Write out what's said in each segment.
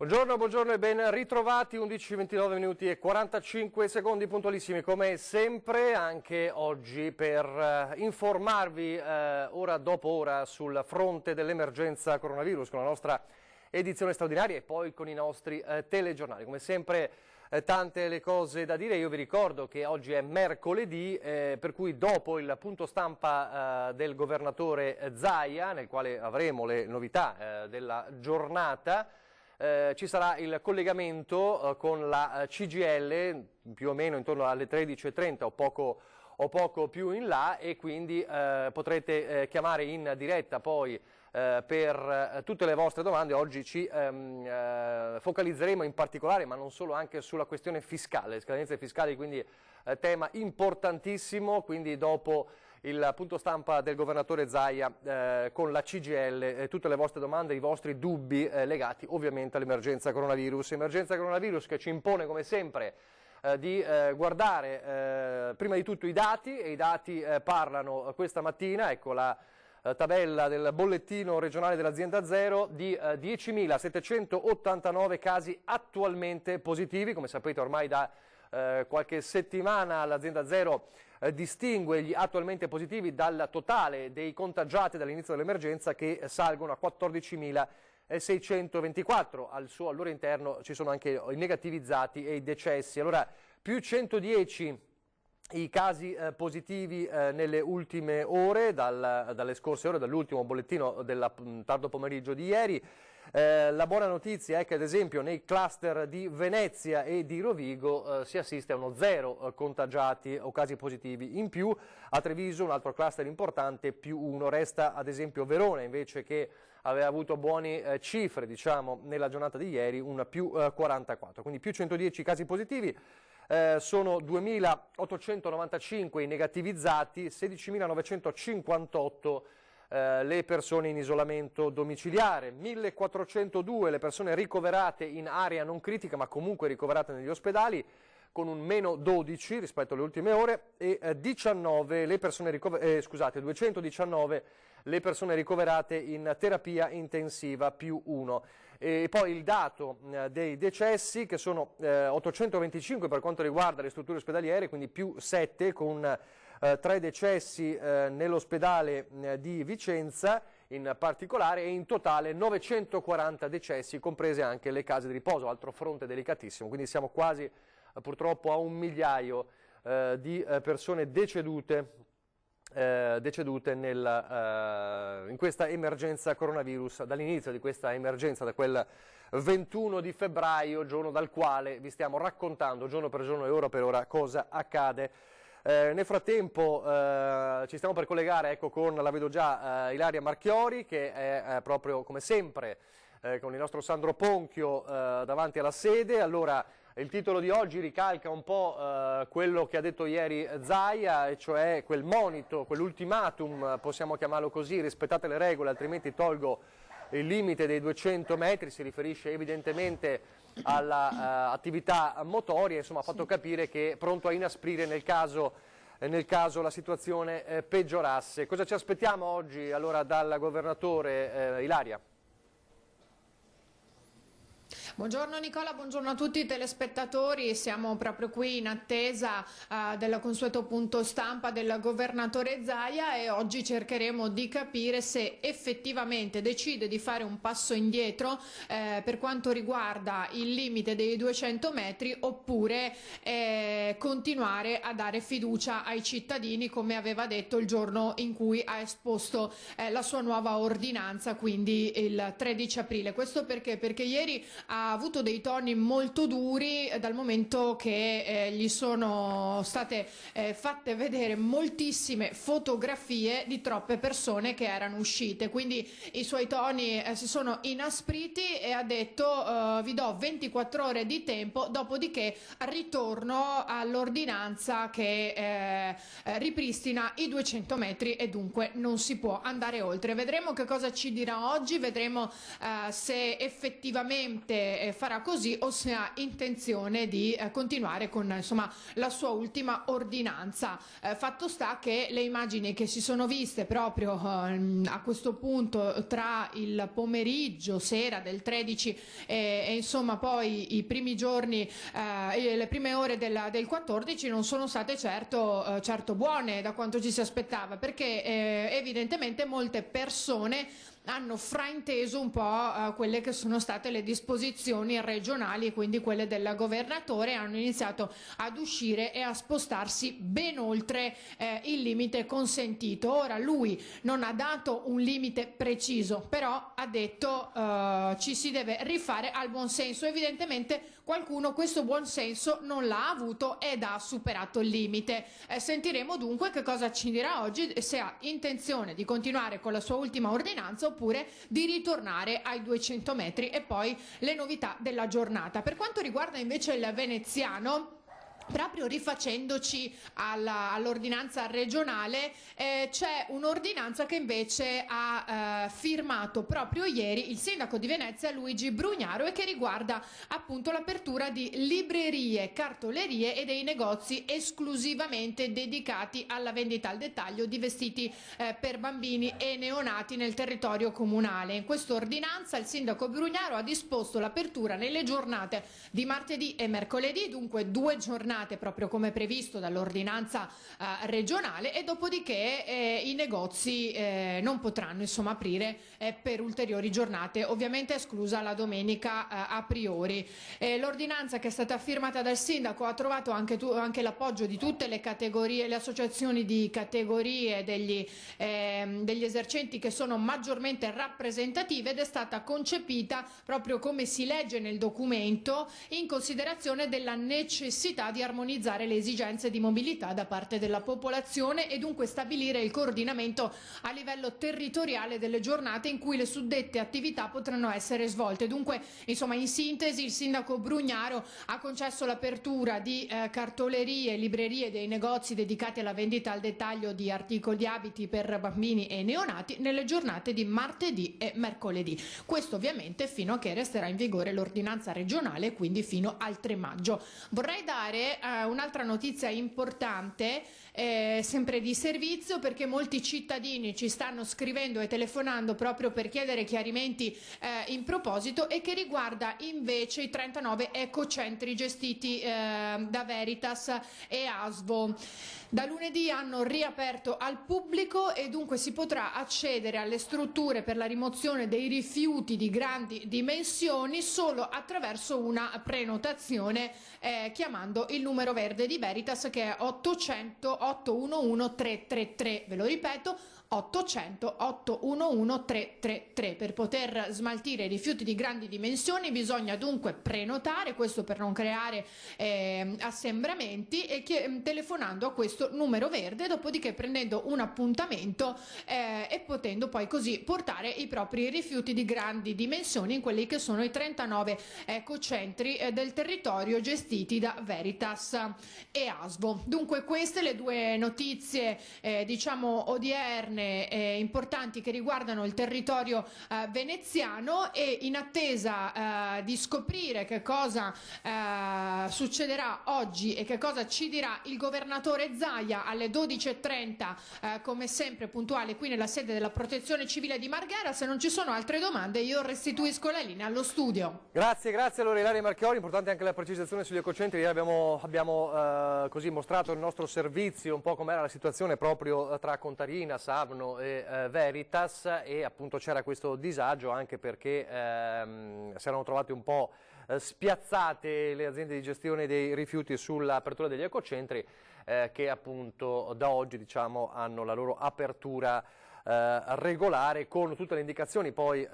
Buongiorno, buongiorno e ben ritrovati, 11:29 minuti e 45 secondi puntualissimi come sempre, anche oggi per informarvi ora dopo ora sul fronte dell'emergenza coronavirus con la nostra edizione straordinaria e poi con i nostri telegiornali. Come sempre tante le cose da dire, io vi ricordo che oggi è mercoledì, per cui dopo il punto stampa del governatore Zaia, nel quale avremo le novità della giornata, ci sarà il collegamento con la CGIL più o meno intorno alle 13:30 o poco più in là, e quindi potrete chiamare in diretta poi per tutte le vostre domande. Oggi ci focalizzeremo in particolare, ma non solo, anche sulla questione fiscale, le scadenze fiscali, quindi tema importantissimo. Quindi dopo il punto stampa del governatore Zaia con la CGIL, tutte le vostre domande, i vostri dubbi legati ovviamente all'emergenza coronavirus. Emergenza coronavirus che ci impone come sempre di guardare prima di tutto i dati, e i dati parlano questa mattina, ecco la tabella del bollettino regionale dell'azienda Zero, di 10.789 casi attualmente positivi. Come sapete ormai da qualche settimana l'azienda Zero distingue gli attualmente positivi dal totale dei contagiati dall'inizio dell'emergenza, che salgono a 14.624. Al loro interno ci sono anche i negativizzati e i decessi. Allora, più 110 i casi positivi nelle ultime ore, dalle scorse ore, dall'ultimo bollettino del tardo pomeriggio di ieri. La buona notizia è che ad esempio nei cluster di Venezia e di Rovigo si assiste a uno 0 contagiati o casi positivi in più. A Treviso, un altro cluster importante, +1. Resta ad esempio Verona invece, che aveva avuto buone cifre diciamo nella giornata di ieri, un +44, quindi più 110 casi positivi. Sono 2.895 i negativizzati, 16.958 le persone in isolamento domiciliare, 1.402 le persone ricoverate in area non critica ma comunque ricoverate negli ospedali, con un -12 rispetto alle ultime ore, e 219 le persone ricoverate in terapia intensiva, +1. E poi il dato dei decessi, che sono 825 per quanto riguarda le strutture ospedaliere, quindi +7, con 3 decessi nell'ospedale di Vicenza in particolare, e in totale 940 decessi, comprese anche le case di riposo, altro fronte delicatissimo. Quindi siamo quasi purtroppo a 1 migliaio di persone decedute in questa emergenza coronavirus, dall'inizio di questa emergenza, da quel 21 di febbraio, giorno dal quale vi stiamo raccontando giorno per giorno e ora per ora cosa accade. Nel frattempo ci stiamo per collegare, ecco, con, la vedo già, Ilaria Marchiori, che è proprio come sempre con il nostro Sandro Ponchio davanti alla sede. Allora, il titolo di oggi ricalca un po' quello che ha detto ieri Zaia, e cioè quel monito, quell'ultimatum, possiamo chiamarlo così: rispettate le regole altrimenti tolgo il limite dei 200 metri. Si riferisce evidentemente all'attività motoria, insomma ha fatto capire che è pronto a inasprire nel caso la situazione peggiorasse. Cosa ci aspettiamo oggi allora dal governatore, Ilaria? Buongiorno Nicola, buongiorno a tutti i telespettatori. Siamo proprio qui in attesa del consueto punto stampa del governatore Zaia, e oggi cercheremo di capire se effettivamente decide di fare un passo indietro per quanto riguarda il limite dei 200 metri, oppure continuare a dare fiducia ai cittadini, come aveva detto il giorno in cui ha esposto la sua nuova ordinanza, quindi il 13 aprile. Questo perché ieri ha avuto dei toni molto duri, dal momento che gli sono state fatte vedere moltissime fotografie di troppe persone che erano uscite, quindi i suoi toni si sono inaspriti, e ha detto vi do 24 ore di tempo, dopodiché ritorno all'ordinanza che ripristina i 200 metri e dunque non si può andare oltre. Vedremo che cosa ci dirà oggi, vedremo se effettivamente se farà così o se ha intenzione di continuare con la sua ultima ordinanza. Fatto sta che le immagini che si sono viste proprio a questo punto tra il pomeriggio, sera del 13 e insomma poi i primi giorni, le prime ore del 14 non sono state certo buone da quanto ci si aspettava, perché evidentemente molte persone hanno frainteso un po' quelle che sono state le disposizioni regionali, quindi quelle del governatore, hanno iniziato ad uscire e a spostarsi ben oltre il limite consentito. Ora lui non ha dato un limite preciso, però ha detto ci si deve rifare al buonsenso. Evidentemente qualcuno questo buonsenso non l'ha avuto ed ha superato il limite. Sentiremo dunque che cosa ci dirà oggi, se ha intenzione di continuare con la sua ultima ordinanza oppure di ritornare ai 200 metri e poi le novità della giornata. Per quanto riguarda invece il veneziano, proprio rifacendoci all'ordinanza regionale, c'è un'ordinanza che invece ha firmato proprio ieri il sindaco di Venezia Luigi Brugnaro e che riguarda appunto l'apertura di librerie, cartolerie e dei negozi esclusivamente dedicati alla vendita al dettaglio di vestiti per bambini e neonati nel territorio comunale. In questa ordinanza il sindaco Brugnaro ha disposto l'apertura nelle giornate di martedì e mercoledì, dunque 2 giornate proprio come previsto dall'ordinanza regionale, e dopodiché i negozi non potranno aprire per ulteriori giornate, ovviamente esclusa la domenica a priori. L'ordinanza che è stata firmata dal sindaco ha trovato anche l'appoggio di tutte le categorie, le associazioni di categorie degli esercenti che sono maggiormente rappresentative, ed è stata concepita proprio come si legge nel documento in considerazione della necessità di armonizzare le esigenze di mobilità da parte della popolazione e dunque stabilire il coordinamento a livello territoriale delle giornate in cui le suddette attività potranno essere svolte. Dunque, in sintesi, il sindaco Brugnaro ha concesso l'apertura di cartolerie, librerie, dei negozi dedicati alla vendita al dettaglio di articoli di abiti per bambini e neonati nelle giornate di martedì e mercoledì. Questo ovviamente fino a che resterà in vigore l'ordinanza regionale, quindi fino al 3 maggio. Vorrei dare un'altra notizia importante, sempre di servizio, perché molti cittadini ci stanno scrivendo e telefonando proprio per chiedere chiarimenti in proposito, e che riguarda invece i 39 ecocentri gestiti da Veritas e ASVO. Da lunedì hanno riaperto al pubblico e dunque si potrà accedere alle strutture per la rimozione dei rifiuti di grandi dimensioni solo attraverso una prenotazione chiamando il numero verde di Veritas, che è 800 811 333. Ve lo ripeto, 800 811 333. Per poter smaltire i rifiuti di grandi dimensioni bisogna dunque prenotare, questo per non creare assembramenti, e telefonando a questo numero verde, dopodiché prendendo un appuntamento e potendo poi così portare i propri rifiuti di grandi dimensioni in quelli che sono i 39 ecocentri del territorio gestiti da Veritas e ASVO. Dunque queste le due notizie odierne importanti che riguardano il territorio veneziano, e in attesa di scoprire che cosa succederà oggi e che cosa ci dirà il governatore Zaia alle 12:30 come sempre puntuale qui nella sede della Protezione Civile di Marghera. Se non ci sono altre domande io restituisco la linea allo studio. Grazie allora Ilaria Marchiori. Importante anche la precisazione sugli ecocentri. Abbiamo così mostrato il nostro servizio, un po' com'era la situazione proprio tra Contarina, Savno e Veritas, e appunto c'era questo disagio anche perché si erano trovate un po' spiazzate le aziende di gestione dei rifiuti sull'apertura degli ecocentri che appunto da oggi hanno la loro apertura regolare, con tutte le indicazioni poi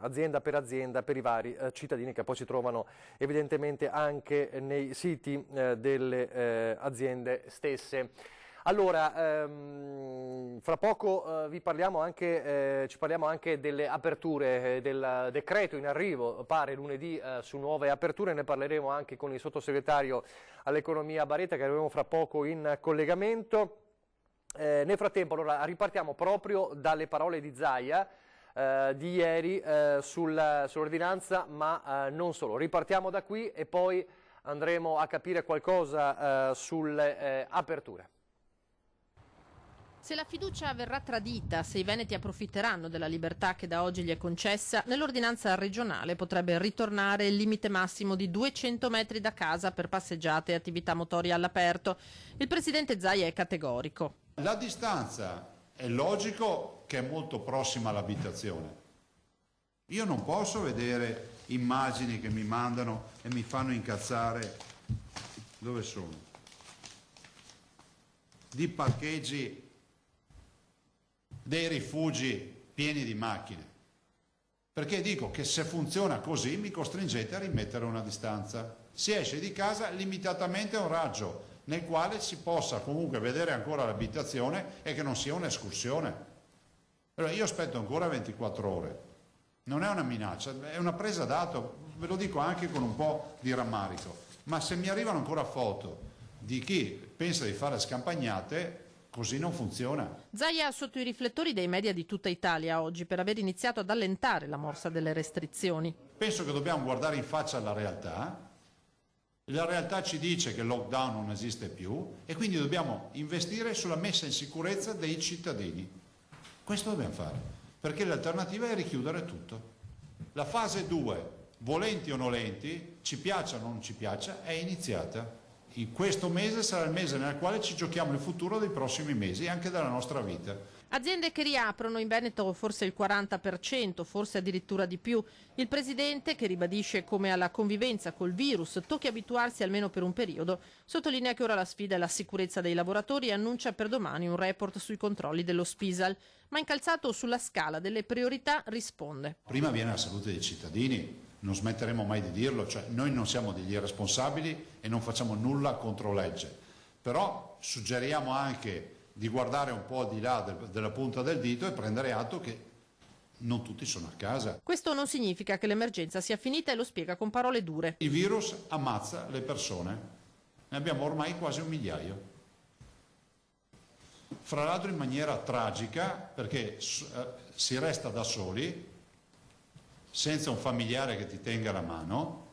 azienda per i vari cittadini che poi si trovano evidentemente anche nei siti delle aziende stesse. Allora, fra poco ci parliamo anche delle aperture, del decreto in arrivo, pare lunedì, su nuove aperture. Ne parleremo anche con il sottosegretario all'economia Baretta, che avremo fra poco in collegamento. Nel frattempo allora ripartiamo proprio dalle parole di Zaia, di ieri sull'ordinanza, ma non solo. Ripartiamo da qui e poi andremo a capire qualcosa sulle aperture. Se la fiducia verrà tradita, se i veneti approfitteranno della libertà che da oggi gli è concessa, nell'ordinanza regionale potrebbe ritornare il limite massimo di 200 metri da casa per passeggiate e attività motorie all'aperto. Il presidente Zaia è categorico. La distanza è logico che è molto prossima all'abitazione. Io non posso vedere immagini che mi mandano e mi fanno incazzare. Dove sono? Di parcheggi dei rifugi pieni di macchine. Perché dico che se funziona così mi costringete a rimettere una distanza. Si esce di casa limitatamente a un raggio nel quale si possa comunque vedere ancora l'abitazione e che non sia un'escursione. Allora, io aspetto ancora 24 ore. Non è una minaccia, è una presa d'atto, ve lo dico anche con un po' di rammarico. Ma se mi arrivano ancora foto di chi pensa di fare scampagnate, così non funziona. Zaia sotto i riflettori dei media di tutta Italia oggi per aver iniziato ad allentare la morsa delle restrizioni. Penso che dobbiamo guardare in faccia alla realtà. La realtà ci dice che il lockdown non esiste più e quindi dobbiamo investire sulla messa in sicurezza dei cittadini. Questo dobbiamo fare, perché l'alternativa è richiudere tutto. La fase 2, volenti o nolenti, ci piaccia o non ci piaccia, è iniziata. In questo mese sarà il mese nel quale ci giochiamo il futuro dei prossimi mesi e anche della nostra vita. Aziende che riaprono, in Veneto forse il 40%, forse addirittura di più. Il presidente, che ribadisce come alla convivenza col virus tocchi abituarsi almeno per un periodo, sottolinea che ora la sfida è la sicurezza dei lavoratori e annuncia per domani un report sui controlli dello Spisal. Ma incalzato sulla scala delle priorità risponde. Prima viene la salute dei cittadini, non smetteremo mai di dirlo, cioè noi non siamo degli irresponsabili e non facciamo nulla contro legge. Però suggeriamo anche di guardare un po' di là della punta del dito e prendere atto che non tutti sono a casa. Questo non significa che l'emergenza sia finita e lo spiega con parole dure. Il virus ammazza le persone, ne abbiamo ormai quasi 1 migliaio. Fra l'altro in maniera tragica, perché si resta da soli, senza un familiare che ti tenga la mano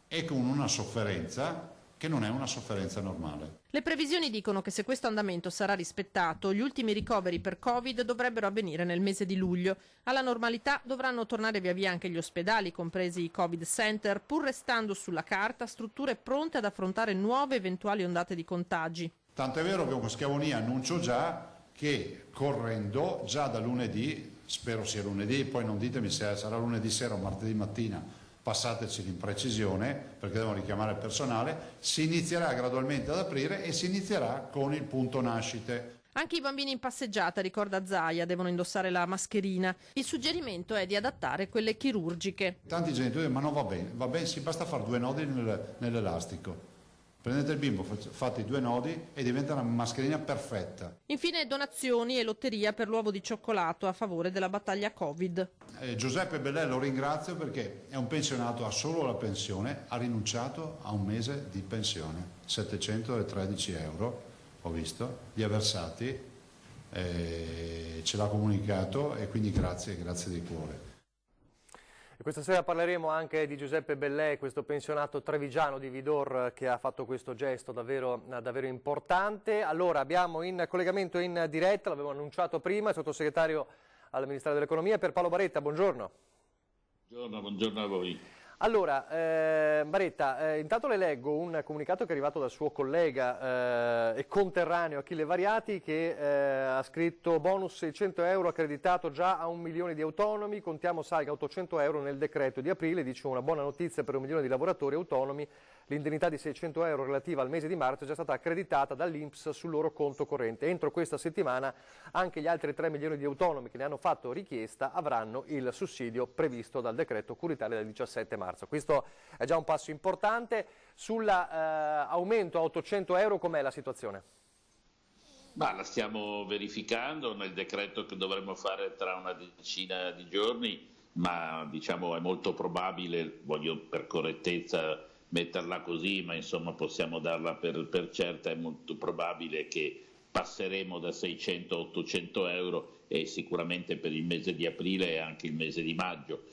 e con una sofferenza che non è una sofferenza normale. Le previsioni dicono che se questo andamento sarà rispettato, gli ultimi ricoveri per Covid dovrebbero avvenire nel mese di luglio. Alla normalità dovranno tornare via via anche gli ospedali, compresi i Covid Center, pur restando sulla carta strutture pronte ad affrontare nuove eventuali ondate di contagi. Tanto è vero che con Schiavonia annuncio già che correndo già da lunedì, spero sia lunedì, poi non ditemi se sarà lunedì sera o martedì mattina, passateci l'imprecisione perché devono richiamare il personale, si inizierà gradualmente ad aprire e si inizierà con il punto nascite. Anche i bambini in passeggiata, ricorda Zaia, devono indossare la mascherina. Il suggerimento è di adattare quelle chirurgiche. Tanti genitori dicono ma non va bene, sì, basta fare 2 nodi nell'elastico. Prendete il bimbo, fate i 2 nodi e diventa una mascherina perfetta. Infine donazioni e lotteria per l'uovo di cioccolato a favore della battaglia Covid. Giuseppe Bellè lo ringrazio perché è un pensionato, ha solo la pensione, ha rinunciato a un mese di pensione, 713 euro, ho visto, li ha versati, ce l'ha comunicato e quindi grazie di cuore. E questa sera parleremo anche di Giuseppe Bellè, questo pensionato trevigiano di Vidor che ha fatto questo gesto davvero importante. Allora abbiamo in collegamento in diretta, l'avevo annunciato prima, il sottosegretario al Ministero dell'Economia Pierpaolo Baretta, buongiorno. Buongiorno a voi. Allora, Baretta, intanto le leggo un comunicato che è arrivato dal suo collega e conterraneo Achille Variati che ha scritto bonus 600 euro accreditato già a 1 milione di autonomi, contiamo salga 800 euro nel decreto di aprile, dice una buona notizia per 1 milione di lavoratori autonomi, l'indennità di 600 euro relativa al mese di marzo è già stata accreditata dall'INPS sul loro conto corrente. Entro questa settimana anche gli altri 3 milioni di autonomi che ne hanno fatto richiesta avranno il sussidio previsto dal decreto Cura Italia del 17 marzo. Questo è già un passo importante. Sull'aumento a 800 euro com'è la situazione? La stiamo verificando nel decreto che dovremo fare tra una decina di giorni, ma diciamo è molto probabile, voglio per correttezza metterla così, ma insomma possiamo darla per certa, è molto probabile che passeremo da 600 a 800 euro e sicuramente per il mese di aprile e anche il mese di maggio.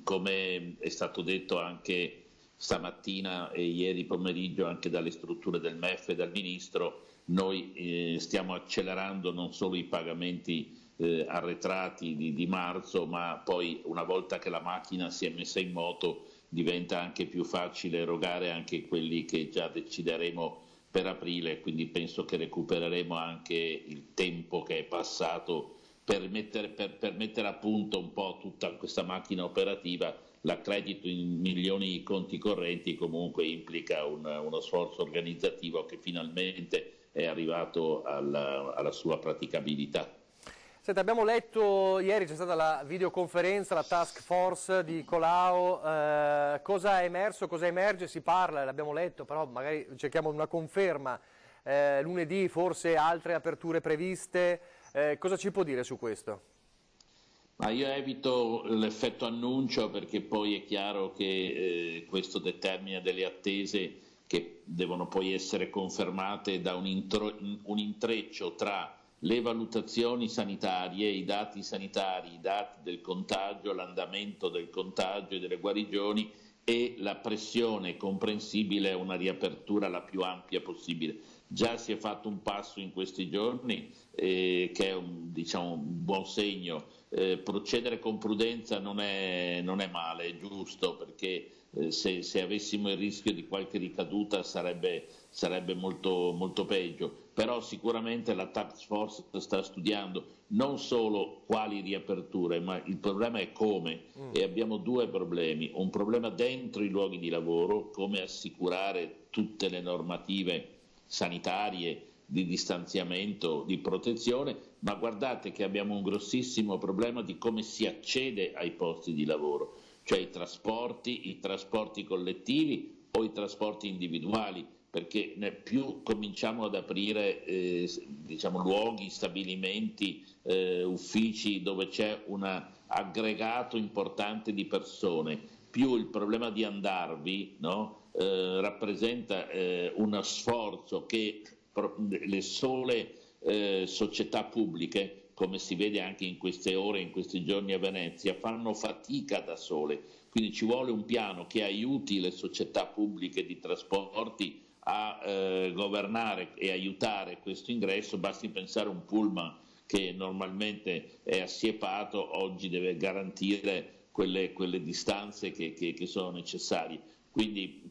Come è stato detto anche stamattina e ieri pomeriggio anche dalle strutture del MEF e dal Ministro, noi stiamo accelerando non solo i pagamenti arretrati di marzo, ma poi una volta che la macchina si è messa in moto diventa anche più facile erogare anche quelli che già decideremo per aprile, quindi penso che recupereremo anche il tempo che è passato per mettere a punto un po' tutta questa macchina operativa. L'accredito in milioni di conti correnti comunque implica uno sforzo organizzativo che finalmente è arrivato alla sua praticabilità. Senta, abbiamo letto ieri, c'è stata la videoconferenza, la task force di Colau, cosa è emerso, cosa emerge, si parla, l'abbiamo letto, però magari cerchiamo una conferma, lunedì forse altre aperture previste, cosa ci può dire su questo? Ma io evito l'effetto annuncio perché poi è chiaro che questo determina delle attese che devono poi essere confermate da un intreccio tra le valutazioni sanitarie, i dati sanitari, i dati del contagio, l'andamento del contagio e delle guarigioni e la pressione comprensibile a una riapertura la più ampia possibile. Già si è fatto un passo in questi giorni che è un buon segno. Procedere con prudenza non è male, è giusto, perché se avessimo il rischio di qualche ricaduta sarebbe molto, molto peggio. Però sicuramente la task force sta studiando non solo quali riaperture, ma il problema è come, e abbiamo due problemi: un problema dentro i luoghi di lavoro, come assicurare tutte le normative sanitarie di distanziamento, di protezione, ma guardate che abbiamo un grossissimo problema di come si accede ai posti di lavoro, cioè i trasporti collettivi o i trasporti individuali, perché più cominciamo ad aprire luoghi, stabilimenti, uffici dove c'è un aggregato importante di persone, più il problema di andarvi, no? Rappresenta uno sforzo che le sole società pubbliche, come si vede anche in queste ore, in questi giorni a Venezia, fanno fatica da sole. Quindi ci vuole un piano che aiuti le società pubbliche di trasporti a governare e aiutare questo ingresso. Basti pensare a un pullman che normalmente è assiepato, oggi deve garantire quelle distanze che sono necessarie. Quindi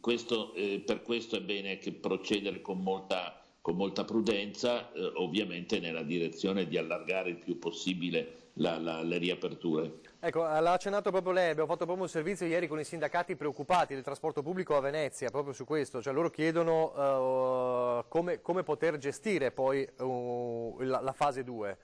per questo è bene che procedere con molta prudenza, ovviamente nella direzione di allargare il più possibile le riaperture. Ecco, l'ha accennato proprio lei, abbiamo fatto proprio un servizio ieri con i sindacati preoccupati del trasporto pubblico a Venezia, proprio su questo, cioè loro chiedono come poter gestire poi la fase 2.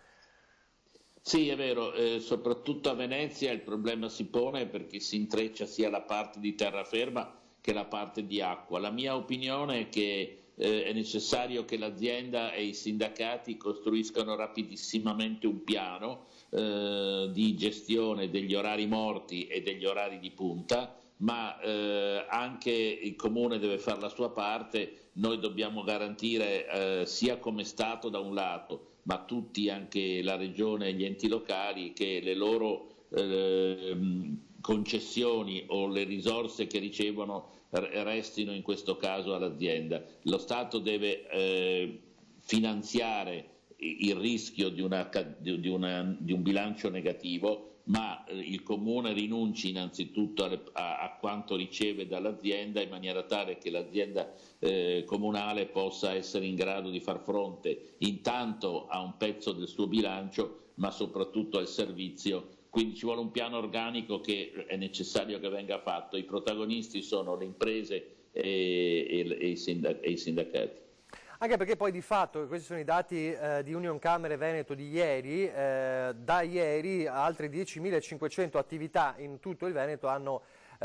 Sì, è vero, soprattutto a Venezia il problema si pone perché si intreccia sia la parte di terraferma che la parte di acqua. La mia opinione è che è necessario che l'azienda e i sindacati costruiscano rapidissimamente un piano di gestione degli orari morti e degli orari di punta, ma anche il Comune deve fare la sua parte. Noi dobbiamo garantire sia come Stato da un lato, ma tutti, anche la Regione e gli enti locali, che le loro concessioni o le risorse che ricevono restino in questo caso all'azienda. Lo Stato deve finanziare il rischio di un bilancio negativo, ma il Comune rinunci innanzitutto a quanto riceve dall'azienda, in maniera tale che l'azienda comunale possa essere in grado di far fronte intanto a un pezzo del suo bilancio, ma soprattutto al servizio. Quindi ci vuole un piano organico che è necessario che venga fatto. I protagonisti sono le imprese e i sindacati. Anche perché poi di fatto, questi sono i dati di Union Camere Veneto di ieri, da ieri altri 10.500 attività in tutto il Veneto hanno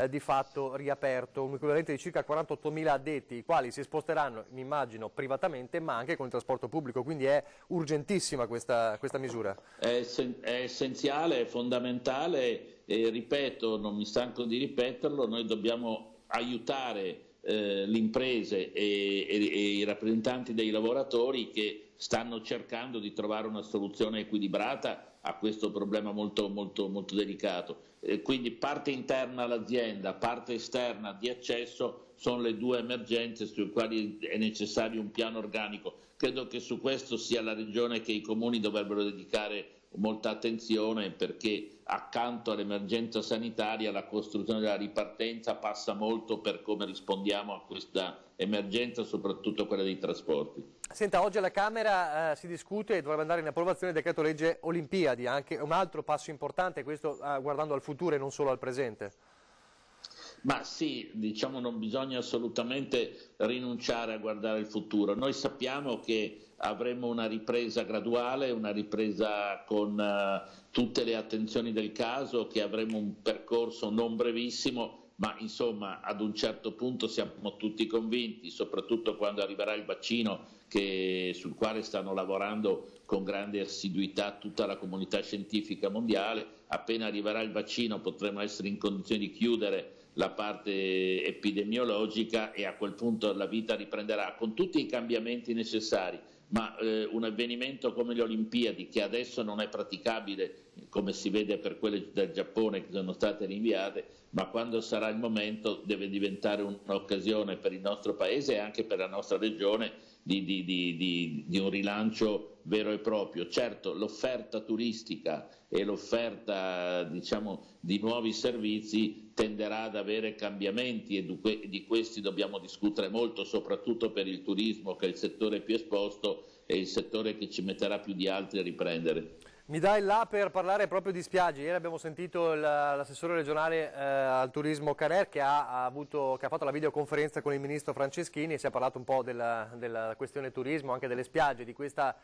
di fatto riaperto, un equivalente di circa 48.000 addetti, i quali si sposteranno, mi immagino, privatamente, ma anche con il trasporto pubblico, quindi è urgentissima questa misura. È essenziale, è fondamentale, e ripeto, non mi stanco di ripeterlo, noi dobbiamo aiutare le imprese e i rappresentanti dei lavoratori che stanno cercando di trovare una soluzione equilibrata a questo problema molto delicato. Quindi parte interna all'azienda, parte esterna di accesso sono le due emergenze sulle quali è necessario un piano organico. Credo che su questo sia la Regione che i comuni dovrebbero dedicare molta attenzione, perché accanto all'emergenza sanitaria la costruzione della ripartenza passa molto per come rispondiamo a questa emergenza, soprattutto quella dei trasporti. Senta, oggi alla Camera si discute e dovrebbe andare in approvazione il decreto legge Olimpiadi, anche un altro passo importante, questo guardando al futuro e non solo al presente. Ma sì, diciamo non bisogna assolutamente rinunciare a guardare il futuro. Noi sappiamo che avremo una ripresa graduale, una ripresa con tutte le attenzioni del caso, che avremo un percorso non brevissimo, ma insomma ad un certo punto siamo tutti convinti, soprattutto quando arriverà il vaccino sul quale stanno lavorando con grande assiduità tutta la comunità scientifica mondiale. Appena arriverà il vaccino potremo essere in condizioni di chiudere la parte epidemiologica e a quel punto la vita riprenderà con tutti i cambiamenti necessari, ma un avvenimento come le Olimpiadi, che adesso non è praticabile come si vede per quelle del Giappone che sono state rinviate, ma quando sarà il momento deve diventare un'occasione per il nostro Paese e anche per la nostra Regione di un rilancio vero e proprio. Certo, l'offerta turistica e l'offerta di nuovi servizi tenderà ad avere cambiamenti e di questi dobbiamo discutere molto, soprattutto per il turismo, che è il settore più esposto e il settore che ci metterà più di altri a riprendere. Mi dà il là per parlare proprio di spiagge. Ieri abbiamo sentito l'assessore regionale al turismo Caner che ha fatto la videoconferenza con il ministro Franceschini e si è parlato un po' della questione turismo, anche delle spiagge, di questa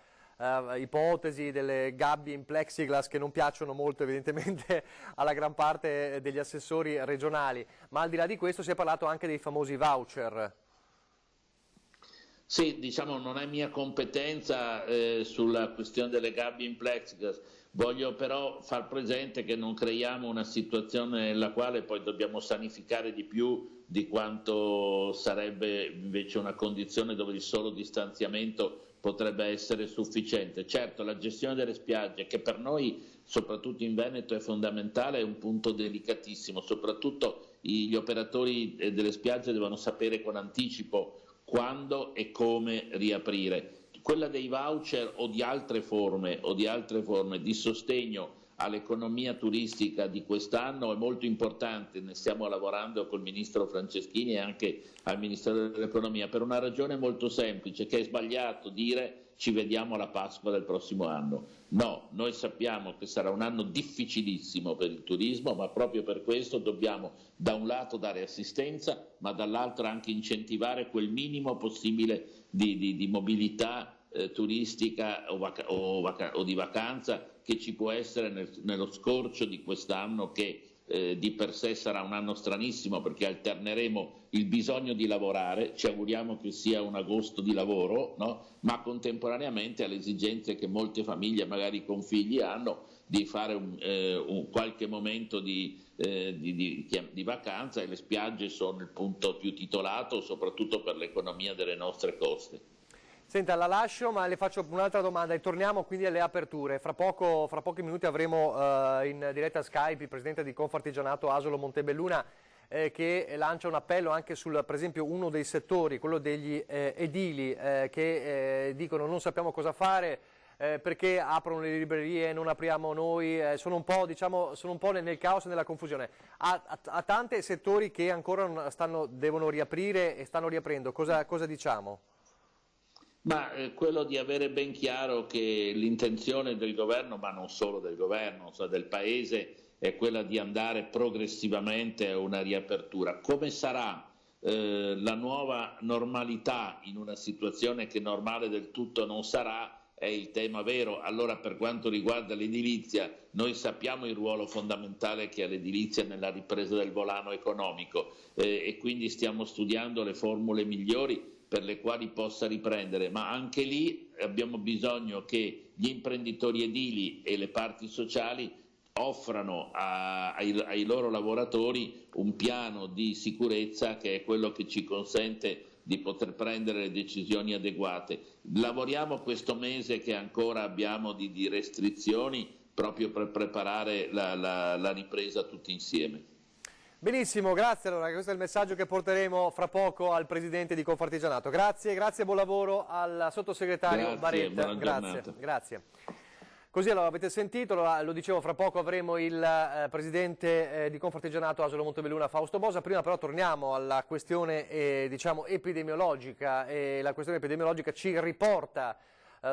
ipotesi delle gabbie in plexiglass che non piacciono molto evidentemente alla gran parte degli assessori regionali, ma al di là di questo si è parlato anche dei famosi voucher. Sì, diciamo non è mia competenza sulla questione delle gabbie in plexiglass, voglio però far presente che non creiamo una situazione nella quale poi dobbiamo sanificare di più di quanto sarebbe invece una condizione dove il solo distanziamento potrebbe essere sufficiente. Certo, la gestione delle spiagge, che per noi, soprattutto in Veneto, è fondamentale, è un punto delicatissimo, soprattutto gli operatori delle spiagge devono sapere con anticipo quando e come riaprire. Quella dei voucher o di altre forme di sostegno all'economia turistica di quest'anno è molto importante, ne stiamo lavorando col ministro Franceschini e anche al Ministero dell'Economia, per una ragione molto semplice, che è sbagliato dire ci vediamo alla Pasqua del prossimo anno. No, noi sappiamo che sarà un anno difficilissimo per il turismo, ma proprio per questo dobbiamo da un lato dare assistenza, ma dall'altro anche incentivare quel minimo possibile di mobilità turistica o di vacanza che ci può essere nello scorcio di quest'anno, che di per sé sarà un anno stranissimo perché alterneremo il bisogno di lavorare, ci auguriamo che sia un agosto di lavoro, no? Ma contemporaneamente alle esigenze che molte famiglie magari con figli hanno di fare un qualche momento di vacanza, e le spiagge sono il punto più titolato soprattutto per l'economia delle nostre coste. Senta, la lascio, ma le faccio un'altra domanda e torniamo quindi alle aperture. Fra pochi minuti avremo in diretta Skype il presidente di Confartigianato Asolo Montebelluna che lancia un appello anche sul, per esempio, uno dei settori, quello degli edili, che dicono non sappiamo cosa fare, perché aprono le librerie, non apriamo noi, sono un po' nel caos e nella confusione. A tanti settori che ancora devono riaprire e stanno riaprendo, cosa diciamo? Ma quello di avere ben chiaro che l'intenzione del governo, ma non solo del governo, cioè del Paese, è quella di andare progressivamente a una riapertura. Come sarà la nuova normalità in una situazione che normale del tutto non sarà, è il tema vero. Allora, per quanto riguarda l'edilizia, noi sappiamo il ruolo fondamentale che ha l'edilizia nella ripresa del volano economico e quindi stiamo studiando le formule migliori per le quali possa riprendere, ma anche lì abbiamo bisogno che gli imprenditori edili e le parti sociali offrano ai loro lavoratori un piano di sicurezza che è quello che ci consente di poter prendere le decisioni adeguate. Lavoriamo questo mese che ancora abbiamo di restrizioni proprio per preparare la ripresa tutti insieme. Benissimo, grazie. Allora, questo è il messaggio che porteremo fra poco al Presidente di Confartigianato. Grazie, buon lavoro al Sottosegretario Baretta. Grazie. Così allora avete sentito, lo dicevo, fra poco avremo il Presidente di Confartigianato Asolo Montebelluna Fausto Bosa. Prima però torniamo alla questione epidemiologica, e la questione epidemiologica ci riporta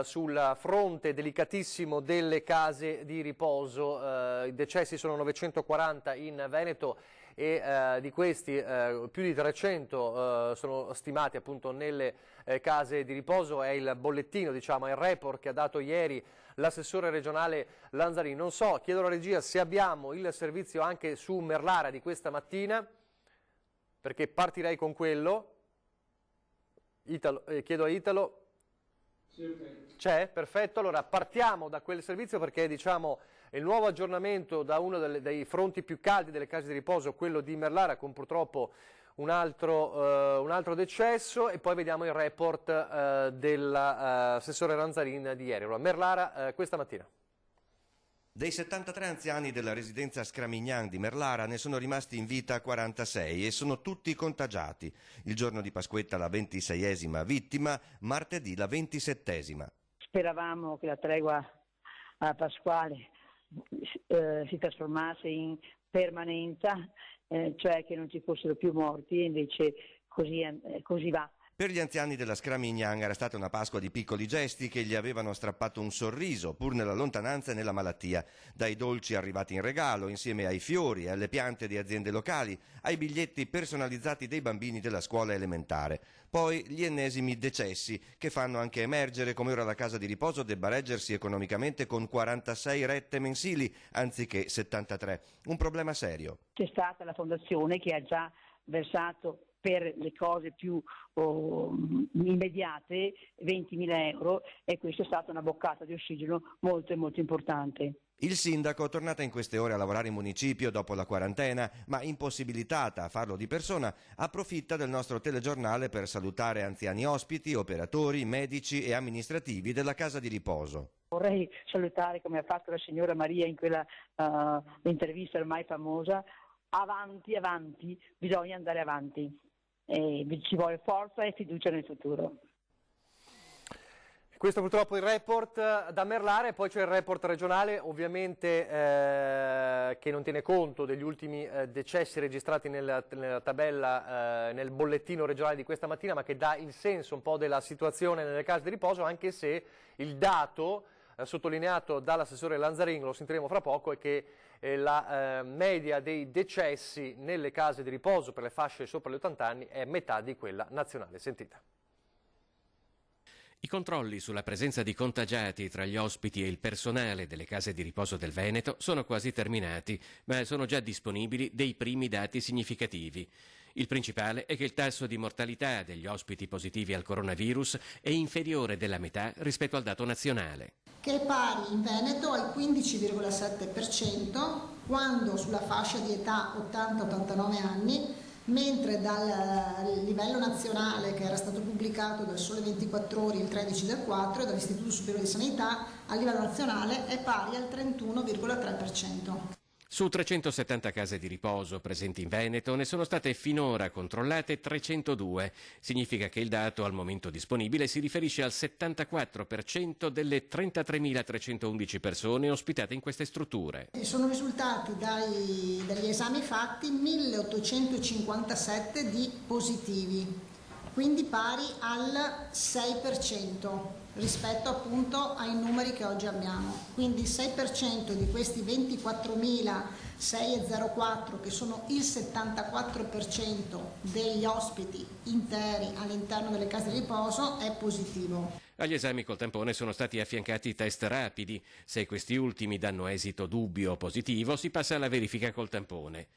sul fronte delicatissimo delle case di riposo. I decessi sono 940 in Veneto e di questi più di 300 sono stimati appunto nelle case di riposo. È il bollettino, diciamo, è il report che ha dato ieri l'assessore regionale Lanzarini. Non so, chiedo alla regia se abbiamo il servizio anche su Merlara di questa mattina, perché partirei con quello. Chiedo a Italo. C'è? Perfetto, allora partiamo da quel servizio perché diciamo il nuovo aggiornamento da uno dei fronti più caldi delle case di riposo, quello di Merlara, con purtroppo un altro decesso, e poi vediamo il report dell'assessore Lanzarin di ieri. Allora, Merlara questa mattina. Dei 73 anziani della residenza Scramignan di Merlara ne sono rimasti in vita 46 e sono tutti contagiati. Il giorno di Pasquetta la 26esima vittima, martedì la 27esima. Speravamo che la tregua pasquale si trasformasse in permanenza, cioè che non ci fossero più morti, e invece così va. Per gli anziani della Scramignan era stata una Pasqua di piccoli gesti che gli avevano strappato un sorriso, pur nella lontananza e nella malattia. Dai dolci arrivati in regalo, insieme ai fiori e alle piante di aziende locali, ai biglietti personalizzati dei bambini della scuola elementare. Poi gli ennesimi decessi, che fanno anche emergere come ora la casa di riposo debba reggersi economicamente con 46 rette mensili, anziché 73. Un problema serio. C'è stata la fondazione che ha già versato per le cose più immediate 20.000 euro, e questa è stata una boccata di ossigeno molto importante. Il sindaco, tornata in queste ore a lavorare in municipio dopo la quarantena, ma impossibilitata a farlo di persona, approfitta del nostro telegiornale per salutare anziani ospiti, operatori, medici e amministrativi della casa di riposo. Vorrei salutare, come ha fatto la signora Maria in quella intervista ormai famosa: avanti, bisogna andare avanti. Ci vuole forza e fiducia nel futuro. Questo purtroppo il report da Merlara, e poi c'è il report regionale, ovviamente che non tiene conto degli ultimi decessi registrati nella tabella, nel bollettino regionale di questa mattina, ma che dà il senso un po' della situazione nelle case di riposo, anche se il dato sottolineato dall'assessore Lanzarin, lo sentiremo fra poco, è che la media dei decessi nelle case di riposo per le fasce sopra gli 80 anni è metà di quella nazionale. Sentite. I controlli sulla presenza di contagiati tra gli ospiti e il personale delle case di riposo del Veneto sono quasi terminati, ma sono già disponibili dei primi dati significativi. Il principale è che il tasso di mortalità degli ospiti positivi al coronavirus è inferiore della metà rispetto al dato nazionale, che è pari in Veneto al 15,7%, quando sulla fascia di età 80-89 anni, mentre dal livello nazionale, che era stato pubblicato dal Sole 24 Ore il 13/4 e dall'Istituto Superiore di Sanità, a livello nazionale è pari al 31,3%. Su 370 case di riposo presenti in Veneto ne sono state finora controllate 302. Significa che il dato al momento disponibile si riferisce al 74% delle 33.311 persone ospitate in queste strutture. Sono risultati dagli esami fatti 1.857 di positivi, quindi pari al 6% rispetto appunto ai numeri che oggi abbiamo. Quindi il 6% di questi 24.604, che sono il 74% degli ospiti interi all'interno delle case di riposo, è positivo. Agli esami col tampone sono stati affiancati test rapidi. Se questi ultimi danno esito dubbio o positivo, si passa alla verifica col tampone.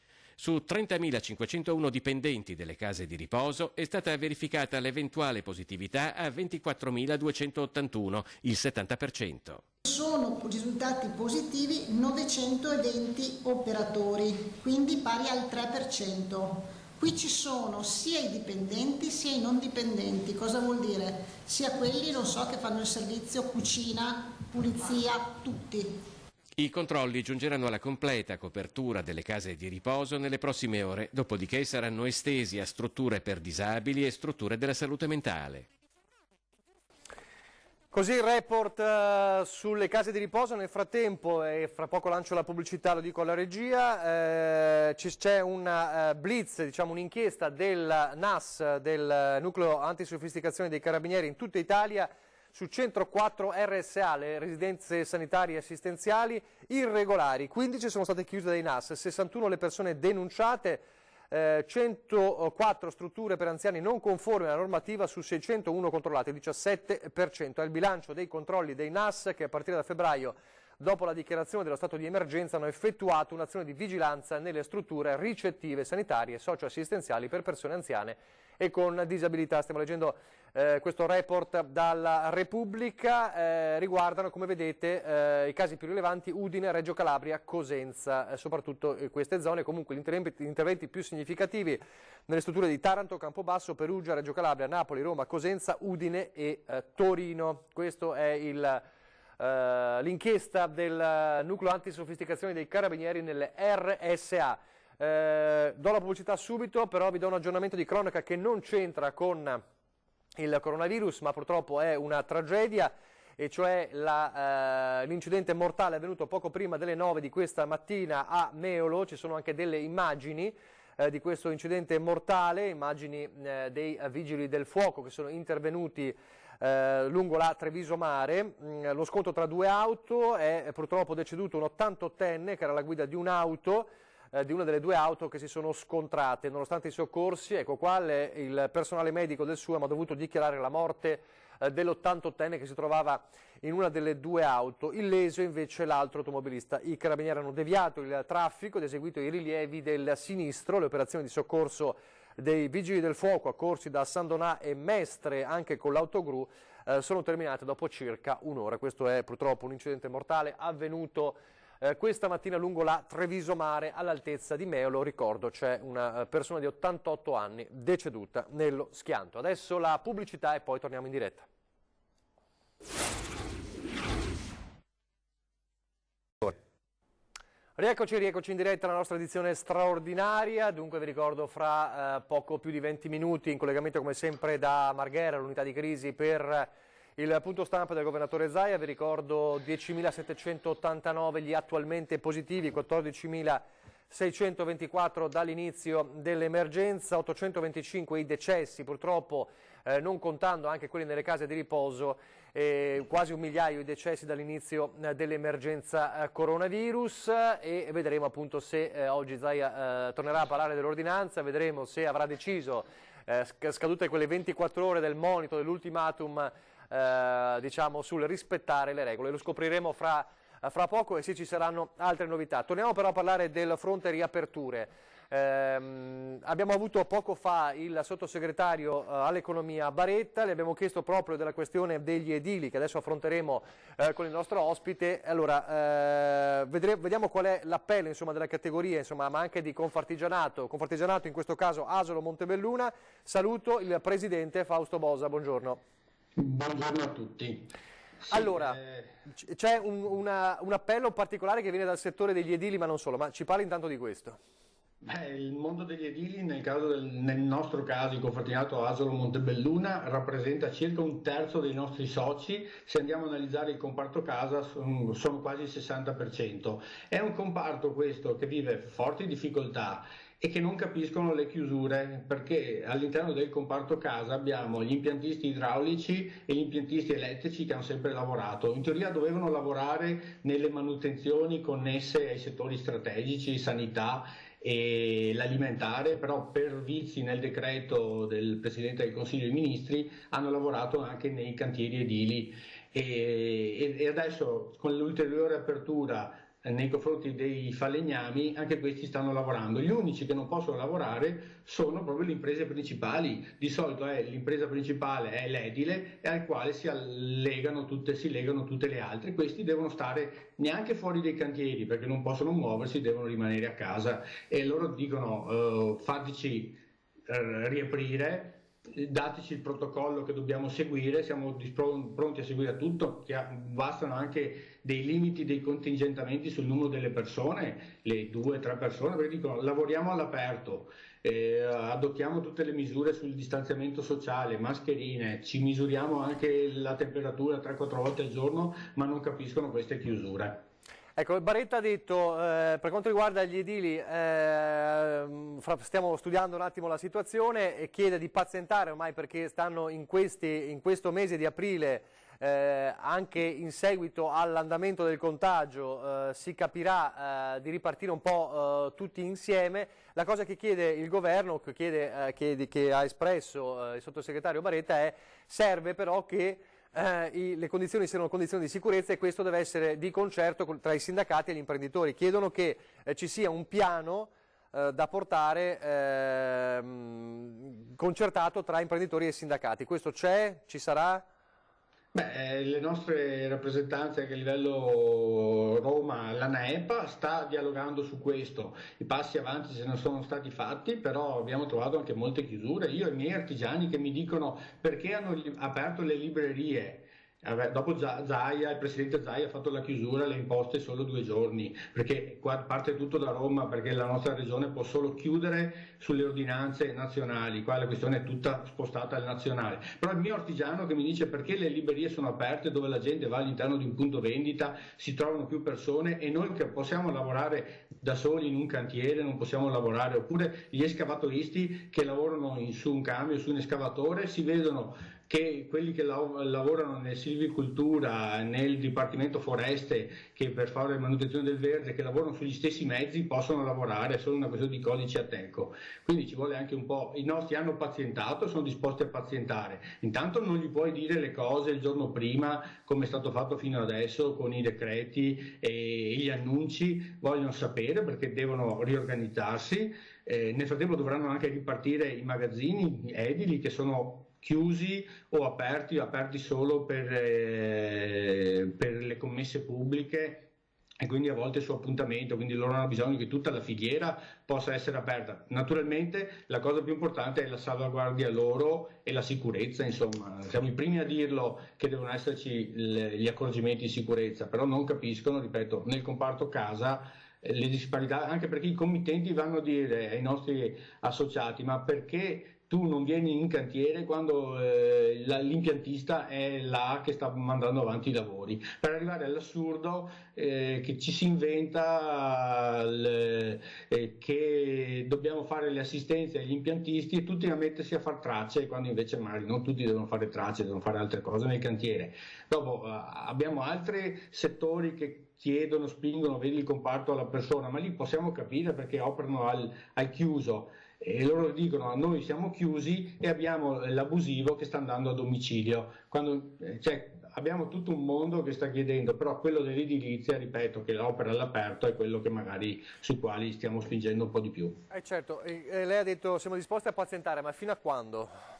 Su 30.501 dipendenti delle case di riposo è stata verificata l'eventuale positività a 24.281, il 70%. Sono risultati positivi 920 operatori, quindi pari al 3%. Qui ci sono sia i dipendenti sia i non dipendenti. Cosa vuol dire? Sia quelli, non so, che fanno il servizio cucina, pulizia, tutti. I controlli giungeranno alla completa copertura delle case di riposo nelle prossime ore, dopodiché saranno estesi a strutture per disabili e strutture della salute mentale. Così il report sulle case di riposo. Nel frattempo, e fra poco lancio la pubblicità, lo dico alla regia, c'è una blitz, diciamo un'inchiesta del NAS, del Nucleo Antisofisticazione dei Carabinieri in tutta Italia, su 104 RSA, le residenze sanitarie e assistenziali irregolari. 15 sono state chiuse dai NAS, 61 le persone denunciate, 104 strutture per anziani non conformi alla normativa su 601 controllate, il 17%. È il bilancio dei controlli dei NAS che a partire da febbraio, dopo la dichiarazione dello stato di emergenza, hanno effettuato un'azione di vigilanza nelle strutture ricettive sanitarie e socioassistenziali per persone anziane e con disabilità. Stiamo leggendo questo report dalla Repubblica, riguardano, come vedete, i casi più rilevanti: Udine, Reggio Calabria, Cosenza, soprattutto queste zone. Comunque gli interventi più significativi nelle strutture di Taranto, Campobasso, Perugia, Reggio Calabria, Napoli, Roma, Cosenza, Udine e Torino. Questo è l'inchiesta del Nucleo Antisofisticazione dei Carabinieri nelle RSA. Do la pubblicità subito, però vi do un aggiornamento di cronaca che non c'entra con il coronavirus, ma purtroppo è una tragedia, e cioè l'incidente mortale avvenuto poco prima delle 9 di questa mattina a Meolo. Ci sono anche delle immagini di questo incidente mortale, immagini dei vigili del fuoco che sono intervenuti lungo la Treviso Mare. Lo scontro tra due auto, è purtroppo deceduto un 88enne che era alla guida di un'auto, di una delle due auto che si sono scontrate. Nonostante i soccorsi, ecco qua, il personale medico del SUAM ha dovuto dichiarare la morte dell'88enne che si trovava in una delle due auto. Illeso invece l'altro automobilista. I carabinieri hanno deviato il traffico ed eseguito i rilievi del sinistro. Le operazioni di soccorso dei vigili del fuoco, accorsi da San Donà e Mestre anche con l'autogru, sono terminate dopo circa un'ora. Questo è purtroppo un incidente mortale avvenuto questa mattina lungo la Treviso Mare all'altezza di Meolo. Ricordo, c'è una persona di 88 anni deceduta nello schianto. Adesso la pubblicità e poi torniamo in diretta. Rieccoci in diretta alla nostra edizione straordinaria. Dunque vi ricordo, fra poco più di 20 minuti, in collegamento come sempre da Marghera, l'unità di crisi, per il punto stampa del governatore Zaia. Vi ricordo 10.789 gli attualmente positivi, 14.624 dall'inizio dell'emergenza, 825 i decessi, purtroppo non contando anche quelli nelle case di riposo, quasi 1 migliaio i decessi dall'inizio dell'emergenza coronavirus, e vedremo appunto se oggi Zaia tornerà a parlare dell'ordinanza, vedremo se avrà deciso, scadute quelle 24 ore del monito, dell'ultimatum, diciamo, sul rispettare le regole. Lo scopriremo fra poco, e se ci saranno altre novità. Torniamo però a parlare del fronte riaperture. Abbiamo avuto poco fa il sottosegretario all'economia Baretta, le abbiamo chiesto proprio della questione degli edili, che adesso affronteremo con il nostro ospite. Allora, vediamo qual è l'appello, insomma, della categoria, insomma, ma anche di Confartigianato, in questo caso Asolo Montebelluna. Saluto il presidente Fausto Bosa, buongiorno. Buongiorno a tutti. Sì, allora, c'è un appello particolare che viene dal settore degli edili, ma non solo, ma ci parli intanto di questo. Il mondo degli edili, nel nostro caso il Confartigianato Asolo Montebelluna, rappresenta circa 1/3 dei nostri soci. Se andiamo a analizzare il comparto casa sono quasi il 60%. È un comparto questo che vive forti difficoltà e che non capiscono le chiusure, perché all'interno del comparto casa abbiamo gli impiantisti idraulici e gli impiantisti elettrici che hanno sempre lavorato. In teoria dovevano lavorare nelle manutenzioni connesse ai settori strategici, sanità e l'alimentare, però per vizi nel decreto del Presidente del Consiglio dei Ministri hanno lavorato anche nei cantieri edili, e adesso con l'ulteriore apertura nei confronti dei falegnami, anche questi stanno lavorando. Gli unici che non possono lavorare sono proprio le imprese principali. Di solito l'impresa principale è l'edile e al quale si legano tutte le altre. Questi devono stare neanche fuori dai cantieri perché non possono muoversi, devono rimanere a casa, e loro dicono fateci riaprire, dateci il protocollo che dobbiamo seguire, siamo pronti a seguire tutto, che bastano anche dei limiti, dei contingentamenti sul numero delle persone, le 2-3 persone, perché dicono lavoriamo all'aperto, adottiamo tutte le misure sul distanziamento sociale, mascherine, ci misuriamo anche la temperatura 3-4 volte al giorno, ma non capiscono queste chiusure. Ecco, Baretta ha detto, per quanto riguarda gli edili, stiamo studiando un attimo la situazione e chiede di pazientare ormai perché stanno in questo mese di aprile, anche in seguito all'andamento del contagio, si capirà di ripartire un po' tutti insieme. La cosa che chiede il governo, che ha espresso il sottosegretario Baretta, è serve però che le condizioni siano condizioni di sicurezza, e questo deve essere di concerto tra i sindacati e gli imprenditori. Chiedono che ci sia un piano da portare concertato tra imprenditori e sindacati. Questo c'è? Ci sarà? Beh, le nostre rappresentanze anche a livello Roma, l'ANAEPA sta dialogando su questo. I passi avanti se ne sono stati fatti, però abbiamo trovato anche molte chiusure. Io e i miei artigiani che mi dicono perché hanno aperto le librerie. Dopo Zaia, il presidente Zaia ha fatto la chiusura, le imposte solo 2 giorni, perché qua parte tutto da Roma, perché la nostra regione può solo chiudere sulle ordinanze nazionali, qua la questione è tutta spostata al nazionale. Però il mio artigiano che mi dice perché le librerie sono aperte dove la gente va all'interno di un punto vendita, si trovano più persone, e noi che possiamo lavorare da soli in un cantiere non possiamo lavorare, oppure gli escavatoristi che lavorano su un camion, su un escavatore, si vedono che quelli che lavorano nel silvicoltura, nel Dipartimento Foreste, che per fare manutenzione del verde, che lavorano sugli stessi mezzi, possono lavorare, è solo una questione di codice Ateco. Quindi ci vuole anche un po', i nostri hanno pazientato, sono disposti a pazientare. Intanto non gli puoi dire le cose il giorno prima, come è stato fatto fino adesso con i decreti e gli annunci, vogliono sapere perché devono riorganizzarsi. Nel frattempo dovranno anche ripartire i magazzini edili che sono chiusi o aperti solo per le commesse pubbliche, e quindi a volte su appuntamento, quindi loro hanno bisogno che tutta la filiera possa essere aperta. Naturalmente la cosa più importante è la salvaguardia loro e la sicurezza, insomma siamo i primi a dirlo che devono esserci gli accorgimenti di sicurezza, però non capiscono, ripeto, nel comparto casa le disparità, anche perché i committenti vanno a dire ai nostri associati ma perché tu non vieni in cantiere quando l'impiantista è là che sta mandando avanti i lavori, per arrivare all'assurdo che ci si inventa che dobbiamo fare le assistenze agli impiantisti e tutti a mettersi a fare tracce, quando invece magari non tutti devono fare tracce, devono fare altre cose nel cantiere. Dopo abbiamo altri settori che chiedono, spingono, vedi il comparto alla persona, ma lì possiamo capire perché operano al chiuso. E loro dicono noi siamo chiusi e abbiamo l'abusivo che sta andando a domicilio, quando abbiamo tutto un mondo che sta chiedendo, però quello dell'edilizia, ripeto, che l'opera all'aperto è quello che magari sui quali stiamo spingendo un po' di più. Certo, lei ha detto siamo disposti a pazientare, ma fino a quando?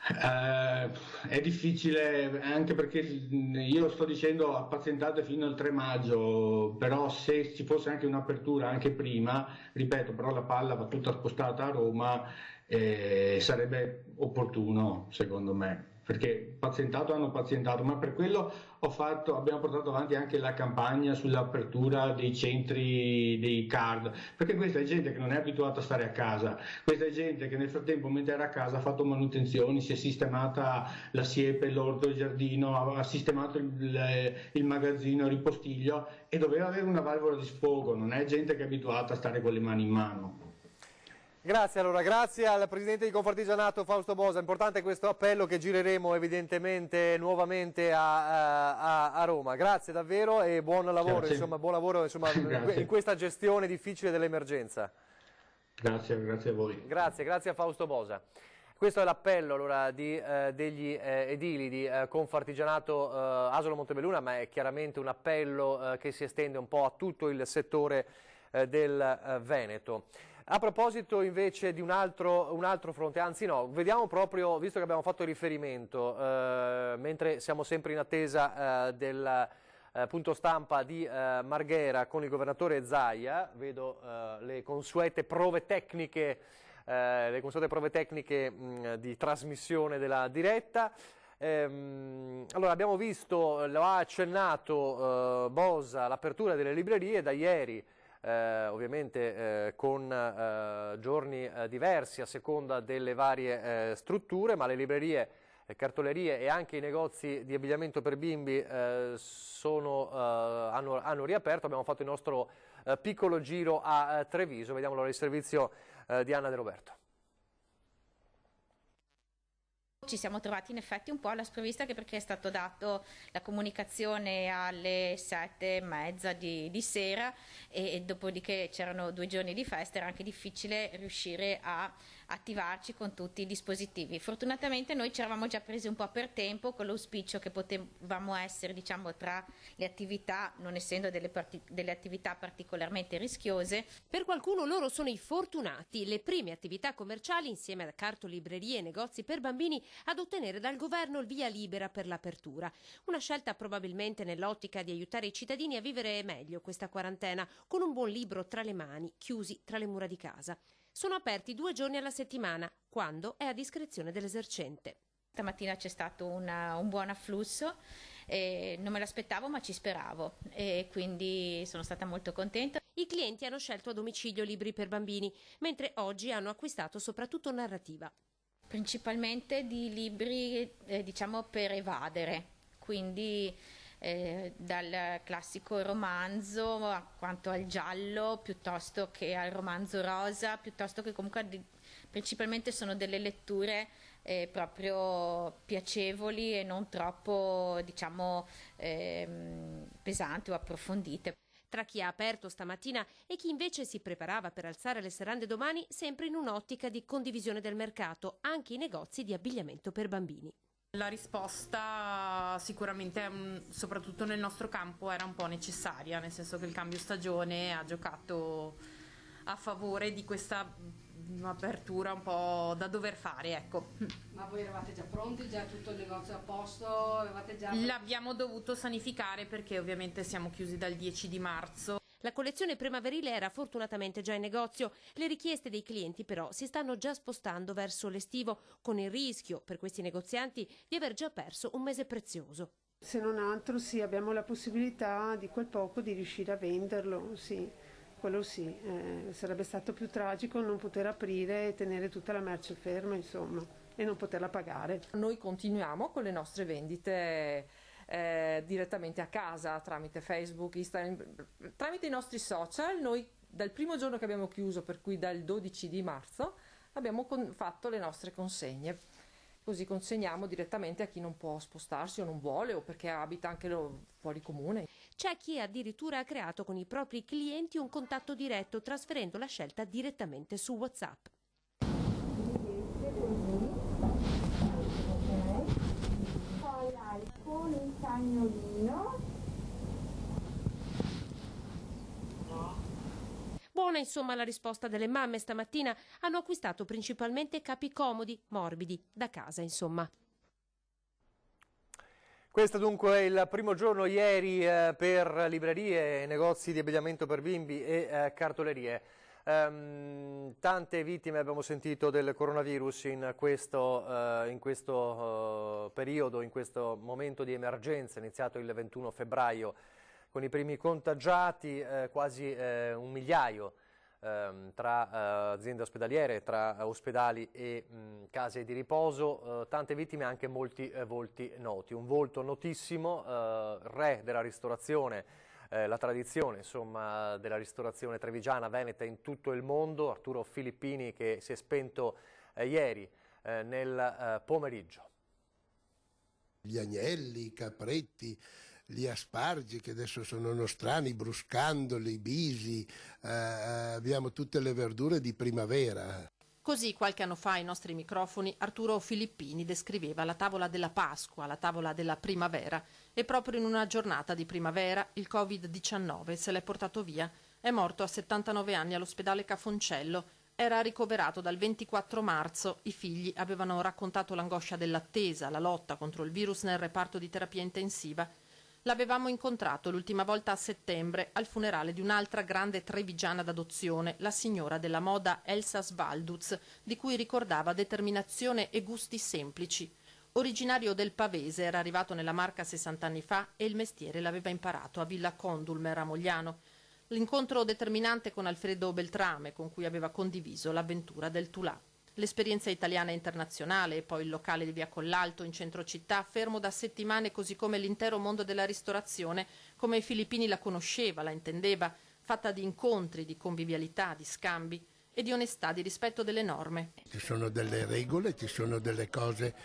È difficile, anche perché io sto dicendo pazientate fino al 3 maggio, però se ci fosse anche un'apertura anche prima, ripeto, però la palla va tutta spostata a Roma, sarebbe opportuno secondo me, perché hanno pazientato, ma per quello abbiamo portato avanti anche la campagna sull'apertura dei centri dei card, perché questa è gente che non è abituata a stare a casa, questa è gente che nel frattempo mentre era a casa ha fatto manutenzioni, si è sistemata la siepe, l'orto, il giardino, ha sistemato il magazzino, il ripostiglio, e doveva avere una valvola di sfogo, non è gente che è abituata a stare con le mani in mano. Grazie, allora, grazie al Presidente di Confartigianato Fausto Bosa. Importante questo appello che gireremo evidentemente nuovamente a Roma. Grazie davvero e buon lavoro, buon lavoro in questa gestione difficile dell'emergenza. Grazie a voi. Grazie a Fausto Bosa. Questo è l'appello allora degli edili di Confartigianato Asolo Montebelluna, ma è chiaramente un appello che si estende un po' a tutto il settore del Veneto. A proposito invece di un altro fronte, anzi no, vediamo proprio, visto che abbiamo fatto riferimento, mentre siamo sempre in attesa del punto stampa di Marghera con il governatore Zaia, vedo le consuete prove tecniche di trasmissione della diretta. Allora abbiamo visto, lo ha accennato Bosa, l'apertura delle librerie da ieri, ovviamente con giorni diversi a seconda delle varie strutture, ma le librerie, cartolerie e anche i negozi di abbigliamento per bimbi hanno riaperto. Abbiamo fatto il nostro piccolo giro a Treviso, vediamo allora il servizio di Anna De Roberto. Ci siamo trovati in effetti un po' alla sprovvista, che perché è stato dato la comunicazione alle 7:30 di sera e dopodiché c'erano 2 giorni di festa, era anche difficile riuscire a attivarci con tutti i dispositivi. Fortunatamente noi ci eravamo già presi un po' per tempo, con l'auspicio che potevamo essere, diciamo, tra le attività, non essendo delle attività particolarmente rischiose. Per qualcuno loro sono i fortunati, le prime attività commerciali insieme a cartolibrerie e negozi per bambini ad ottenere dal governo il via libera per l'apertura. Una scelta probabilmente nell'ottica di aiutare i cittadini a vivere meglio questa quarantena, con un buon libro tra le mani, chiusi tra le mura di casa. Sono aperti 2 giorni alla settimana, quando è a discrezione dell'esercente. Stamattina c'è stato un buon afflusso, non me l'aspettavo ma ci speravo e quindi sono stata molto contenta. I clienti hanno scelto a domicilio libri per bambini, mentre oggi hanno acquistato soprattutto narrativa. Principalmente di libri diciamo per evadere, quindi dal classico romanzo a quanto al giallo, piuttosto che al romanzo rosa, piuttosto che comunque principalmente sono delle letture proprio piacevoli e non troppo, diciamo, pesanti o approfondite. Tra chi ha aperto stamattina e chi invece si preparava per alzare le serrande domani, sempre in un'ottica di condivisione del mercato, anche i negozi di abbigliamento per bambini. La risposta sicuramente, soprattutto nel nostro campo, era un po' necessaria, nel senso che il cambio stagione ha giocato a favore di questa apertura un po' da dover fare, ecco. Ma voi eravate già pronti, già tutto il negozio a posto? L'abbiamo dovuto sanificare perché ovviamente siamo chiusi dal 10 di marzo. La collezione primaverile era fortunatamente già in negozio, le richieste dei clienti però si stanno già spostando verso l'estivo, con il rischio per questi negozianti di aver già perso un mese prezioso. Se non altro sì, abbiamo la possibilità di quel poco di riuscire a venderlo, sì, quello sì. Sarebbe stato più tragico non poter aprire e tenere tutta la merce ferma, insomma, e non poterla pagare. Noi continuiamo con le nostre vendite direttamente a casa tramite Facebook, Instagram, tramite i nostri social. Noi dal primo giorno che abbiamo chiuso, per cui dal 12 di marzo, abbiamo fatto le nostre consegne, così consegniamo direttamente a chi non può spostarsi o non vuole o perché abita anche fuori comune. C'è chi addirittura ha creato con i propri clienti un contatto diretto, trasferendo la scelta direttamente su WhatsApp. Con il cagnolino. Buona insomma la risposta delle mamme stamattina, hanno acquistato principalmente capi comodi, morbidi, da casa insomma. Questo dunque è il primo giorno ieri per librerie, negozi di abbigliamento per bimbi e cartolerie. Tante vittime abbiamo sentito del coronavirus in questo periodo, in questo momento di emergenza iniziato il 21 febbraio con i primi contagiati, quasi 1 migliaio tra aziende ospedaliere, tra ospedali e case di riposo, tante vittime, anche molti volti noti. Un volto notissimo, re della ristorazione, la tradizione insomma della ristorazione trevigiana, veneta in tutto il mondo, Arturo Filippini, che si è spento ieri nel pomeriggio. Gli agnelli, i capretti, gli asparagi che adesso sono nostrani, i bruscandoli, i bisi, abbiamo tutte le verdure di primavera. Così qualche anno fa ai nostri microfoni Arturo Filippini descriveva la tavola della Pasqua, la tavola della primavera, e proprio in una giornata di primavera il Covid-19 se l'è portato via. È morto a 79 anni all'ospedale Cafoncello. Era ricoverato dal 24 marzo. I figli avevano raccontato l'angoscia dell'attesa, la lotta contro il virus nel reparto di terapia intensiva. L'avevamo incontrato l'ultima volta a settembre al funerale di un'altra grande trevigiana d'adozione, la signora della moda Elsa Svalduz, di cui ricordava determinazione e gusti semplici. Originario del Pavese, era arrivato nella Marca 60 anni fa e il mestiere l'aveva imparato a Villa Condulmer a Mogliano. L'incontro determinante con Alfredo Beltrame, con cui aveva condiviso l'avventura del Tulà. L'esperienza italiana e internazionale e poi il locale di Via Collalto in centro città, fermo da settimane, così come l'intero mondo della ristorazione, come Filippini la conosceva, la intendeva, fatta di incontri, di convivialità, di scambi e di onestà, di rispetto delle norme. Ci sono delle regole, ci sono delle cose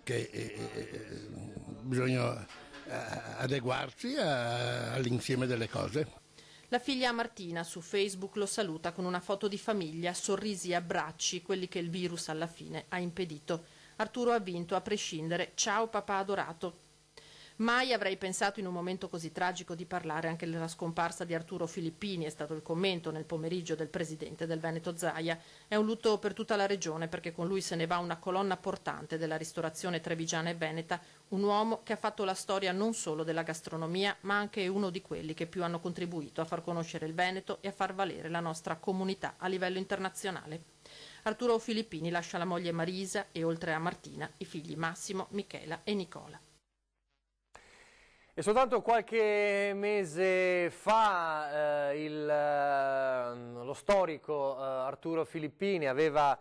che bisogna adeguarsi all'insieme delle cose. La figlia Martina su Facebook lo saluta con una foto di famiglia, sorrisi e abbracci, quelli che il virus alla fine ha impedito. Arturo ha vinto a prescindere. Ciao papà adorato. Mai avrei pensato in un momento così tragico di parlare anche della scomparsa di Arturo Filippini, è stato il commento nel pomeriggio del presidente del Veneto Zaia. È un lutto per tutta la regione perché con lui se ne va una colonna portante della ristorazione trevigiana e veneta, un uomo che ha fatto la storia non solo della gastronomia ma anche uno di quelli che più hanno contribuito a far conoscere il Veneto e a far valere la nostra comunità a livello internazionale. Arturo Filippini lascia la moglie Marisa e oltre a Martina i figli Massimo, Michela e Nicola. E soltanto qualche mese fa lo storico Arturo Filippini era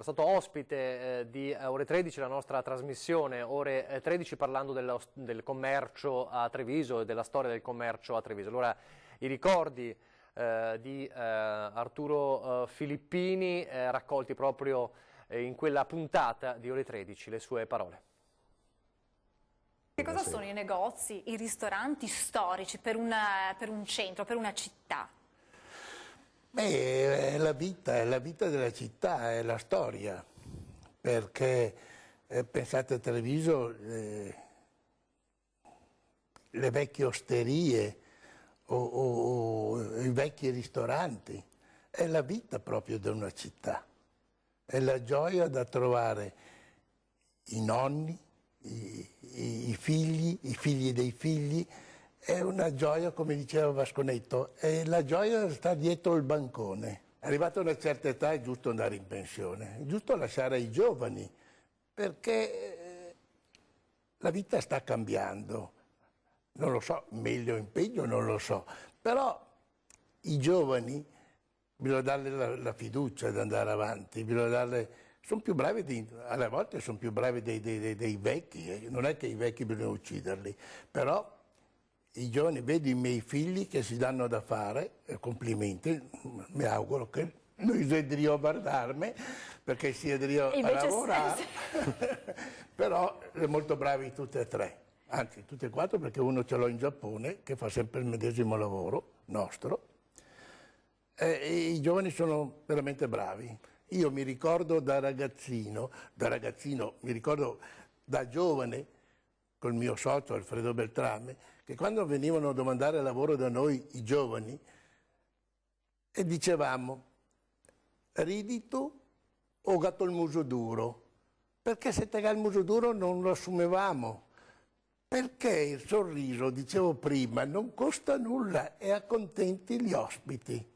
stato ospite di Ore 13, la nostra trasmissione Ore 13, parlando del commercio a Treviso e della storia del commercio a Treviso. Allora i ricordi di Arturo Filippini raccolti proprio in quella puntata di Ore 13, le sue parole. Che cosa sono i negozi, i ristoranti storici per un centro, per una città? È la vita della città, è la storia, perché pensate a Treviso, le vecchie osterie o i vecchi ristoranti, è la vita proprio di una città, è la gioia da trovare i nonni, i figli dei figli, è una gioia, come diceva Vasconetto, è la gioia di stare dietro il bancone. Arrivata a una certa età è giusto andare in pensione, è giusto lasciare ai giovani, perché la vita sta cambiando. Non lo so, meglio o in peggio, non lo so, però i giovani bisogna darle la fiducia di andare avanti, bisogna darle... Sono più bravi, alle volte sono più bravi dei vecchi, non è che i vecchi bisogna ucciderli, però i giovani, vedo i miei figli che si danno da fare, complimenti, mi auguro che non devo guardarmi, perché si devo a lavorare, però sono molto bravi tutti e tre, anzi tutti e quattro, perché uno ce l'ho in Giappone, che fa sempre il medesimo lavoro nostro, e i giovani sono veramente bravi. Io mi ricordo da ragazzino, mi ricordo da giovane, col mio socio Alfredo Beltrame, che quando venivano a domandare lavoro da noi i giovani, e dicevamo, ridi tu o gatto il muso duro? Perché se te il muso duro non lo assumevamo. Perché il sorriso, dicevo prima, non costa nulla e accontenti gli ospiti.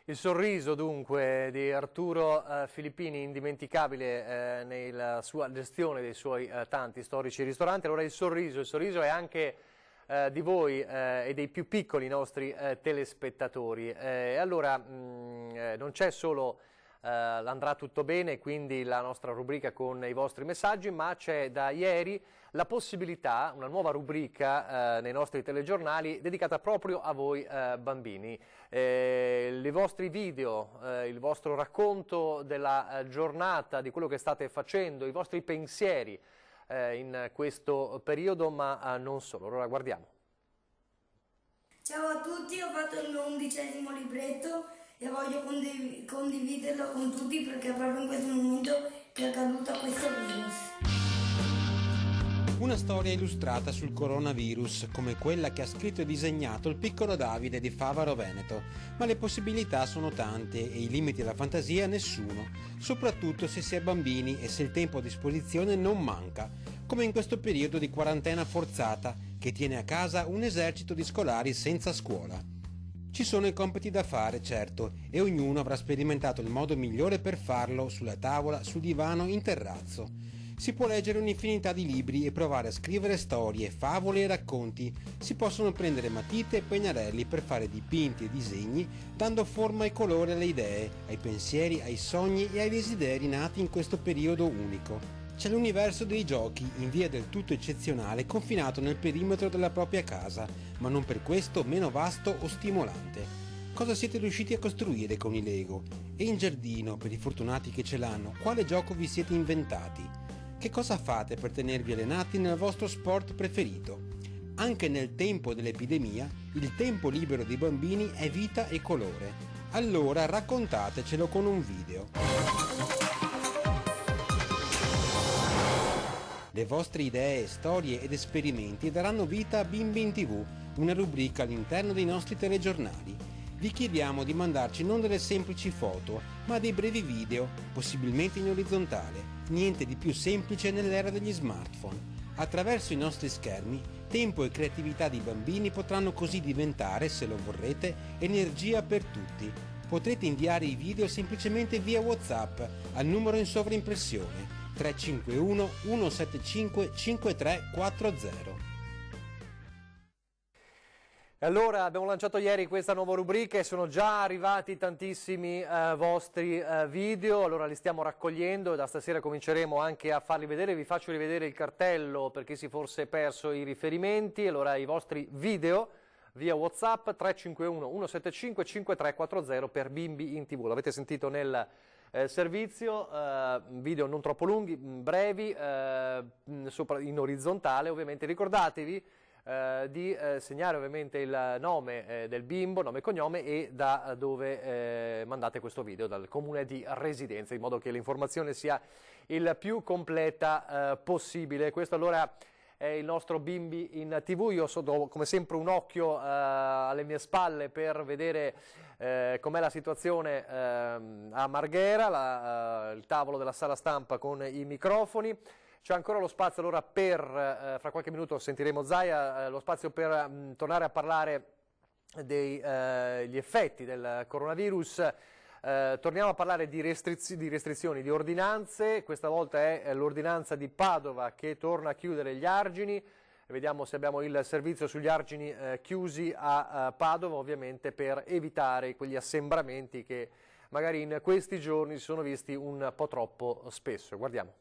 Il sorriso dunque di Arturo Filippini, indimenticabile nella sua gestione dei suoi tanti storici ristoranti. Allora il sorriso è anche di voi e dei più piccoli nostri telespettatori. Allora non c'è solo l'andrà tutto bene, quindi la nostra rubrica con i vostri messaggi, ma c'è da ieri la possibilità, una nuova rubrica nei nostri telegiornali dedicata proprio a voi bambini. I vostri video, il vostro racconto della giornata, di quello che state facendo, i vostri pensieri in questo periodo, ma non solo. Allora guardiamo. Ciao a tutti, ho fatto il mio 11° libretto e voglio condividerlo con tutti perché è proprio in questo momento che è caduto questo virus. Una storia illustrata sul coronavirus, come quella che ha scritto e disegnato il piccolo Davide di Favaro Veneto, ma le possibilità sono tante e i limiti alla fantasia nessuno, soprattutto se si è bambini e se il tempo a disposizione non manca, come in questo periodo di quarantena forzata che tiene a casa un esercito di scolari senza scuola. Ci sono i compiti da fare, certo, e ognuno avrà sperimentato il modo migliore per farlo sulla tavola, sul divano, in terrazzo. Si può leggere un'infinità di libri e provare a scrivere storie, favole e racconti. Si possono prendere matite e pennarelli per fare dipinti e disegni, dando forma e colore alle idee, ai pensieri, ai sogni e ai desideri nati in questo periodo unico. C'è l'universo dei giochi, in via del tutto eccezionale, confinato nel perimetro della propria casa, ma non per questo meno vasto o stimolante. Cosa siete riusciti a costruire con i Lego? E in giardino, per i fortunati che ce l'hanno, quale gioco vi siete inventati? Che cosa fate per tenervi allenati nel vostro sport preferito? Anche nel tempo dell'epidemia, il tempo libero dei bambini è vita e colore. Allora raccontatecelo con un video. Le vostre idee, storie ed esperimenti daranno vita a Bimbi in TV, una rubrica all'interno dei nostri telegiornali. Vi chiediamo di mandarci non delle semplici foto, ma dei brevi video, possibilmente in orizzontale. Niente di più semplice nell'era degli smartphone. Attraverso i nostri schermi, tempo e creatività dei bambini potranno così diventare, se lo vorrete, energia per tutti. Potrete inviare i video semplicemente via WhatsApp al numero in sovraimpressione 351 175 5340. E allora abbiamo lanciato ieri questa nuova rubrica e sono già arrivati tantissimi vostri video, allora li stiamo raccogliendo e da stasera cominceremo anche a farli vedere. Vi faccio rivedere il cartello per chi si fosse perso i riferimenti. Allora i vostri video via WhatsApp 351 175 5340 per Bimbi in TV. L'avete sentito nel servizio, video non troppo lunghi, brevi, in orizzontale ovviamente. Ricordatevi di segnare ovviamente il nome del bimbo, nome e cognome e da dove mandate questo video, dal comune di residenza, in modo che l'informazione sia il più completa possibile. Questo allora è il nostro Bimbi in TV. Io do come sempre un occhio alle mie spalle per vedere com'è la situazione a Marghera, il tavolo della sala stampa con i microfoni. C'è ancora lo spazio allora per, fra qualche minuto sentiremo Zaia, lo spazio per tornare a parlare degli effetti del coronavirus. Torniamo a parlare di restrizioni, di ordinanze. Questa volta è l'ordinanza di Padova che torna a chiudere gli argini. Vediamo se abbiamo il servizio sugli argini chiusi a Padova, ovviamente per evitare quegli assembramenti che magari in questi giorni si sono visti un po' troppo spesso. Guardiamo.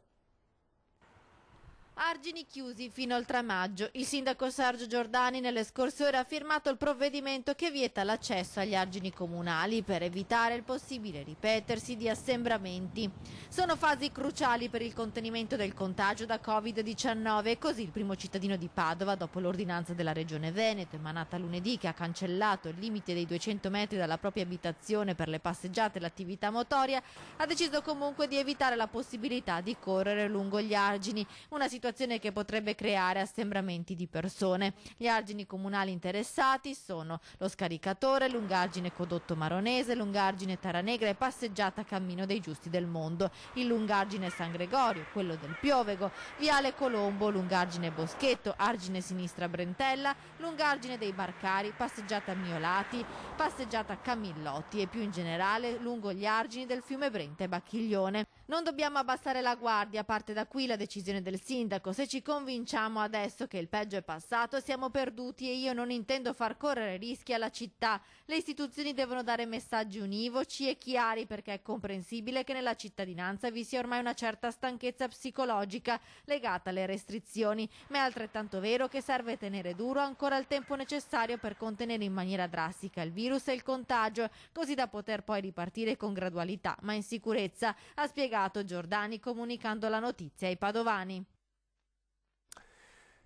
Argini chiusi fino al 3 maggio. Il sindaco Sergio Giordani nelle scorse ore ha firmato il provvedimento che vieta l'accesso agli argini comunali per evitare il possibile ripetersi di assembramenti. Sono fasi cruciali per il contenimento del contagio da Covid-19 e così il primo cittadino di Padova, dopo l'ordinanza della Regione Veneto emanata lunedì che ha cancellato il limite dei 200 metri dalla propria abitazione per le passeggiate e l'attività motoria, ha deciso comunque di evitare la possibilità di correre lungo gli argini, una situazione che potrebbe creare assembramenti di persone. Gli argini comunali interessati sono lo Scaricatore, Lungargine Codotto Maronese, Lungargine Taranegra e Passeggiata Cammino dei Giusti del Mondo, il Lungargine San Gregorio, quello del Piovego, Viale Colombo, Lungargine Boschetto, Argine Sinistra Brentella, Lungargine dei Barcari, Passeggiata Miolati, Passeggiata Camillotti e più in generale lungo gli argini del fiume Brenta e Bacchiglione. Non dobbiamo abbassare la guardia, parte da qui la decisione del sindaco. Se ci convinciamo adesso che il peggio è passato, siamo perduti e io non intendo far correre rischi alla città. Le istituzioni devono dare messaggi univoci e chiari perché è comprensibile che nella cittadinanza vi sia ormai una certa stanchezza psicologica legata alle restrizioni, ma è altrettanto vero che serve tenere duro ancora il tempo necessario per contenere in maniera drastica il virus e il contagio, così da poter poi ripartire con gradualità ma in sicurezza, ha spiegato Giordani comunicando la notizia ai padovani.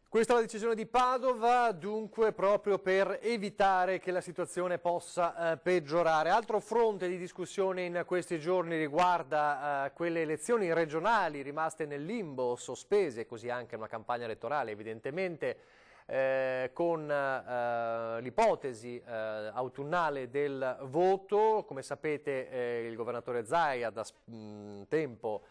Questa è la decisione di Padova, dunque proprio per evitare che la situazione possa peggiorare. Altro fronte di discussione in questi giorni riguarda quelle elezioni regionali rimaste nel limbo, sospese, così anche una campagna elettorale evidentemente con l'ipotesi autunnale del voto. Come sapete il governatore Zaia da tempo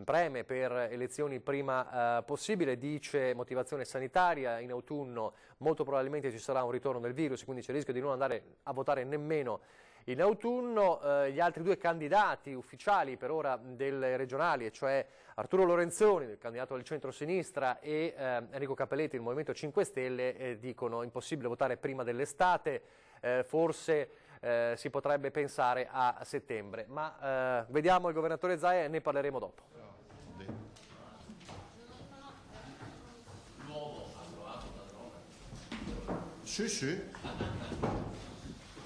preme per elezioni prima possibile, dice motivazione sanitaria, in autunno molto probabilmente ci sarà un ritorno del virus, quindi c'è il rischio di non andare a votare nemmeno in autunno. Gli altri due candidati ufficiali per ora delle regionali, cioè Arturo Lorenzoni, il candidato del centro-sinistra, e Enrico Cappelletti, del Movimento 5 Stelle, dicono impossibile votare prima dell'estate, forse si potrebbe pensare a settembre, ma vediamo il governatore Zaia e ne parleremo dopo. Sì, sì,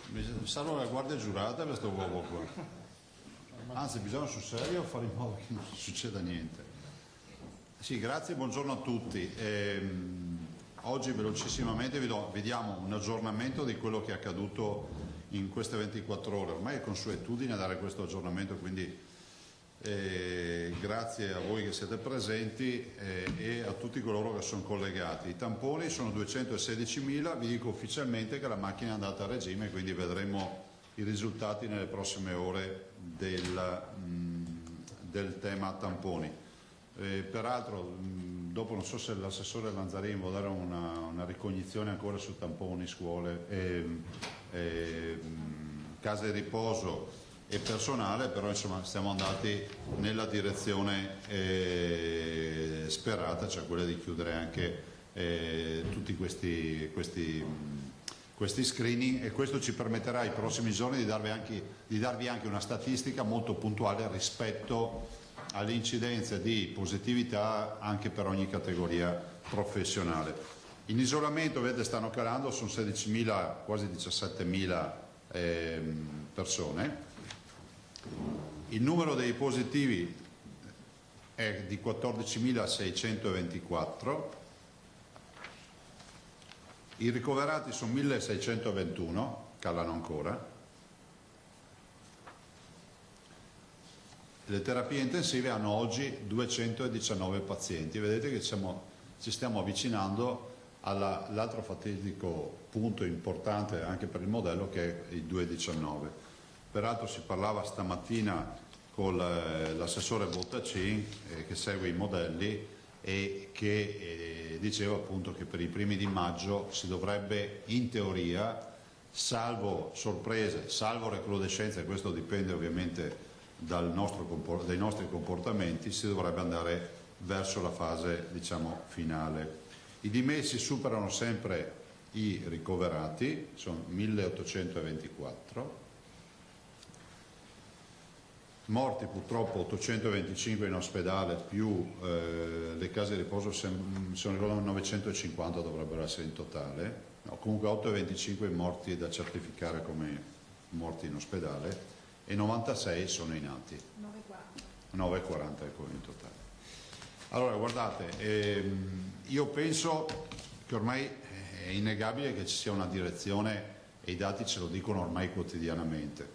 mi serve la guardia giurata per questo uomo qua, anzi bisogna sul serio fare in modo che non succeda niente. Sì, grazie, buongiorno a tutti. Oggi velocissimamente vediamo un aggiornamento di quello che è accaduto in queste 24 ore. Ormai è consuetudine dare questo aggiornamento, quindi grazie a voi che siete presenti e a tutti coloro che sono collegati. I tamponi sono 216.000, vi dico ufficialmente che la macchina è andata a regime, quindi vedremo i risultati nelle prossime ore del tema tamponi. Peraltro dopo non so se l'assessore Lanzarini vuole dare una ricognizione ancora su tamponi, scuole, case di riposo e personale, però insomma stiamo andati nella direzione sperata, cioè quella di chiudere anche tutti questi screening, e questo ci permetterà i prossimi giorni di darvi anche una statistica molto puntuale rispetto alle incidenze di positività anche per ogni categoria professionale. In isolamento, vedete, stanno calando, sono 16.000, quasi 17.000 persone. Il numero dei positivi è di 14.624, i ricoverati sono 1.621, calano ancora. Le terapie intensive hanno oggi 219 pazienti. Vedete che ci stiamo avvicinando all'altro fatidico punto importante anche per il modello, che è il 219. Peraltro si parlava stamattina con l'assessore Bottacin che segue i modelli e che diceva appunto che per i primi di maggio si dovrebbe, in teoria, salvo sorprese, salvo recrudescenze, questo dipende ovviamente dai nostri comportamenti, si dovrebbe andare verso la fase, diciamo, finale. I dimessi superano sempre i ricoverati, sono 1824, morti purtroppo 825 in ospedale, più le case di riposo, se non ricordo 950 dovrebbero essere in totale, no, comunque 825 morti da certificare come morti in ospedale e 96 sono i nati, 940 ecco in totale. Allora guardate, io penso che ormai è innegabile che ci sia una direzione e i dati ce lo dicono ormai quotidianamente.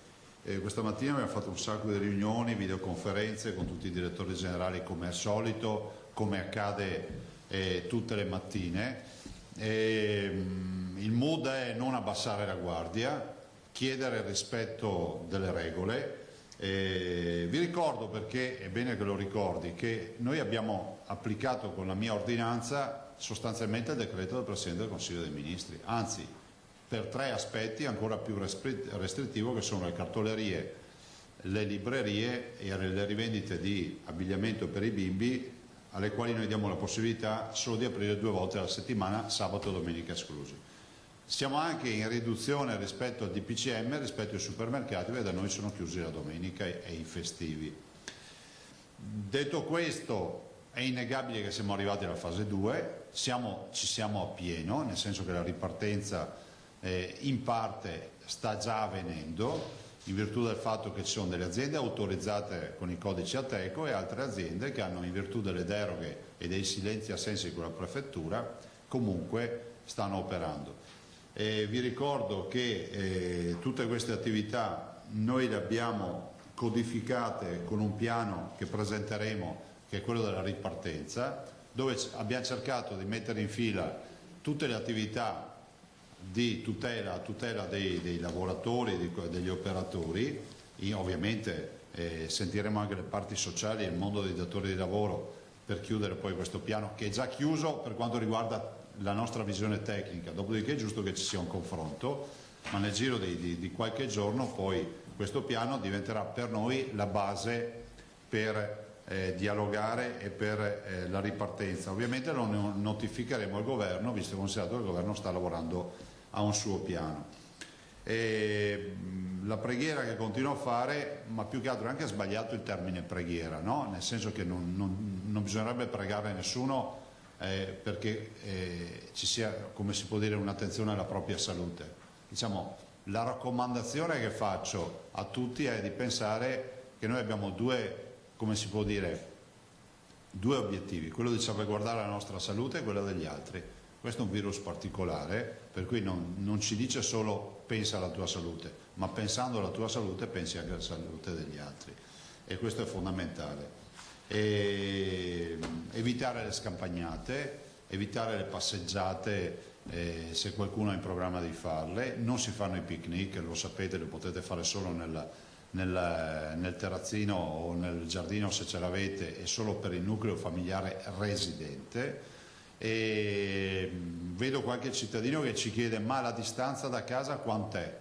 Questa mattina abbiamo fatto un sacco di riunioni, videoconferenze con tutti i direttori generali, come al solito, come accade tutte le mattine. Il mood è non abbassare la guardia, chiedere il rispetto delle regole. Vi ricordo, perché è bene che lo ricordi, che noi abbiamo applicato con la mia ordinanza sostanzialmente il decreto del Presidente del Consiglio dei Ministri, anzi per 3 aspetti ancora più restrittivo, che sono le cartolerie, le librerie e le rivendite di abbigliamento per i bimbi, alle quali noi diamo la possibilità solo di aprire 2 volte alla settimana, sabato e domenica esclusi. Siamo anche in riduzione rispetto al DPCM, rispetto ai supermercati, perché da noi sono chiusi la domenica e i festivi. Detto questo, è innegabile che siamo arrivati alla fase 2, ci siamo a pieno, nel senso che la ripartenza in parte sta già avvenendo. in virtù del fatto che ci sono delle aziende autorizzate con i codici Ateco e altre aziende che hanno, in virtù delle deroghe e dei silenzi assensi con la prefettura, comunque stanno operando. Vi ricordo che tutte queste attività noi le abbiamo codificate con un piano che presenteremo, che è quello della ripartenza, dove abbiamo cercato di mettere in fila tutte le attività di tutela dei lavoratori, degli operatori. Ovviamente sentiremo anche le parti sociali e il mondo dei datori di lavoro per chiudere poi questo piano, che è già chiuso per quanto riguarda la nostra visione tecnica. Dopodiché è giusto che ci sia un confronto, ma nel giro di qualche giorno poi questo piano diventerà per noi la base per dialogare e per la ripartenza. Ovviamente lo notificheremo al governo, visto e considerato che il governo sta lavorando a un suo piano. La preghiera che continuo a fare, ma più che altro è anche sbagliato il termine preghiera, no? Nel senso che non bisognerebbe pregare nessuno perché ci sia, come si può dire, un'attenzione alla propria salute. Diciamo, la raccomandazione che faccio a tutti è di pensare che noi abbiamo due obiettivi, quello di salvaguardare la nostra salute e quello degli altri. Questo è un virus particolare, per cui non ci dice solo pensa alla tua salute, ma pensando alla tua salute pensi anche alla salute degli altri, e questo è fondamentale. Evitare le scampagnate, evitare le passeggiate se qualcuno ha in programma di farle. Non si fanno i picnic, lo sapete, lo potete fare solo nel terrazzino o nel giardino se ce l'avete, e solo per il nucleo familiare residente. E vedo qualche cittadino che ci chiede: ma la distanza da casa quant'è?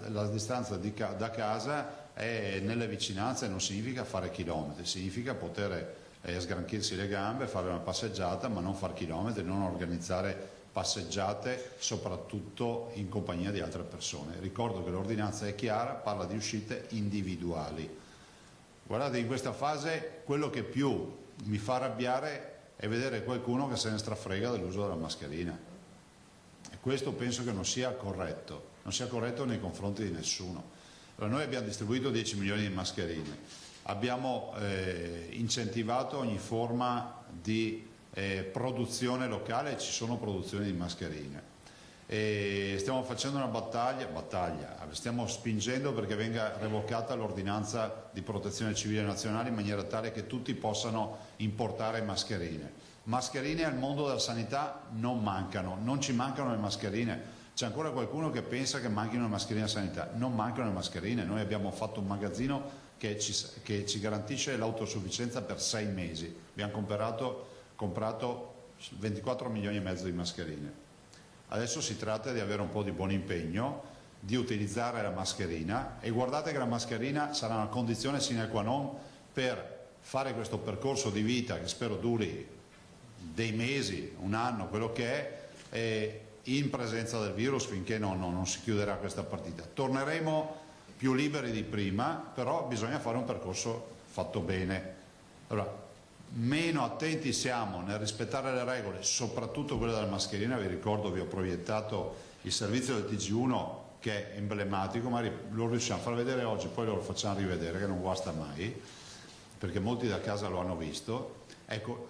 La distanza da casa è nelle vicinanze, non significa fare chilometri, significa poter sgranchirsi le gambe, fare una passeggiata, ma non fare chilometri, non organizzare passeggiate, soprattutto in compagnia di altre persone. Ricordo che l'ordinanza è chiara, parla di uscite individuali. Guardate, in questa fase quello che più mi fa arrabbiare è vedere qualcuno che se ne strafrega dell'uso della mascherina, e questo penso che non sia corretto nei confronti di nessuno. Allora, noi abbiamo distribuito 10 milioni di mascherine, abbiamo incentivato ogni forma di produzione locale, ci sono produzioni di mascherine, e stiamo facendo una battaglia, stiamo spingendo perché venga revocata l'ordinanza di protezione civile nazionale in maniera tale che tutti possano importare mascherine. Mascherine al mondo della sanità non mancano, non ci mancano le mascherine. C'è ancora qualcuno che pensa che manchino le mascherine alla sanità. Non mancano le mascherine, noi abbiamo fatto un magazzino che ci garantisce l'autosufficienza per 6 mesi. Abbiamo comprato 24 milioni e mezzo di mascherine. Adesso si tratta di avere un po' di buon impegno, di utilizzare la mascherina, e guardate che la mascherina sarà una condizione sine qua non per fare questo percorso di vita che spero duri dei mesi, un anno, quello che è, in presenza del virus, finché non si chiuderà questa partita. Torneremo più liberi di prima, però bisogna fare un percorso fatto bene. Allora, meno attenti siamo nel rispettare le regole, soprattutto quelle della mascherina. Vi ricordo, vi ho proiettato il servizio del TG1 che è emblematico, ma lo riusciamo a far vedere oggi, poi lo facciamo rivedere, che non guasta mai, perché molti da casa lo hanno visto. Ecco,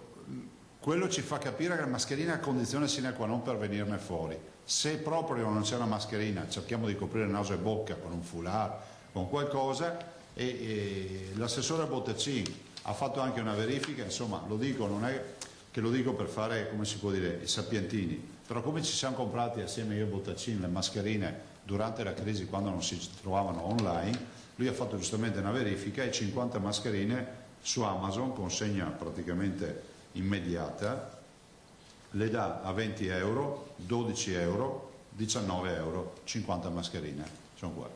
quello ci fa capire che la mascherina è condizione sine qua non per venirne fuori. Se proprio non c'è una mascherina, cerchiamo di coprire naso e bocca con un foulard, con qualcosa, e l'assessore Bottacin ha fatto anche una verifica, insomma, lo dico, non è che lo dico per fare, come si può dire, i sapientini, però come ci siamo comprati assieme io e Bottacin le mascherine durante la crisi, quando non si trovavano online, lui ha fatto giustamente una verifica e 50 mascherine su Amazon, consegna praticamente immediata, le dà a 20 euro, 12 euro, 19 euro, 50 mascherine, sono qua.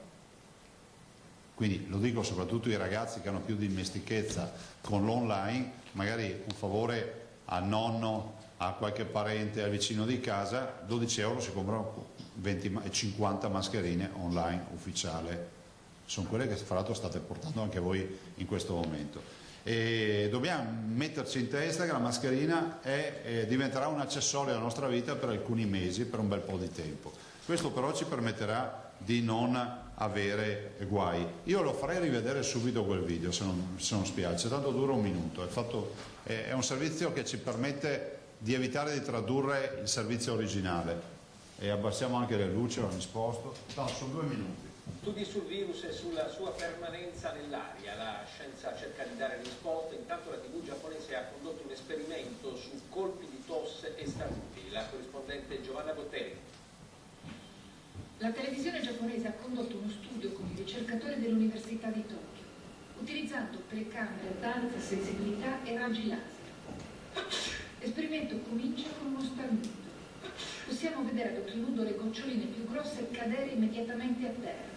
Quindi lo dico soprattutto ai ragazzi che hanno più dimestichezza con l'online, magari un favore al nonno, a qualche parente, al vicino di casa, 12 euro si comprano 50 mascherine online ufficiale. Sono quelle che fra l'altro state portando anche voi in questo momento. E dobbiamo metterci in testa che la mascherina diventerà un accessorio della nostra vita per alcuni mesi, per un bel po' di tempo. Questo però ci permetterà di non avere guai. Io lo farei rivedere subito quel video se non spiace, tanto dura un minuto, è un servizio che ci permette di evitare di tradurre il servizio originale. E abbassiamo anche le luci, ho risposto, no, sono 2 minuti. Studi sul virus e sulla sua permanenza nell'aria, la scienza cerca di dare risposte, intanto la TV giapponese ha condotto un esperimento su colpi di tosse e starnuti. La corrispondente Giovanna Botteri. La televisione giapponese ha condotto uno studio con i ricercatori dell'Università di Tokyo, utilizzando telecamere ad alta sensibilità e raggi laser. L'esperimento comincia con uno starnuto. Possiamo vedere ad occhio nudo le goccioline più grosse cadere immediatamente a terra,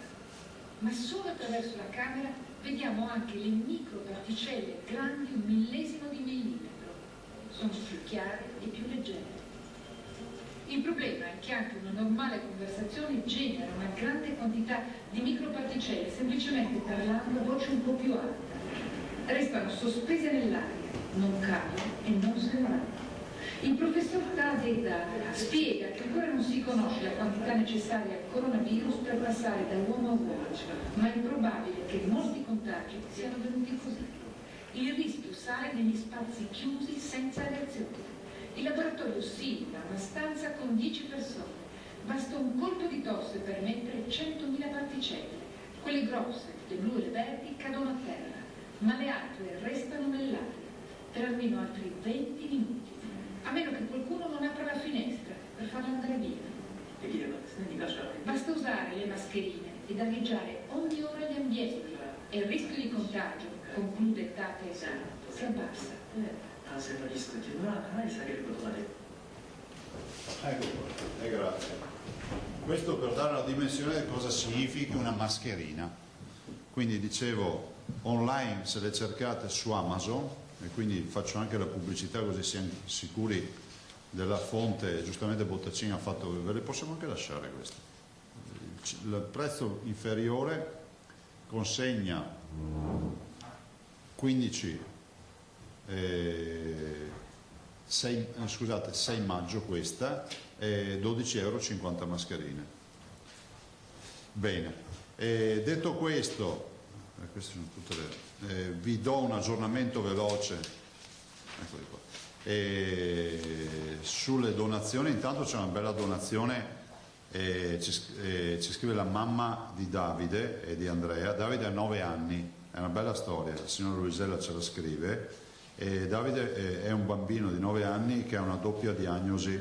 ma solo attraverso la camera vediamo anche le microparticelle grandi 1/1000 di millimetro. Sono più chiare e più leggere. Il problema è che anche una normale conversazione genera una grande quantità di microparticelle semplicemente parlando a voce un po' più alta. Restano sospese nell'aria, non cadono e non se ne vanno. Il professor Tadeda spiega che ancora non si conosce la quantità necessaria al coronavirus per passare da uomo a uomo, ma è probabile che molti contagi siano venuti così. Il rischio sale negli spazi chiusi senza reazione. Il laboratorio simula una stanza con 10 persone. Basta un colpo di tosse per emettere 100.000 particelle. Quelle grosse, le blu e le verdi, cadono a terra, ma le altre restano nell'aria per almeno altri 20 minuti. A meno che qualcuno non apra la finestra per farla andare via. Basta usare le mascherine ed areggiare ogni ora gli ambienti e il rischio di contagio, conclude Tadeda, si abbassa. Ecco qua, grazie. Questo per dare una dimensione di cosa significa una mascherina. Quindi dicevo, online se le cercate su Amazon, e quindi faccio anche la pubblicità così siamo sicuri della fonte, giustamente Bottacini ha fatto, ve le possiamo anche lasciare queste. Il prezzo inferiore consegna 6 maggio questa, 12,50 € mascherine. Bene, detto questo, queste sono tutte vi do un aggiornamento veloce, eccoli qua, sulle donazioni. Intanto c'è una bella donazione, ci scrive la mamma di Davide e di Andrea. Davide ha 9 anni, è una bella storia, il signor Luisella ce la scrive. Davide è un bambino di 9 anni che ha una doppia diagnosi,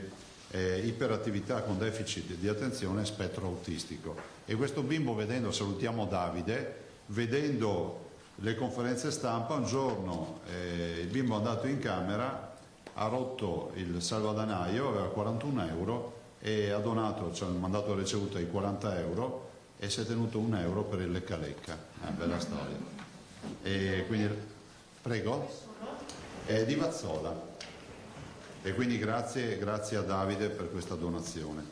iperattività con deficit di attenzione e spettro autistico, e questo bimbo, salutiamo Davide, vedendo le conferenze stampa, un giorno il bimbo è andato in camera, ha rotto il salvadanaio, aveva 41 € e ha donato, ci ha mandato la ricevuta di 40 € e si è tenuto 1 € per il lecca lecca. È una bella storia. E quindi, prego? È di Vazzola. E quindi grazie a Davide per questa donazione.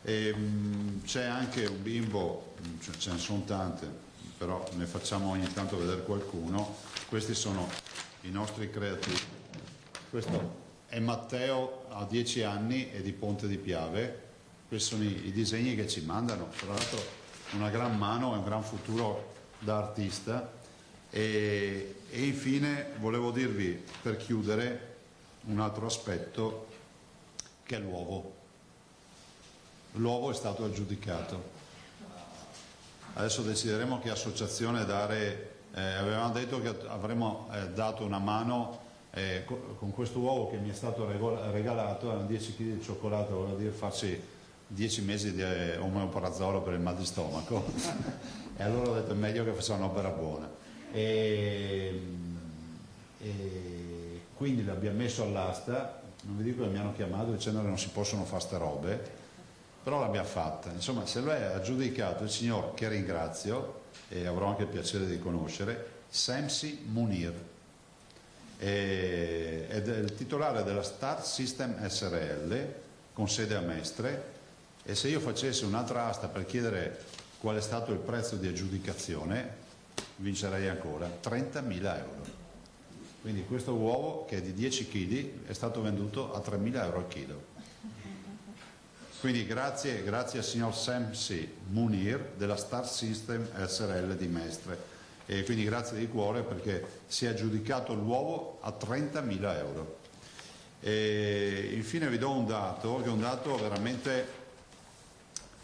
C'è anche un bimbo, ce ne sono tante, però ne facciamo ogni tanto vedere qualcuno. Questi sono i nostri creativi. Questo è Matteo, ha 10 anni, è di Ponte di Piave. Questi sono i disegni che ci mandano, tra l'altro una gran mano e un gran futuro da artista. E infine volevo dirvi, per chiudere, un altro aspetto, che è l'uovo. L'uovo è stato aggiudicato. Adesso decideremo che associazione dare. Avevamo detto che avremmo dato una mano con questo uovo che mi è stato regalato, erano 10 kg di cioccolato, voleva dire farci 10 mesi di omeoprazolo per il mal di stomaco. E allora ho detto è meglio che facciamo un'opera buona. E quindi l'abbiamo messo all'asta. Non vi dico che mi hanno chiamato dicendo che non si possono fare ste robe, però l'abbiamo fatta. Insomma, se lo è aggiudicato il signor, che ringrazio e avrò anche il piacere di conoscere, Samsi Munir, ed è il titolare della Star System SRL con sede a Mestre. E se io facessi un'altra asta per chiedere qual è stato il prezzo di aggiudicazione, vincerei ancora 30.000 €. Quindi questo uovo, che è di 10 kg, è stato venduto a 3.000 € al chilo. Quindi grazie al signor Samsi Munir della Star System SRL di Mestre. E quindi grazie di cuore perché si è aggiudicato l'uovo a 30.000 euro. E infine vi do un dato, che è un dato veramente,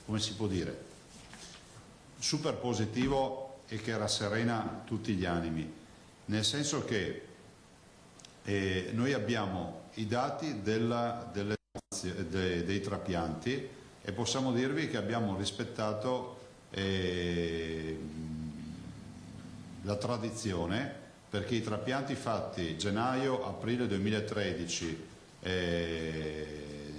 come si può dire, super positivo e che rasserena tutti gli animi, nel senso che noi abbiamo i dati dei trapianti e possiamo dirvi che abbiamo rispettato la tradizione, perché i trapianti fatti gennaio-aprile 2013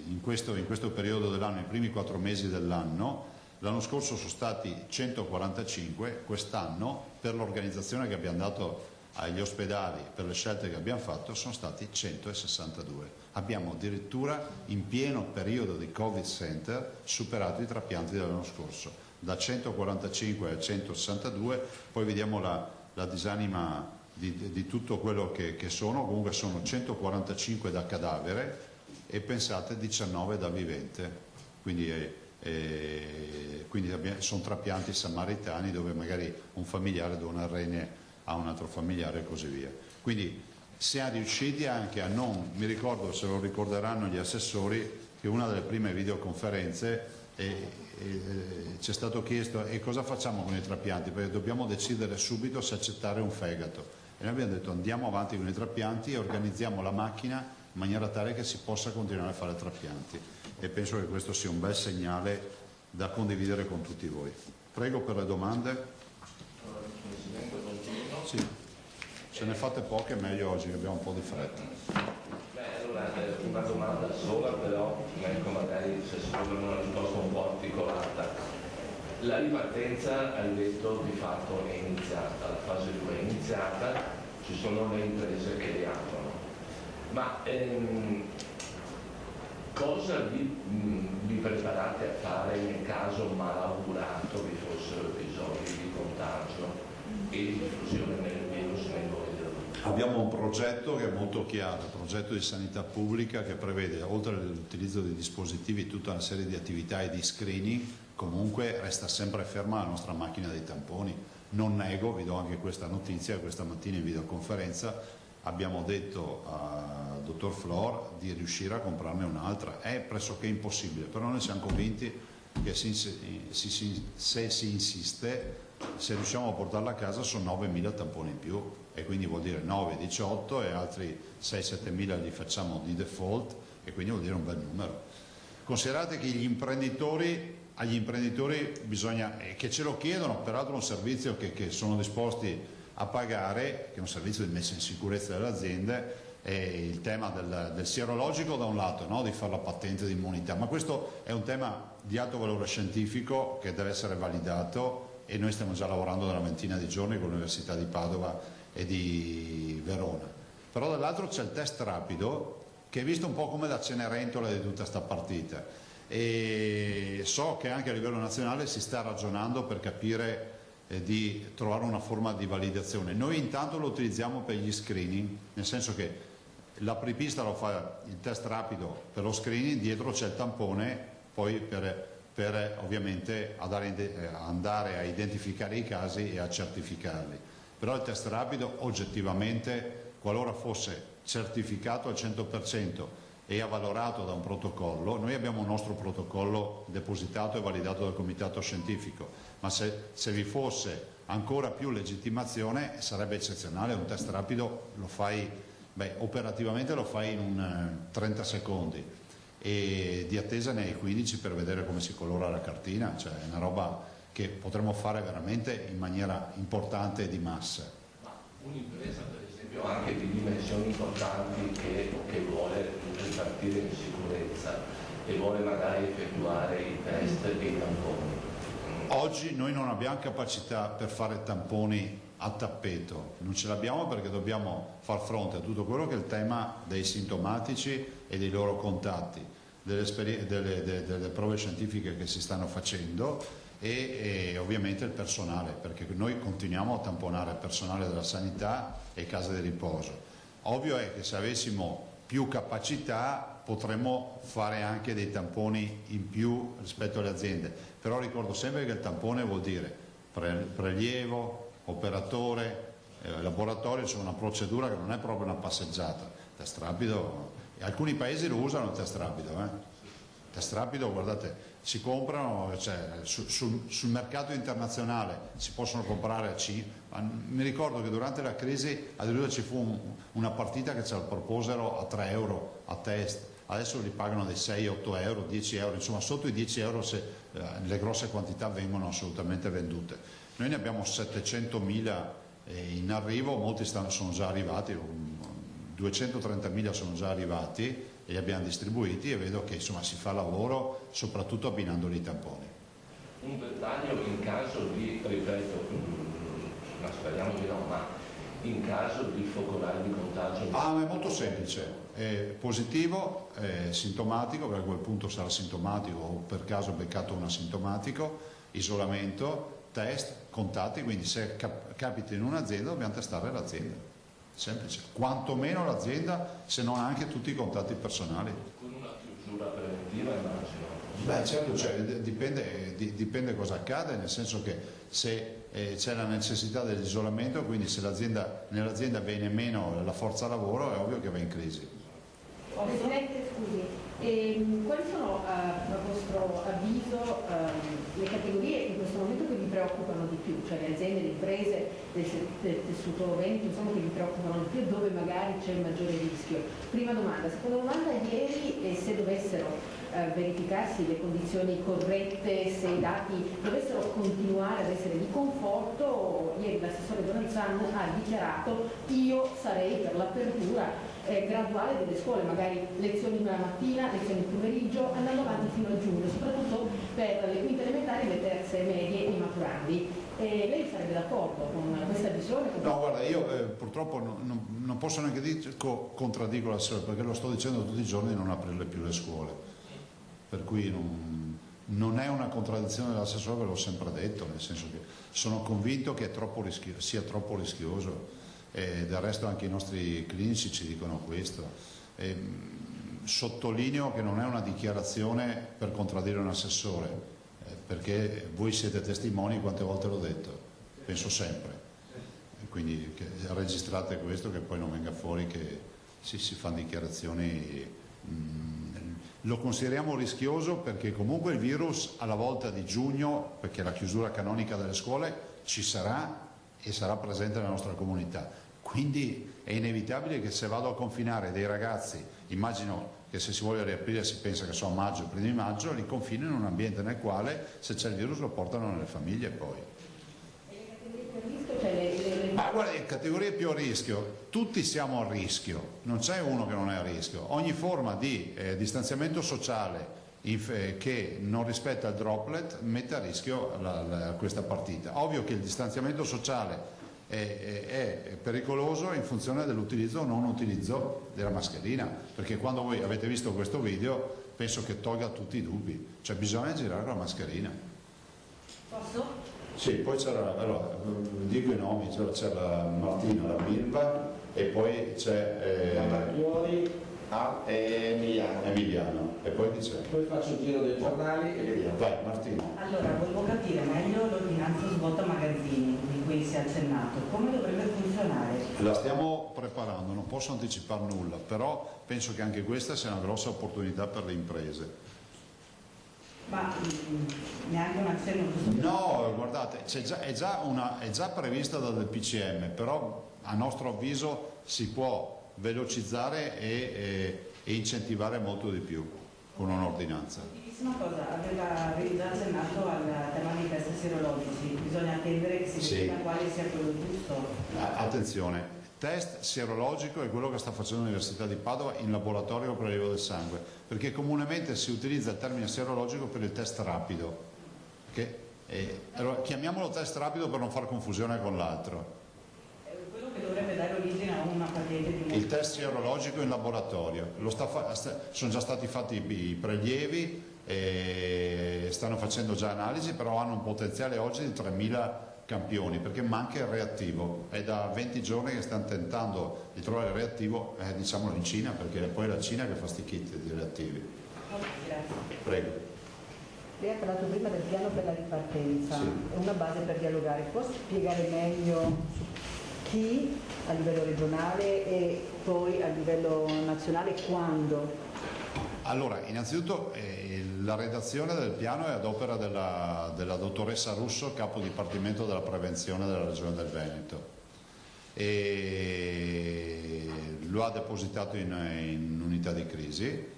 in questo periodo dell'anno, i primi 4 mesi dell'anno, l'anno scorso sono stati 145, quest'anno per l'organizzazione che abbiamo dato agli ospedali, per le scelte che abbiamo fatto, sono stati 162. Abbiamo addirittura in pieno periodo di Covid Center superato i trapianti dell'anno scorso, da 145 a 162, poi vediamo la disanima di tutto quello che sono, comunque sono 145 da cadavere e pensate 19 da vivente, quindi sono trapianti samaritani dove magari un familiare dona il rene a un altro familiare e così via. Quindi siamo riusciti anche a non, mi ricordo, se lo ricorderanno gli assessori, che una delle prime videoconferenze ci è stato chiesto e cosa facciamo con i trapianti, perché dobbiamo decidere subito se accettare un fegato. E noi abbiamo detto andiamo avanti con i trapianti e organizziamo la macchina in maniera tale che si possa continuare a fare trapianti. E penso che questo sia un bel segnale da condividere con tutti voi. Prego per le domande. Sì, se ne fate poche meglio oggi, che abbiamo un po' di fretta. Allora, una domanda sola, però ecco, magari se si trova una risposta un po' articolata. La ripartenza, hai detto, di fatto è iniziata, la fase 2 è iniziata, ci sono le imprese che riaprono. Ma cosa vi preparate a fare nel caso malaugurato vi fossero episodi di contagio e di diffusione del virus nel luogo della vita? Abbiamo un progetto che è molto chiaro, un progetto di sanità pubblica che prevede, oltre all'utilizzo di dispositivi, tutta una serie di attività e di screening. Comunque resta sempre ferma la nostra macchina dei tamponi. Non nego, vi do anche questa notizia, questa mattina in videoconferenza abbiamo detto al dottor Flor di riuscire a comprarne un'altra. È pressoché impossibile, però noi siamo convinti che se si insiste, se riusciamo a portarla a casa sono 9.000 tamponi in più, e quindi vuol dire 9, 18 e altri 6-7.000 li facciamo di default, e quindi vuol dire un bel numero. Considerate che agli imprenditori bisogna, che ce lo chiedono, peraltro un servizio che sono disposti a pagare, che è un servizio di messa in sicurezza delle aziende, è il tema del sierologico da un lato, no? Di fare la patente di immunità, ma questo è un tema di alto valore scientifico che deve essere validato, e noi stiamo già lavorando da una ventina di giorni con l'Università di Padova e di Verona. Però dall'altro c'è il test rapido, che è visto un po' come la Cenerentola di tutta questa partita, e so che anche a livello nazionale si sta ragionando per capire di trovare una forma di validazione. Noi intanto lo utilizziamo per gli screening, nel senso che l'apripista lo fa il test rapido per lo screening, dietro c'è il tampone poi per ovviamente andare a identificare i casi e a certificarli. Però il test rapido oggettivamente, qualora fosse certificato al 100% e avvalorato da un protocollo, noi abbiamo un nostro protocollo depositato e validato dal comitato scientifico, ma se vi fosse ancora più legittimazione sarebbe eccezionale. Un test rapido lo fai, operativamente lo fai in 30 secondi e di attesa ne hai 15 per vedere come si colora la cartina, cioè è una roba che potremmo fare veramente in maniera importante e di massa. Ma un'impresa per esempio anche di dimensioni importanti che vuole ripartire in sicurezza e vuole magari effettuare i test e i tamponi. Oggi noi non abbiamo capacità per fare tamponi a tappeto, non ce l'abbiamo perché dobbiamo far fronte a tutto quello che è il tema dei sintomatici e dei loro contatti, delle prove scientifiche che si stanno facendo e ovviamente il personale, perché noi continuiamo a tamponare il personale della sanità e case di riposo. Ovvio è che se avessimo più capacità potremmo fare anche dei tamponi in più rispetto alle aziende, però ricordo sempre che il tampone vuol dire prelievo, operatore, laboratorio, c'è una procedura che non è proprio una passeggiata. Test rapido, alcuni paesi lo usano il test rapido, test rapido, guardate, si comprano, cioè, sul mercato internazionale si possono comprare mi ricordo che durante la crisi addirittura ci fu una partita che ce la proposero a 3 euro a test, adesso li pagano dei 6, 8 euro, 10 euro, insomma sotto i 10 euro se le grosse quantità vengono assolutamente vendute. Noi ne abbiamo 700.000 in arrivo, molti sono già arrivati, 230.000 sono già arrivati e li abbiamo distribuiti, e vedo che insomma si fa lavoro soprattutto abbinandoli i tamponi. Un dettaglio: in caso di, ripeto, ma speriamo di no, ma in caso di focolai di contagio? È molto semplice, è positivo, è sintomatico, perché a quel punto sarà sintomatico o per caso beccato un asintomatico, isolamento, test, contatti, quindi se capita in un'azienda dobbiamo testare l'azienda, semplice, quantomeno l'azienda, se non anche tutti i contatti personali. Con una chiusura preventiva immagino. Beh certo, cioè, dipende cosa accade, nel senso che se c'è la necessità dell'isolamento, quindi se nell'azienda viene meno la forza lavoro, è ovvio che va in crisi. Presidente, scusi, quali sono a vostro avviso le categorie in questo momento che vi preoccupano di più, cioè le aziende, le imprese del tessuto veneto, insomma, che vi preoccupano di più, dove magari c'è il maggiore rischio? Prima domanda. Seconda domanda: ieri, se dovessero verificarsi le condizioni corrette, se i dati dovessero continuare ad essere di conforto, ieri l'assessore Donalzano ha dichiarato: io sarei per l'apertura graduale delle scuole, magari lezioni la mattina, lezioni il pomeriggio, andando avanti fino a giugno, soprattutto per le quinte elementari, le terze medie e i maturandi. Lei sarebbe d'accordo con questa visione? No, guarda, io purtroppo non posso neanche contraddico l'assessore, perché lo sto dicendo tutti i giorni di non aprirle più le scuole, per cui non è una contraddizione dell'assessore, ve l'ho sempre detto, nel senso che sono convinto che sia troppo rischioso. Del resto anche i nostri clinici ci dicono questo. Sottolineo che non è una dichiarazione per contraddire un assessore, perché voi siete testimoni quante volte l'ho detto, penso sempre, quindi che registrate questo, che poi non venga fuori che si fanno dichiarazioni. Lo consideriamo rischioso perché comunque il virus alla volta di giugno, perché la chiusura canonica delle scuole ci sarà e sarà presente nella nostra comunità, quindi è inevitabile che se vado a confinare dei ragazzi, immagino che se si vuole riaprire si pensa che sono a maggio, primi di maggio, li confino in un ambiente nel quale se c'è il virus lo portano nelle famiglie poi. Ma guarda, le categorie più a rischio, tutti siamo a rischio, non c'è uno che non è a rischio, ogni forma di distanziamento sociale che non rispetta il droplet mette a rischio questa partita. Ovvio che il distanziamento sociale è pericoloso in funzione dell'utilizzo o non utilizzo della mascherina, perché quando voi avete visto questo video penso che tolga tutti i dubbi, cioè bisogna girare con la mascherina. Posso? Sì, poi c'era, allora, dico i nomi, c'era Martina, la bimba, e poi c'è Emiliano. E poi chi c'è? Poi faccio il giro dei giornali e vediamo. Vai, Martino. Allora, volevo capire meglio l'ordinanza svuota magazzini di cui si è accennato. Come dovrebbe funzionare? La stiamo preparando, non posso anticipare nulla, però penso che anche questa sia una grossa opportunità per le imprese. Ma neanche un'azione? No, guardate, è già prevista dal PCM, però a nostro avviso si può velocizzare e incentivare molto di più con un'ordinanza. Ultimissima cosa, aveva già accennato al tema dei test sierologici, bisogna attendere che si decida quale sia quello giusto. Attenzione, test sierologico è quello che sta facendo l'Università di Padova in laboratorio prelievo del sangue, perché comunemente si utilizza il termine sierologico per il test rapido, allora chiamiamolo test rapido per non far confusione con l'altro. Che dovrebbe dare origine a una patente di... Il test sierologico in laboratorio, sono già stati fatti i prelievi, stanno facendo già analisi, però hanno un potenziale oggi di 3.000 campioni, perché manca il reattivo. È da 20 giorni che stanno tentando di trovare il reattivo, diciamolo in Cina, perché è poi la Cina che fa sti kit di reattivi. Grazie. Prego. Lei ha parlato prima del piano per la ripartenza, sì. È una base per dialogare. Può spiegare meglio chi a livello regionale e poi a livello nazionale quando? Allora, innanzitutto la redazione del piano è ad opera della dottoressa Russo, capo dipartimento della prevenzione della Regione del Veneto, e lo ha depositato in unità di crisi.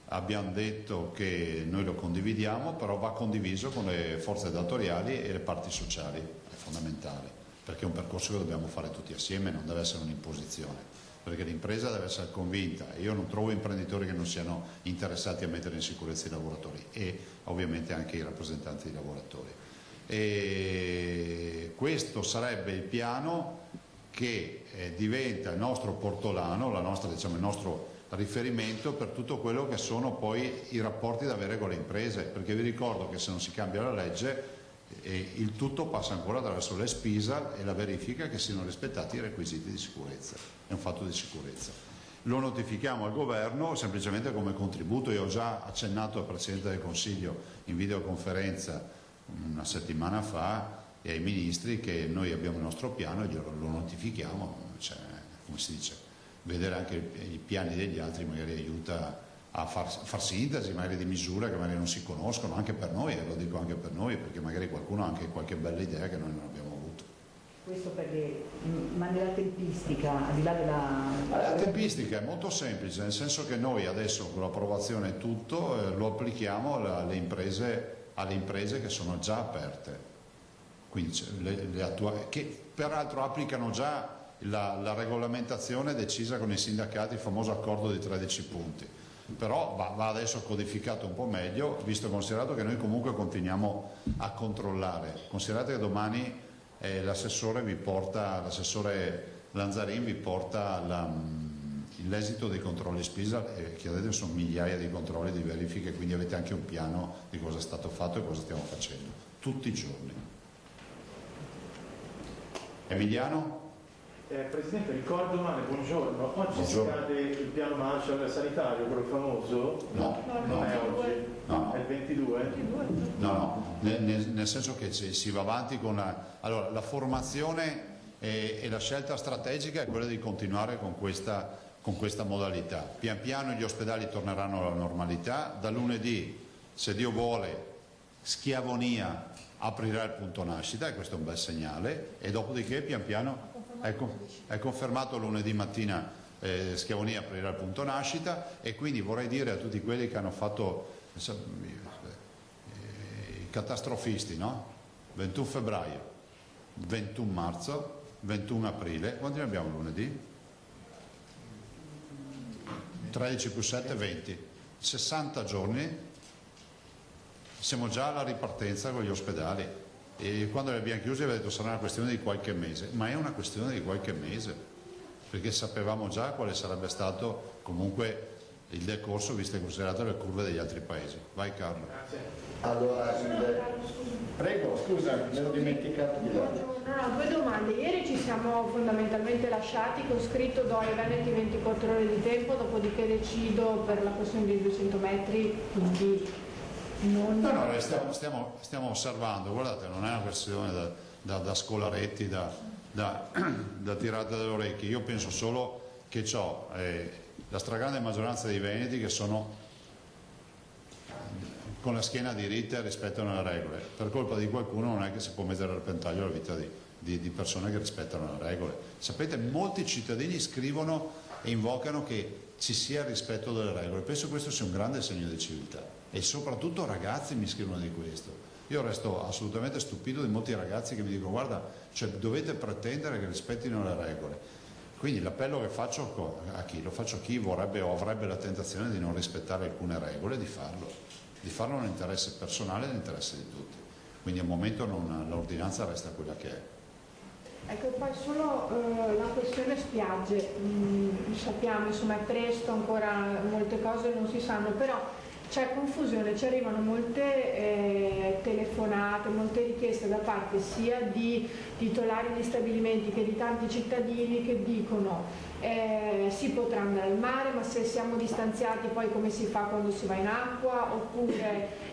Abbiamo detto che noi lo condividiamo, però va condiviso con le forze datoriali e le parti sociali, è fondamentale, perché è un percorso che dobbiamo fare tutti assieme, non deve essere un'imposizione, perché l'impresa deve essere convinta. Io non trovo imprenditori che non siano interessati a mettere in sicurezza i lavoratori e ovviamente anche i rappresentanti dei lavoratori. E questo sarebbe il piano che diventa il nostro portolano, diciamo, il nostro riferimento per tutto quello che sono poi i rapporti da avere con le imprese, perché vi ricordo che se non si cambia la legge il tutto passa ancora attraverso l'ESPISA e la verifica che siano rispettati i requisiti di sicurezza, è un fatto di sicurezza. Lo notifichiamo al governo semplicemente come contributo. Io ho già accennato al Presidente del Consiglio in videoconferenza una settimana fa e ai ministri che noi abbiamo il nostro piano e lo notifichiamo, cioè, come si dice, vedere anche i piani degli altri magari aiuta a far sintesi magari di misure che magari non si conoscono, anche per noi, lo dico anche per noi, perché magari qualcuno ha anche qualche bella idea che noi non abbiamo avuto. Questo perché, ma nella tempistica, al di là della... La tempistica è molto semplice, nel senso che noi adesso con l'approvazione e tutto lo applichiamo alle imprese che sono già aperte, quindi che peraltro applicano già la regolamentazione decisa con i sindacati, il famoso accordo di 13 punti, però va adesso codificato un po' meglio, visto e considerato che noi comunque continuiamo a controllare. Considerate che domani l'assessore Lanzarin vi porta l'esito dei controlli SPISA, chiaramente sono migliaia di controlli, di verifiche, quindi avete anche un piano di cosa è stato fatto e cosa stiamo facendo tutti i giorni. Emiliano? Presidente, ricordo male, buongiorno. Oggi scade il piano Marshall sanitario, quello famoso? No, non è oggi, no. È il 22? No, nel senso che si va avanti con la formazione e la scelta strategica è quella di continuare con questa modalità. Pian piano gli ospedali torneranno alla normalità, da lunedì, se Dio vuole, Schiavonia aprirà il punto nascita, e questo è un bel segnale, e dopodiché pian piano è confermato lunedì mattina Schiavonia aprirà il punto nascita, e quindi vorrei dire a tutti quelli che hanno fatto i catastrofisti, no? 21 febbraio, 21 marzo, 21 aprile, quanti ne abbiamo lunedì? 13 più 7, 20, 60 giorni, siamo già alla ripartenza con gli ospedali. E quando li abbiamo chiusi aveva detto sarà una questione di qualche mese, ma è una questione di qualche mese, perché sapevamo già quale sarebbe stato comunque il decorso, viste e considerate le curve degli altri paesi. Vai Carlo. Grazie. Allora, prego, scusa, mi ero dimenticato di là. No, due domande. Ieri ci siamo fondamentalmente lasciati con scritto do ai Veneti 24 ore di tempo, dopodiché decido per la questione dei 200 metri, quindi... No, stiamo osservando, guardate, non è una questione da scolaretti, da tirate dalle orecchie. Io penso solo che la stragrande maggioranza dei veneti che sono con la schiena diritta e rispettano le regole. Per colpa di qualcuno non è che si può mettere a repentaglio la vita di persone che rispettano le regole. Sapete, molti cittadini scrivono e invocano che ci sia il rispetto delle regole. Penso che questo sia un grande segno di civiltà, e soprattutto ragazzi mi scrivono di questo. Io resto assolutamente stupito di molti ragazzi che mi dicono guarda, cioè, dovete pretendere che rispettino le regole. Quindi l'appello che faccio a chi? Lo faccio a chi vorrebbe o avrebbe la tentazione di non rispettare alcune regole, di farlo nell'interesse personale e nell'interesse di tutti. Quindi al momento l'ordinanza resta quella che è. Ecco, poi solo la questione spiagge, sappiamo, insomma, è presto, ancora molte cose non si sanno, però c'è confusione, ci arrivano molte telefonate, molte richieste da parte sia di titolari di stabilimenti che di tanti cittadini che dicono si potrà andare al mare, ma se siamo distanziati poi come si fa quando si va in acqua, oppure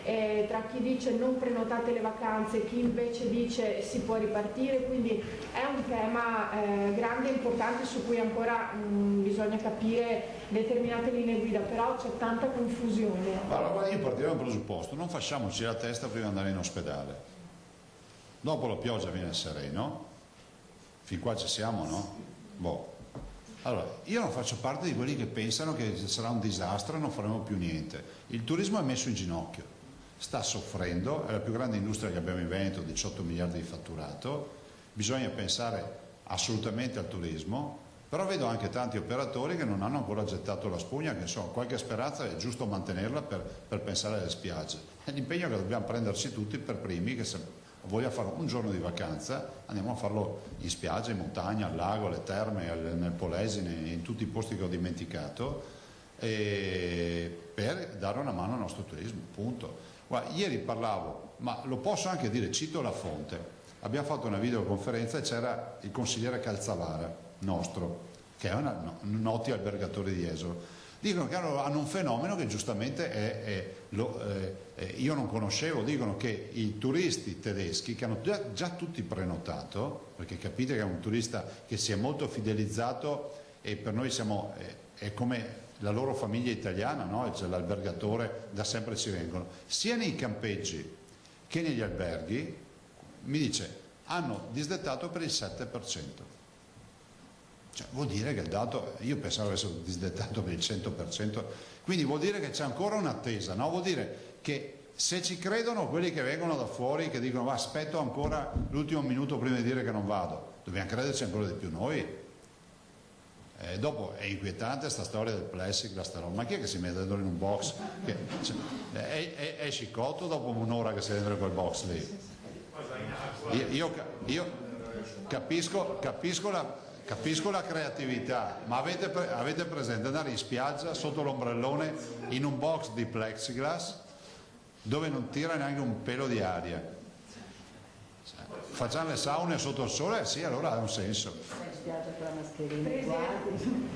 tra chi dice non prenotate le vacanze e chi invece dice si può ripartire, quindi è un tema grande e importante su cui ancora bisogna capire determinate linee guida, però c'è tanta confusione. Allora, io partirei da un presupposto, non facciamoci la testa prima di andare in ospedale, dopo la pioggia viene sereno, fin qua ci siamo, no? Boh. Allora, io non faccio parte di quelli che pensano che sarà un disastro e non faremo più niente. Il turismo è messo in ginocchio, sta soffrendo, è la più grande industria che abbiamo in Veneto, 18 miliardi di fatturato, bisogna pensare assolutamente al turismo, però vedo anche tanti operatori che non hanno ancora gettato la spugna, che insomma qualche speranza è giusto mantenerla per pensare alle spiagge. È l'impegno che dobbiamo prenderci tutti per primi, che se voglia fare un giorno di vacanza andiamo a farlo in spiaggia, in montagna, al lago, alle terme, nel Polesine, in tutti i posti che ho dimenticato, per dare una mano al nostro turismo, punto. Guarda, ieri parlavo, ma lo posso anche dire, cito la fonte, abbiamo fatto una videoconferenza e c'era il consigliere Calzavara nostro, che è un noti albergatore di Jesolo. Dicono che hanno un fenomeno che giustamente io non conoscevo, dicono che i turisti tedeschi che hanno già tutti prenotato, perché capite che è un turista che si è molto fidelizzato e per noi è come la loro famiglia italiana, no? C'è l'albergatore, da sempre ci vengono, sia nei campeggi che negli alberghi, mi dice, hanno disdettato per il 7%. Cioè, vuol dire che il dato, io pensavo avesse disdettato per il 100%, quindi vuol dire che c'è ancora un'attesa, no? Vuol dire che se ci credono quelli che vengono da fuori, che dicono va, aspetto ancora l'ultimo minuto prima di dire che non vado, dobbiamo crederci ancora di più noi. Dopo è inquietante sta storia del plexiglass, ma chi è che si mette dentro in un box? È scicotto dopo un'ora che sei dentro in quel box lì. Io capisco la creatività, ma avete presente andare in spiaggia sotto l'ombrellone in un box di plexiglass dove non tira neanche un pelo di aria? Facciamo le saune sotto il sole? Sì, allora ha un senso.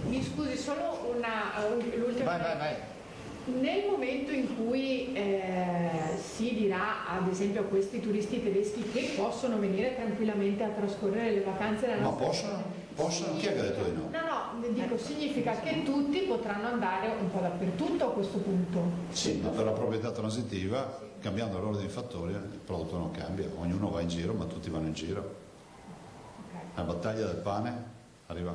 Mi scusi, solo l'ultima. Vai. Nel momento in cui si dirà ad esempio a questi turisti tedeschi che possono venire tranquillamente a trascorrere le vacanze nella nostra... Ma possono? Chi è che ha detto di no? No, dico, significa che tutti potranno andare un po' dappertutto a questo punto. Sì, ma per la proprietà transitiva, cambiando l'ordine di fattori, il prodotto non cambia, ognuno va in giro, ma tutti vanno in giro. La battaglia del pane arriva,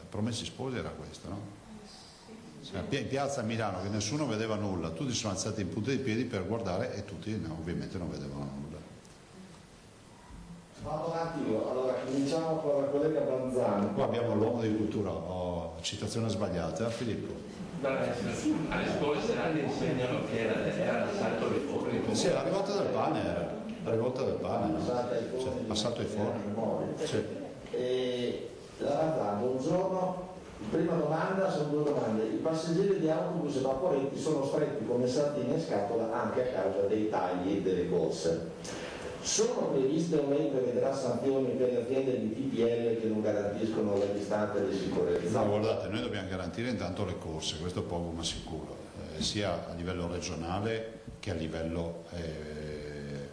Promessi Sposi era questa, no? In piazza a Milano che nessuno vedeva nulla, tutti sono alzati in punta di piedi per guardare e tutti ovviamente non vedevano nulla. Vado un attimo, allora cominciamo con la collega Banzani. Qua abbiamo l'uomo di cultura, citazione sbagliata, Filippo. Alle scuole serali insegnano che era l'assalto ai forni. Sì, la rivolta del pane era. La rivolta del pane, no? Assalto ai forni. Sì. Buongiorno. Prima domanda, sono due domande. I passeggeri di autobus e vaporetti sono stretti come sardine in scatola anche a causa dei tagli delle corse. Sono previste o lei prevederà sanzioni per le aziende di TPL che non garantiscono la distanza di sicurezza? No, guardate, noi dobbiamo garantire intanto le corse, questo è poco ma sicuro, sia a livello regionale che a livello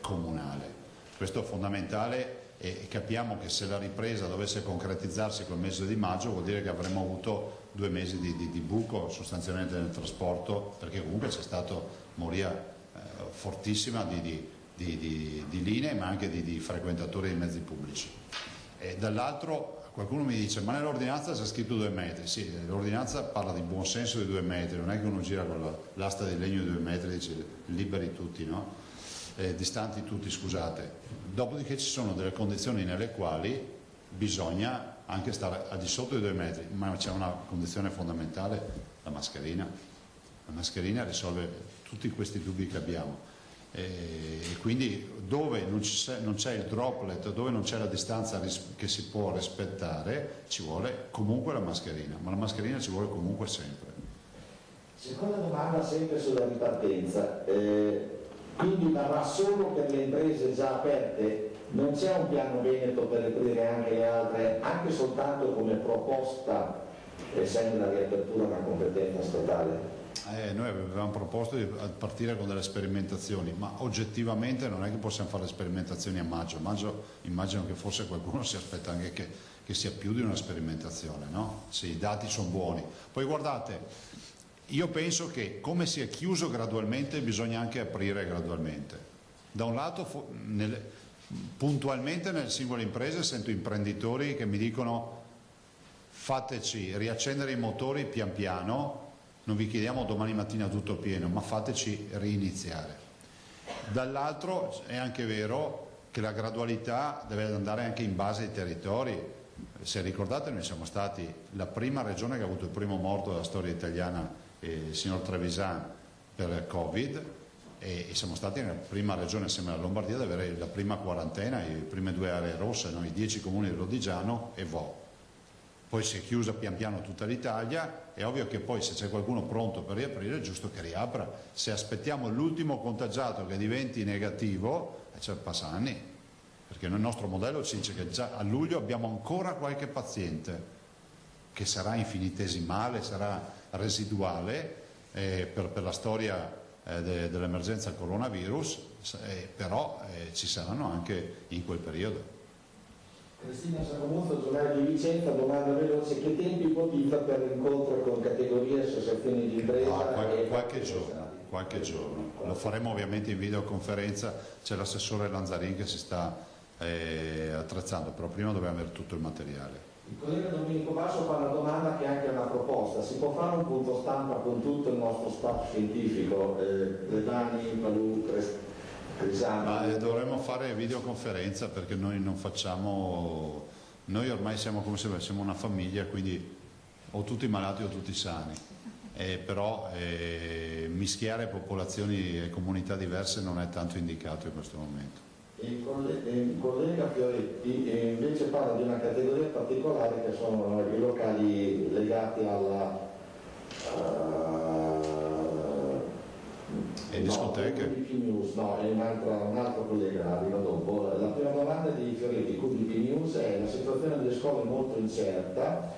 comunale. Questo è fondamentale. E capiamo che se la ripresa dovesse concretizzarsi col mese di maggio vuol dire che avremmo avuto 2 mesi di buco sostanzialmente nel trasporto, perché comunque c'è stata moria fortissima di linee ma anche di frequentatori dei mezzi pubblici. E dall'altro qualcuno mi dice ma nell'ordinanza c'è scritto 2 metri, sì, l'ordinanza parla di buon senso di 2 metri, non è che uno gira con l'asta di legno di 2 metri e dice liberi tutti, no? Distanti tutti, scusate. Dopodiché ci sono delle condizioni nelle quali bisogna anche stare al di sotto dei 2 metri, ma c'è una condizione fondamentale, la mascherina. La mascherina risolve tutti questi dubbi che abbiamo. E quindi dove non c'è il droplet, dove non c'è la distanza che si può rispettare, ci vuole comunque la mascherina, ma la mascherina ci vuole comunque sempre. Seconda domanda sempre sulla ripartenza, quindi varrà solo per le imprese già aperte? Non c'è un piano Veneto per aprire anche le altre, anche soltanto come proposta, essendo la riapertura una competenza statale? Noi avevamo proposto di partire con delle sperimentazioni, ma oggettivamente non è che possiamo fare le sperimentazioni a maggio. Immagino che forse qualcuno si aspetta anche che sia più di una sperimentazione, no? Se i dati sono buoni. Poi guardate, io penso che come si è chiuso gradualmente bisogna anche aprire gradualmente. Da un lato puntualmente nelle singole imprese sento imprenditori che mi dicono fateci riaccendere i motori pian piano, non vi chiediamo domani mattina tutto pieno, ma fateci riniziare. Dall'altro è anche vero che la gradualità deve andare anche in base ai territori. Se ricordate, noi siamo stati la prima regione che ha avuto il primo morto della storia italiana, il signor Trevisan, per Covid, e siamo stati la prima regione assieme alla Lombardia ad avere la prima quarantena, le prime 2 aree rosse, i 10 comuni di Lodigiano e Vo. Poi si è chiusa pian piano tutta l'Italia, è ovvio che poi se c'è qualcuno pronto per riaprire è giusto che riapra. Se aspettiamo l'ultimo contagiato che diventi negativo, passa anni, perché nel nostro modello ci dice che già a luglio abbiamo ancora qualche paziente che sarà infinitesimale, sarà residuale per la storia dell'emergenza coronavirus, però ci saranno anche in quel periodo. Cristina Sacomuzzo, giornale di Vicenza, domanda veloce: che tempi ipotizza per l'incontro con categorie e associazioni di impresa? Qualche giorno, lo faremo ovviamente in videoconferenza, c'è l'assessore Lanzarin che si sta attrezzando, però prima dobbiamo avere tutto il materiale. Il collega Domenico Basso fa una domanda che è anche una proposta: si può fare un punto stampa con tutto il nostro staff scientifico, Ledani, Palù, Crisani? Dovremmo fare videoconferenza perché noi non facciamo, noi ormai siamo come se siamo una famiglia, quindi o tutti malati o tutti sani, però mischiare popolazioni e comunità diverse non è tanto indicato in questo momento. Il collega Fioretti invece parla di una categoria particolare che sono i locali legati alla e discoteche? No, è un altro collega, arriva dopo. La prima domanda di Fioretti, QDP News, è: la situazione delle scuole è molto incerta,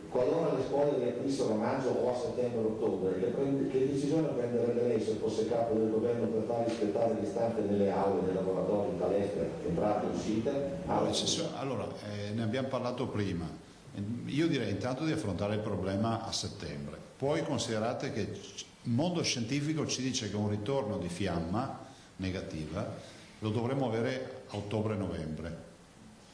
qualora le scuole riaprissero a maggio o a settembre-ottobre, che decisione prenderebbe lei se fosse capo del governo per far rispettare le distanze nelle aule, nei laboratori, palestre, entrate e uscite? Allora, ne abbiamo parlato prima. Io direi intanto di affrontare il problema a settembre. Poi considerate che il mondo scientifico ci dice che un ritorno di fiamma negativa lo dovremmo avere a ottobre-novembre.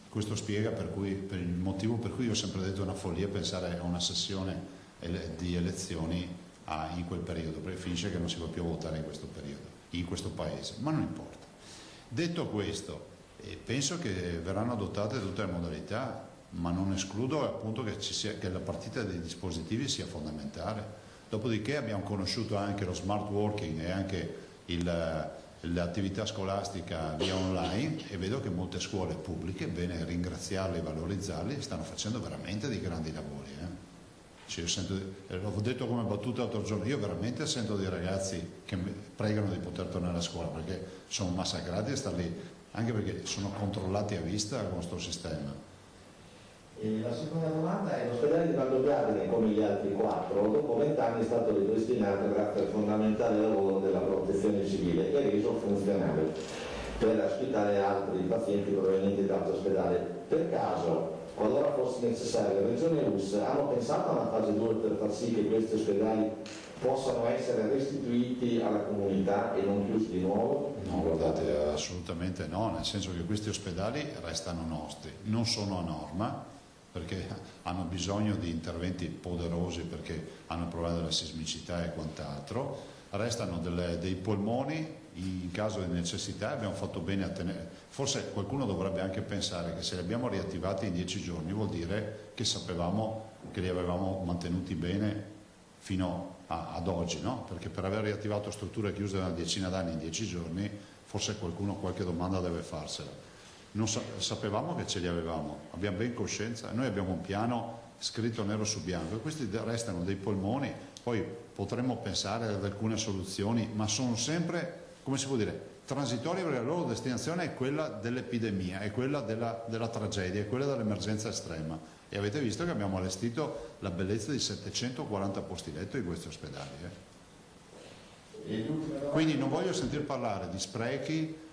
Questo spiega per il motivo per cui io ho sempre detto è una follia pensare a una sessione di elezioni in quel periodo, perché finisce che non si può più votare in questo periodo, in questo paese, ma non importa. Detto questo, penso che verranno adottate tutte le modalità, ma non escludo appunto che la partita dei dispositivi sia fondamentale. Dopodiché abbiamo conosciuto anche lo smart working e anche l'attività scolastica via online, e vedo che molte scuole pubbliche, bene ringraziarle e valorizzarle, stanno facendo veramente dei grandi lavori. L'ho detto come battuta l'altro giorno, io veramente sento dei ragazzi che pregano di poter tornare a scuola perché sono massacrati a stare lì, anche perché sono controllati a vista con questo sistema. La seconda domanda è: l'ospedale di Valdobbiadene, come gli altri 4, dopo 20 anni è stato ripristinato grazie al fondamentale lavoro della protezione civile e reso funzionale per ospitare altri pazienti provenienti da altri ospedali. Per caso, qualora fosse necessario, la Regione e l'US hanno pensato a una fase 2 per far sì che questi ospedali possano essere restituiti alla comunità e non chiusi di nuovo? No, guardate, assolutamente no, nel senso che questi ospedali restano nostri, non sono a norma, perché hanno bisogno di interventi poderosi perché hanno il problema della sismicità e quant'altro, restano dei polmoni in caso di necessità. Abbiamo fatto bene a tenere, forse qualcuno dovrebbe anche pensare che se li abbiamo riattivati in 10 giorni vuol dire che sapevamo che li avevamo mantenuti bene fino ad oggi, no? Perché per aver riattivato strutture chiuse da una decina d'anni in 10 giorni forse qualcuno qualche domanda deve farsela. sapevamo che ce li avevamo, abbiamo ben coscienza, noi abbiamo un piano scritto nero su bianco e questi restano dei polmoni, poi potremmo pensare ad alcune soluzioni, ma sono sempre, come si può dire, transitorie, perché la loro destinazione è quella dell'epidemia, è quella della tragedia, è quella dell'emergenza estrema. E avete visto che abbiamo allestito la bellezza di 740 posti letto in questi ospedali. Quindi non voglio sentir parlare di sprechi,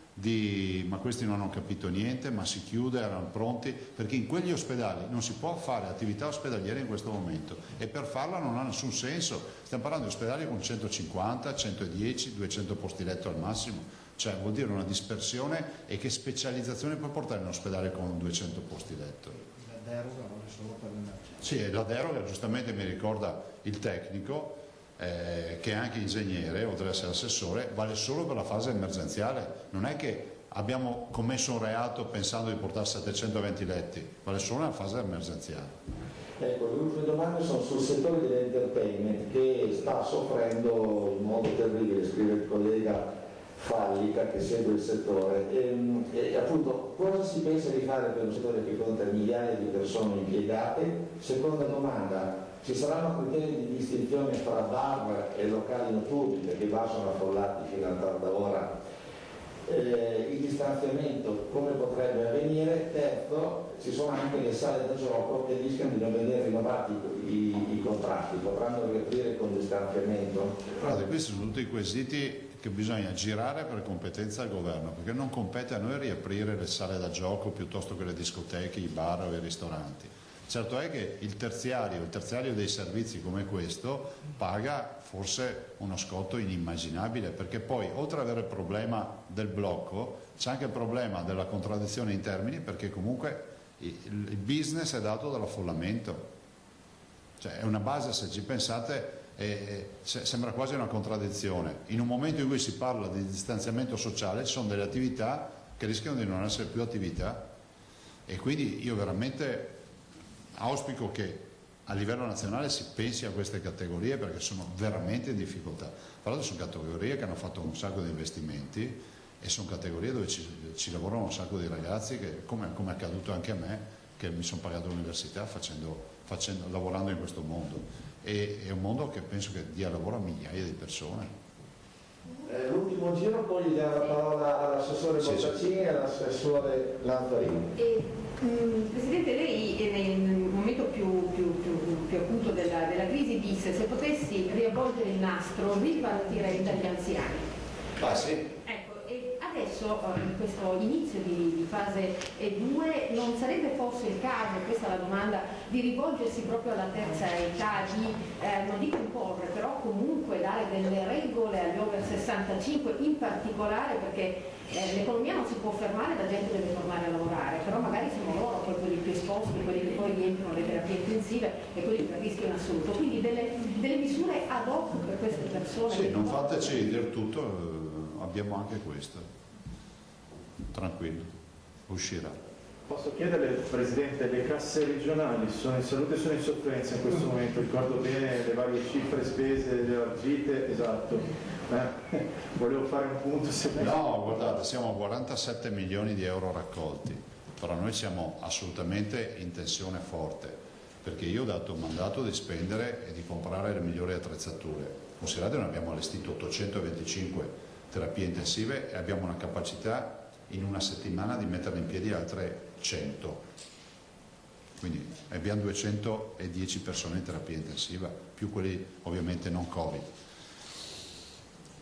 ma questi non hanno capito niente, ma si chiude, erano pronti, perché in quegli ospedali non si può fare attività ospedaliera in questo momento e per farla non ha nessun senso. Stiamo parlando di ospedali con 150, 110, 200 posti letto al massimo, cioè vuol dire una dispersione, e che specializzazione può portare in un ospedale con 200 posti letto? La deroga vale solo per l'emergenza. Sì, la deroga, giustamente mi ricorda il tecnico, che è anche ingegnere, oltre ad essere assessore, vale solo per la fase emergenziale. Non è che abbiamo commesso un reato pensando di portare 720 letti, vale solo nella fase emergenziale. Ecco, le ultime domande sono sul settore dell'entertainment, che sta soffrendo in modo terribile, scrive il collega Fallica che segue il settore. E appunto, cosa si pensa di fare per un settore che conta migliaia di persone impiegate? Seconda domanda, ci saranno criteri di distinzione fra bar e locali notturni, perché i bar sono affollati fino a tarda ora? Il distanziamento come potrebbe avvenire? Terzo, ci sono anche le sale da gioco che rischiano di non vedere rinnovati i contratti, potranno riaprire con distanziamento? Guardate, questi sono tutti quesiti che bisogna girare per competenza al governo, perché non compete a noi riaprire le sale da gioco piuttosto che le discoteche, i bar o i ristoranti. Certo è che il terziario dei servizi come questo paga forse uno scotto inimmaginabile, perché poi oltre ad avere il problema del blocco c'è anche il problema della contraddizione in termini, perché comunque il business è dato dall'affollamento, cioè è una base, se ci pensate, sembra quasi una contraddizione. In un momento in cui si parla di distanziamento sociale ci sono delle attività che rischiano di non essere più attività, e quindi io veramente auspico che a livello nazionale si pensi a queste categorie, perché sono veramente in difficoltà. Tra l'altro sono categorie che hanno fatto un sacco di investimenti e sono categorie dove ci lavorano un sacco di ragazzi che, come è accaduto anche a me, che mi sono pagato l'università lavorando in questo mondo. E è un mondo che penso che dia lavoro a migliaia di persone. L'ultimo giro, poi gli diamo la parola all'assessore Bottaccini e all'assessore Lanzarini. Presidente, lei nel momento più acuto della crisi disse: se potessi riavvolgere il nastro ripartirei dagli anziani. Ah sì? Ecco, e adesso in questo inizio di fase 2 non sarebbe forse il caso, questa è la domanda, di rivolgersi proprio alla terza età, di non dico imporre, però comunque dare delle regole agli over 65, in particolare perché l'economia non si può fermare, la gente deve tornare a lavorare, però magari sono loro poi quelli più esposti, quelli che poi rientrano le terapie intensive e quelli che rischiano in assoluto. Quindi delle misure ad hoc per queste persone. Sì, non fateci dire tutto, abbiamo anche questo. Tranquillo, uscirà. Posso chiederle, Presidente, le casse regionali sono in salute, sono in sofferenza in questo momento, ricordo bene le varie cifre spese, le argite, esatto. Volevo fare un punto. No, guardate, siamo a 47 milioni di euro raccolti, però noi siamo assolutamente in tensione forte, perché io ho dato un mandato di spendere e di comprare le migliori attrezzature. Considerate che noi abbiamo allestito 825 terapie intensive e abbiamo una capacità in una settimana di mettere in piedi altre 100, quindi abbiamo 210 persone in terapia intensiva, più quelli ovviamente non Covid.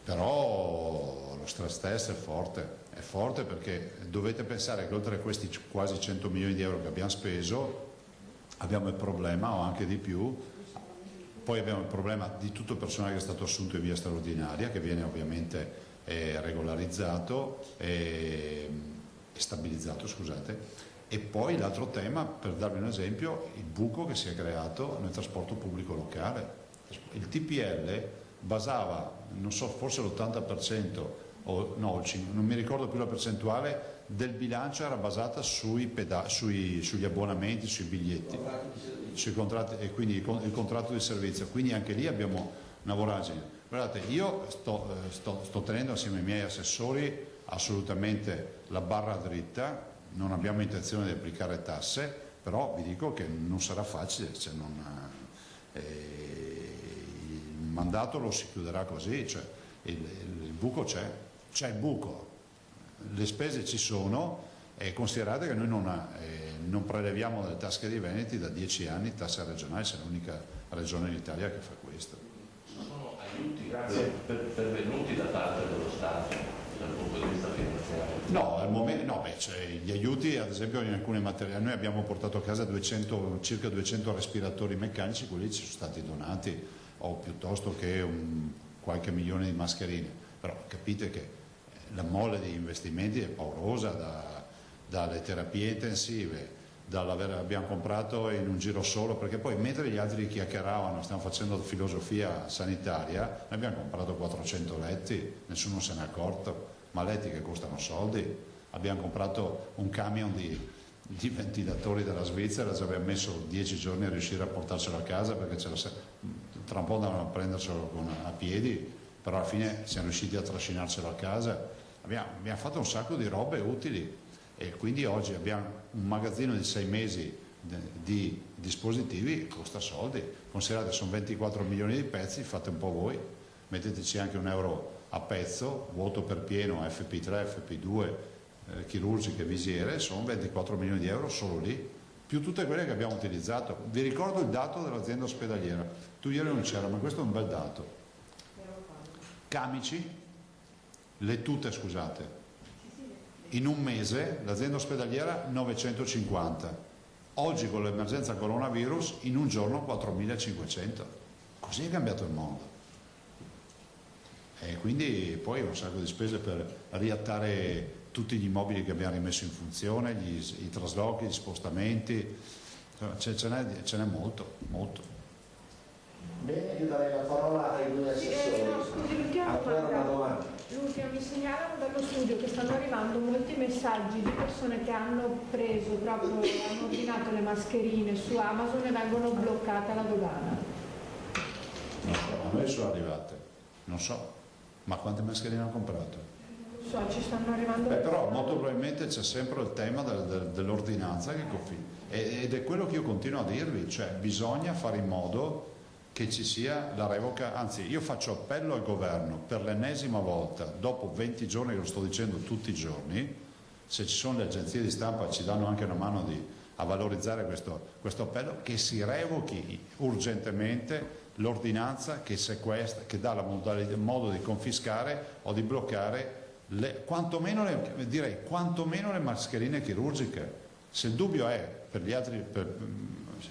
Però lo stress test è forte perché dovete pensare che oltre a questi quasi 100 milioni di euro che abbiamo speso abbiamo il problema, o anche di più, poi abbiamo il problema di tutto il personale che è stato assunto in via straordinaria, che viene ovviamente regolarizzato e stabilizzato, scusate. E poi l'altro tema, per darvi un esempio, il buco che si è creato nel trasporto pubblico locale. Il TPL basava, non so, forse l'80% o no, non mi ricordo più la percentuale del bilancio era basata sugli abbonamenti, sui biglietti, sui contratti, e quindi il contratto di servizio. Quindi anche lì abbiamo una voragine. Guardate, io sto tenendo assieme ai miei assessori assolutamente la barra dritta, non abbiamo intenzione di applicare tasse, però vi dico che non sarà facile, cioè il mandato lo si chiuderà così, cioè il buco c'è il buco, le spese ci sono, e considerate che noi non preleviamo dalle tasche dei veneti da 10 anni tasse regionali, siamo l'unica regione in Italia che fa questo. Sono aiuti pervenuti da parte dello Stato dal punto di vista finanziario? No, al momento gli aiuti, ad esempio in alcune materie, noi abbiamo portato a casa circa 200 respiratori meccanici, quelli ci sono stati donati, o piuttosto che qualche milione di mascherine, però capite che la mole di investimenti è paurosa, dalle terapie intensive, abbiamo comprato in un giro solo, perché poi mentre gli altri chiacchieravano, stiamo facendo filosofia sanitaria, noi abbiamo comprato 400 letti, nessuno se n'è accorto, ma letti che costano soldi. Abbiamo comprato un camion di ventilatori della Svizzera, ci abbiamo messo 10 giorni a riuscire a portarcelo a casa, perché tra un po' andavano a prenderselo a piedi, però alla fine siamo riusciti a trascinarcelo a casa. Abbiamo fatto un sacco di robe utili, e quindi oggi abbiamo un magazzino di 6 mesi di dispositivi che costa soldi. Considerate, sono 24 milioni di pezzi, fate un po' voi, metteteci anche €1 a pezzo, vuoto per pieno, FP3, FP2, chirurgiche, visiere, sono 24 milioni di euro solo lì, più tutte quelle che abbiamo utilizzato. Vi ricordo il dato dell'azienda ospedaliera, tu ieri non c'era, ma questo è un bel dato. Camici, le tute, scusate, in un mese l'azienda ospedaliera 950, oggi con l'emergenza coronavirus in un giorno 4.500, così è cambiato il mondo. E quindi poi un sacco di spese per riattare tutti gli immobili che abbiamo rimesso in funzione, i traslochi, gli spostamenti, ce n'è molto. Bene, io darei la parola ai due assessori. Ancora una domanda. L'ultima, mi segnalano dallo studio che stanno arrivando molti messaggi di persone che hanno ordinato le mascherine su Amazon e vengono bloccate alla dogana. Non so, a me sono arrivate, non so, ma quante mascherine hanno comprato? Non so, ci stanno arrivando. Però molto probabilmente c'è sempre il tema dell'ordinanza ed è quello che io continuo a dirvi, cioè bisogna fare in modo che ci sia la revoca, anzi io faccio appello al governo per l'ennesima volta, dopo 20 giorni che lo sto dicendo tutti i giorni, se ci sono le agenzie di stampa ci danno anche una mano a valorizzare questo appello, che si revochi urgentemente l'ordinanza che sequestra, che dà il modo di confiscare o di bloccare quantomeno le mascherine chirurgiche. Se il dubbio è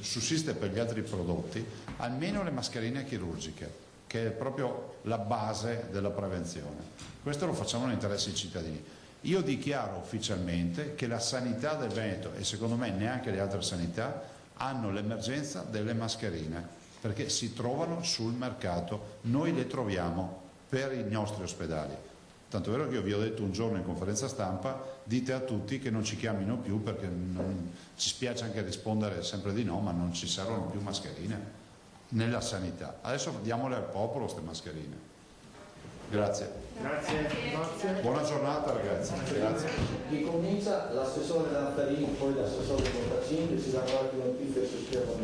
sussiste per gli altri prodotti, almeno le mascherine chirurgiche, che è proprio la base della prevenzione. Questo lo facciamo nell'interesse dei cittadini. Io dichiaro ufficialmente che la sanità del Veneto, e secondo me neanche le altre sanità, hanno l'emergenza delle mascherine, perché si trovano sul mercato, noi le troviamo per i nostri ospedali. Tanto è vero che io vi ho detto un giorno in conferenza stampa, dite a tutti che non ci chiamino più, perché ci spiace anche rispondere sempre di no, ma non ci servono più mascherine nella sanità. Adesso diamole al popolo queste mascherine. Grazie. Grazie. Buona giornata ragazzi. Grazie. Chi comincia? L'assessore Natalini, poi l'assessore Montacinque, ci danno qualche notizia su schermo.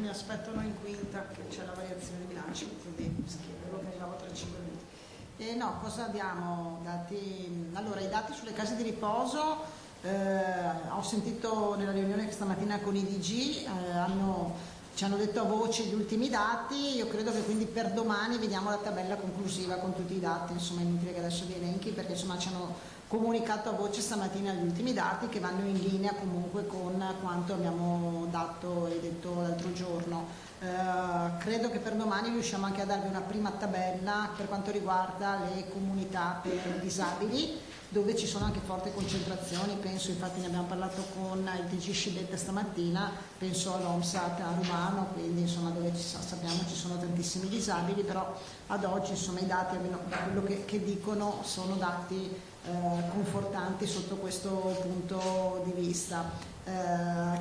Mi aspettano in quinta che c'è la variazione di bilancio, quindi scriverlo che arrivavo tra 5 minuti. No, cosa abbiamo? Allora, i dati sulle case di riposo, ho sentito nella riunione stamattina con i DG, ci hanno detto a voce gli ultimi dati, io credo che quindi per domani vediamo la tabella conclusiva con tutti i dati, insomma è inutile che adesso vi elenchi perché insomma ci hanno comunicato a voce stamattina gli ultimi dati che vanno in linea comunque con quanto abbiamo dato e detto l'altro giorno. Credo che per domani riusciamo anche a darvi una prima tabella per quanto riguarda le comunità per disabili, dove ci sono anche forti concentrazioni, penso, infatti ne abbiamo parlato con il DG Scibetta stamattina, penso all'OMSAT a Rumano, quindi insomma dove sappiamo ci sono tantissimi disabili, però ad oggi insomma i dati, da quello che dicono, sono dati confortanti avanti sotto questo punto di vista.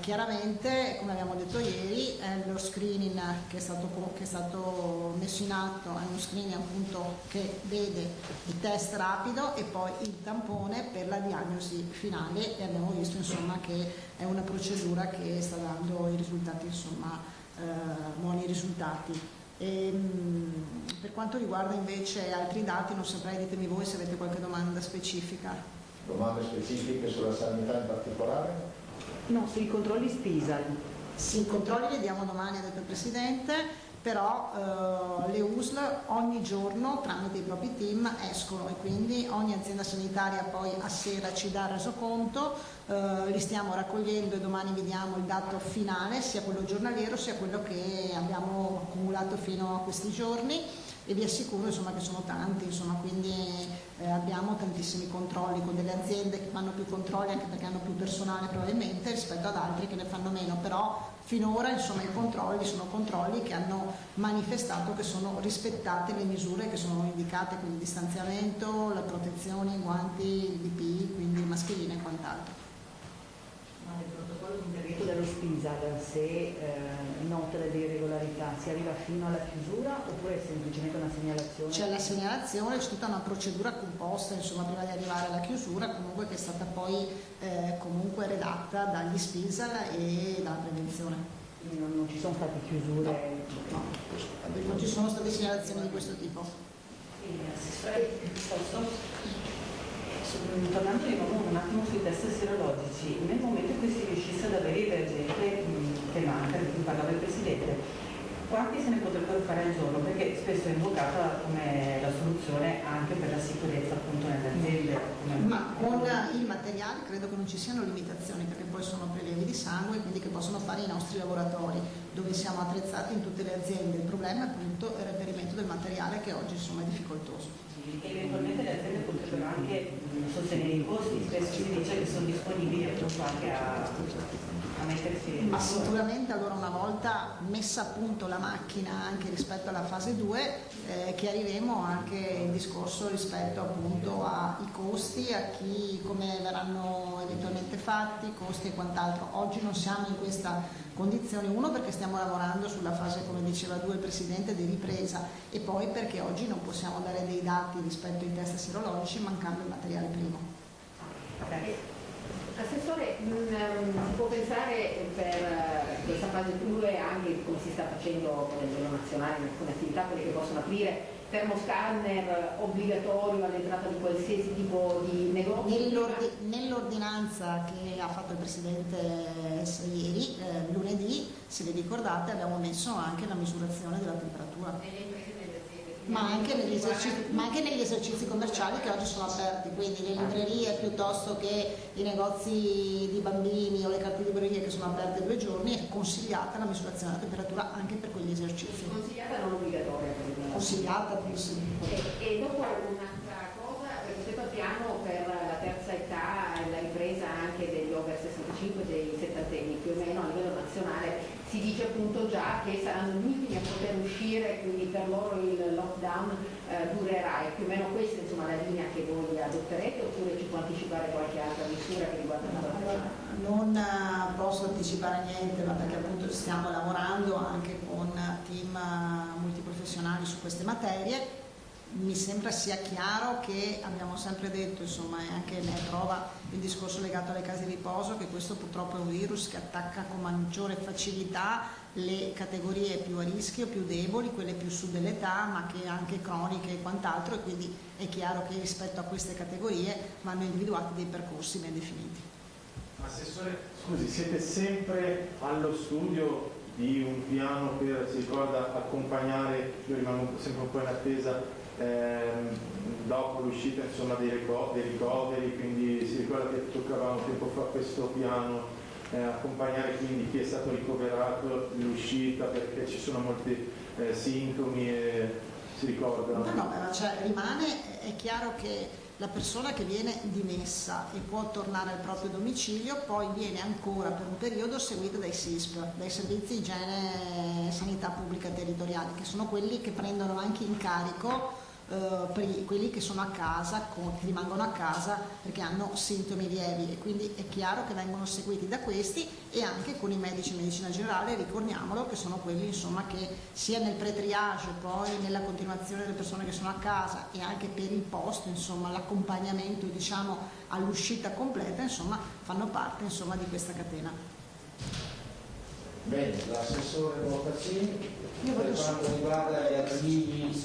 Chiaramente, come abbiamo detto ieri, lo screening che è stato messo in atto è uno screening appunto che vede il test rapido e poi il tampone per la diagnosi finale, e abbiamo visto insomma che è una procedura che sta dando i risultati, insomma, buoni risultati. Per quanto riguarda invece altri dati, non saprei, ditemi voi se avete qualche domanda specifica. Domande specifiche sulla sanità in particolare? No, sui controlli Spisa. Sì, i controlli li diamo domani, ha detto il Presidente, però le USL ogni giorno tramite i propri team escono, e quindi ogni azienda sanitaria poi a sera ci dà resoconto, li stiamo raccogliendo e domani vi diamo il dato finale, sia quello giornaliero sia quello che abbiamo accumulato fino a questi giorni, e vi assicuro insomma che sono tanti, insomma, quindi abbiamo tantissimi controlli, con delle aziende che fanno più controlli anche perché hanno più personale probabilmente rispetto ad altri che ne fanno meno, però finora insomma i controlli sono controlli che hanno manifestato che sono rispettate le misure che sono indicate, quindi distanziamento, la protezione, i guanti, il DPI, quindi mascherine e quant'altro. Ma nel protocollo di intervento dello Spisa, se nota delle irregolarità, si arriva fino alla chiusura oppure è semplicemente una segnalazione? C'è la segnalazione, c'è tutta una procedura composta insomma prima di arrivare alla chiusura, comunque, che è stata poi comunque redatta dagli Spisa e dalla prevenzione. Quindi non ci sono state chiusure? No, non ci sono state segnalazioni di questo tipo. Tornando di nuovo un attimo sui test serologici, nel momento in cui si riuscisse ad avere la gente che manca, di cui parlava il Presidente, quanti se ne potrebbero fare al giorno? Perché spesso è invocata come la soluzione anche per la sicurezza appunto nelle aziende. Ma con il materiale credo che non ci siano limitazioni, perché poi sono prelievi di sangue, quindi che possono fare i nostri laboratori, dove siamo attrezzati in tutte le aziende. Il problema è appunto il reperimento del materiale, che oggi insomma è difficoltoso. Eventualmente le aziende potrebbero anche sostenere i costi, spesso si dice che sono disponibili appunto anche a mettersi. Ma sicuramente, allora, una volta messa a punto la macchina anche rispetto alla fase 2, chiariremo anche il discorso rispetto appunto ai costi, a chi, come verranno eventualmente fatti, costi e quant'altro. Oggi non siamo in questa condizione, uno perché stiamo lavorando sulla fase, come diceva il Presidente, di ripresa, e poi perché oggi non possiamo dare dei dati rispetto ai test serologici mancando il materiale primo. Assessore, si può pensare per questa fase 2 anche come si sta facendo con il livello nazionale in alcune attività, quelle che possono aprire termoscanner obbligatorio all'entrata di qualsiasi tipo di negozio? Nell'ordinanza che ha fatto il Presidente ieri, lunedì, se vi ricordate, abbiamo messo anche la misurazione della temperatura. Ma anche negli esercizi commerciali che oggi sono aperti, quindi le librerie piuttosto che i negozi di bambini o le carte di libreria che sono aperte 2 giorni, è consigliata la misurazione della temperatura anche per quegli esercizi. Consigliata, non obbligatoria? Consigliata, sì. E dopo un'altra cosa, rispetto al piano per la terza età e la ripresa anche degli over 65 e dei settantenni, più o meno a livello nazionale si dice appunto già che saranno gli ultimi a poter uscire, quindi per loro il lockdown durerà, e più o meno questa insomma la linea che voi adotterete, oppure ci può anticipare qualche altra misura che riguarda la vaccinazione? Non posso anticipare niente, ma perché appunto stiamo lavorando anche con team multiprofessionali su queste materie. Mi sembra sia chiaro che abbiamo sempre detto, insomma, e anche ne prova il discorso legato alle case di riposo, che questo purtroppo è un virus che attacca con maggiore facilità le categorie più a rischio, più deboli, quelle più su dell'età, ma che anche croniche e quant'altro, e quindi è chiaro che rispetto a queste categorie vanno individuati dei percorsi ben definiti. Assessore, scusi, siete sempre allo studio di un piano per, si ricorda, accompagnare, io rimango sempre un po' in attesa, dopo l'uscita insomma dei ricoveri, quindi si ricorda che toccavamo tempo fa questo piano, accompagnare quindi chi è stato ricoverato, l'uscita, perché ci sono molti sintomi e si ricordano. No, cioè rimane, è chiaro che la persona che viene dimessa e può tornare al proprio domicilio poi viene ancora per un periodo seguita dai SISP, dai servizi igiene sanità pubblica territoriali, che sono quelli che prendono anche in carico per quelli che sono a casa, che rimangono a casa perché hanno sintomi lievi, e quindi è chiaro che vengono seguiti da questi, e anche con i medici di medicina generale, ricordiamolo, che sono quelli insomma che sia nel pre-triage, poi nella continuazione delle persone che sono a casa e anche per il post, insomma l'accompagnamento diciamo all'uscita completa, insomma fanno parte insomma di questa catena. Bene, l'assessore Bottaccini, per quanto riguarda gli arrivi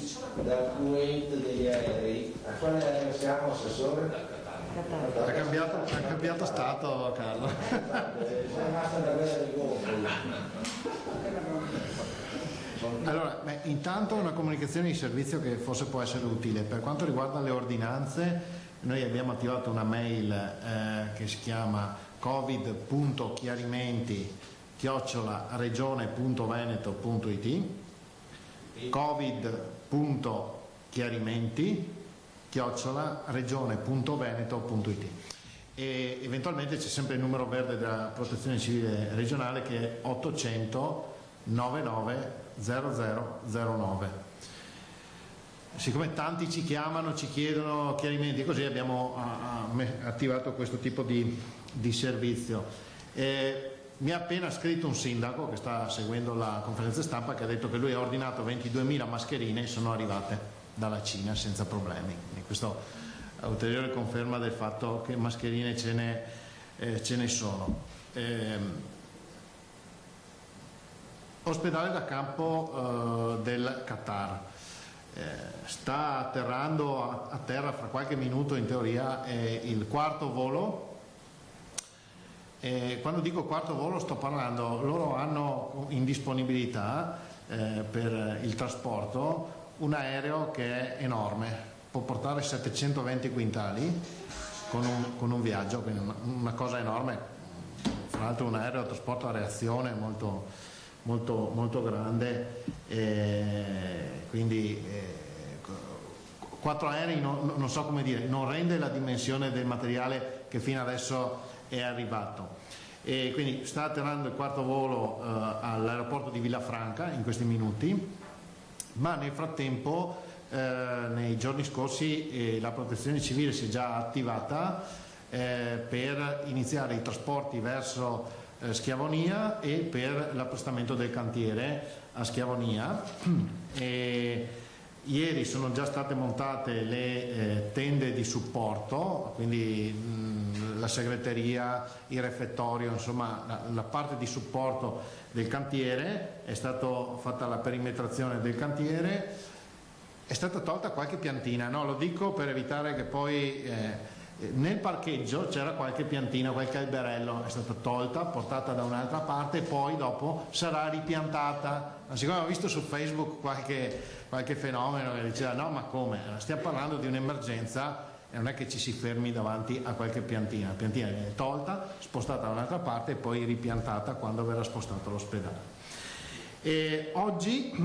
dal Kuwait degli aerei, a quale aereo siamo, assessore? Ha cambiato stato, Carlo. È rimasta da guerra dei Golfi. Allora, intanto una comunicazione di servizio che forse può essere utile. Per quanto riguarda le ordinanze, noi abbiamo attivato una mail che si chiama covid.chiarimenti@regione.veneto.it, covid.chiarimenti@regione.veneto.it, e eventualmente c'è sempre il numero verde della Protezione Civile regionale che è 800 99 0009. Siccome tanti ci chiamano, ci chiedono chiarimenti, così abbiamo attivato questo tipo di servizio. Mi ha appena scritto un sindaco che sta seguendo la conferenza stampa, che ha detto che lui ha ordinato 22.000 mascherine e sono arrivate dalla Cina senza problemi. Quindi questo è ulteriore conferma del fatto che mascherine ce ne sono. Ospedale da campo del Qatar. Sta atterrando a terra fra qualche minuto, in teoria il quarto volo. Quando dico quarto volo sto parlando, loro hanno in disponibilità per il trasporto un aereo che è enorme, può portare 720 quintali con un viaggio, quindi una cosa enorme, fra l'altro un aereo da trasporto a reazione molto grande, quindi 4 aerei non so come dire, non rende la dimensione del materiale che fino adesso è arrivato. E quindi sta atterrando il quarto volo all'aeroporto di Villafranca in questi minuti, ma nel frattempo nei giorni scorsi la Protezione Civile si è già attivata per iniziare i trasporti verso Schiavonia e per l'appostamento del cantiere a Schiavonia. Ieri sono già state montate le tende di supporto, quindi la segreteria, il refettorio, insomma la parte di supporto del cantiere, è stata fatta la perimetrazione del cantiere, è stata tolta qualche piantina, no? Lo dico per evitare che poi nel parcheggio c'era qualche piantina, qualche alberello, è stata tolta, portata da un'altra parte e poi dopo sarà ripiantata. Ma siccome ho visto su Facebook qualche fenomeno che diceva no, ma come? Stiamo parlando di un'emergenza e non è che ci si fermi davanti a qualche piantina. La piantina viene tolta, spostata da un'altra parte e poi ripiantata quando verrà spostato l'ospedale. E oggi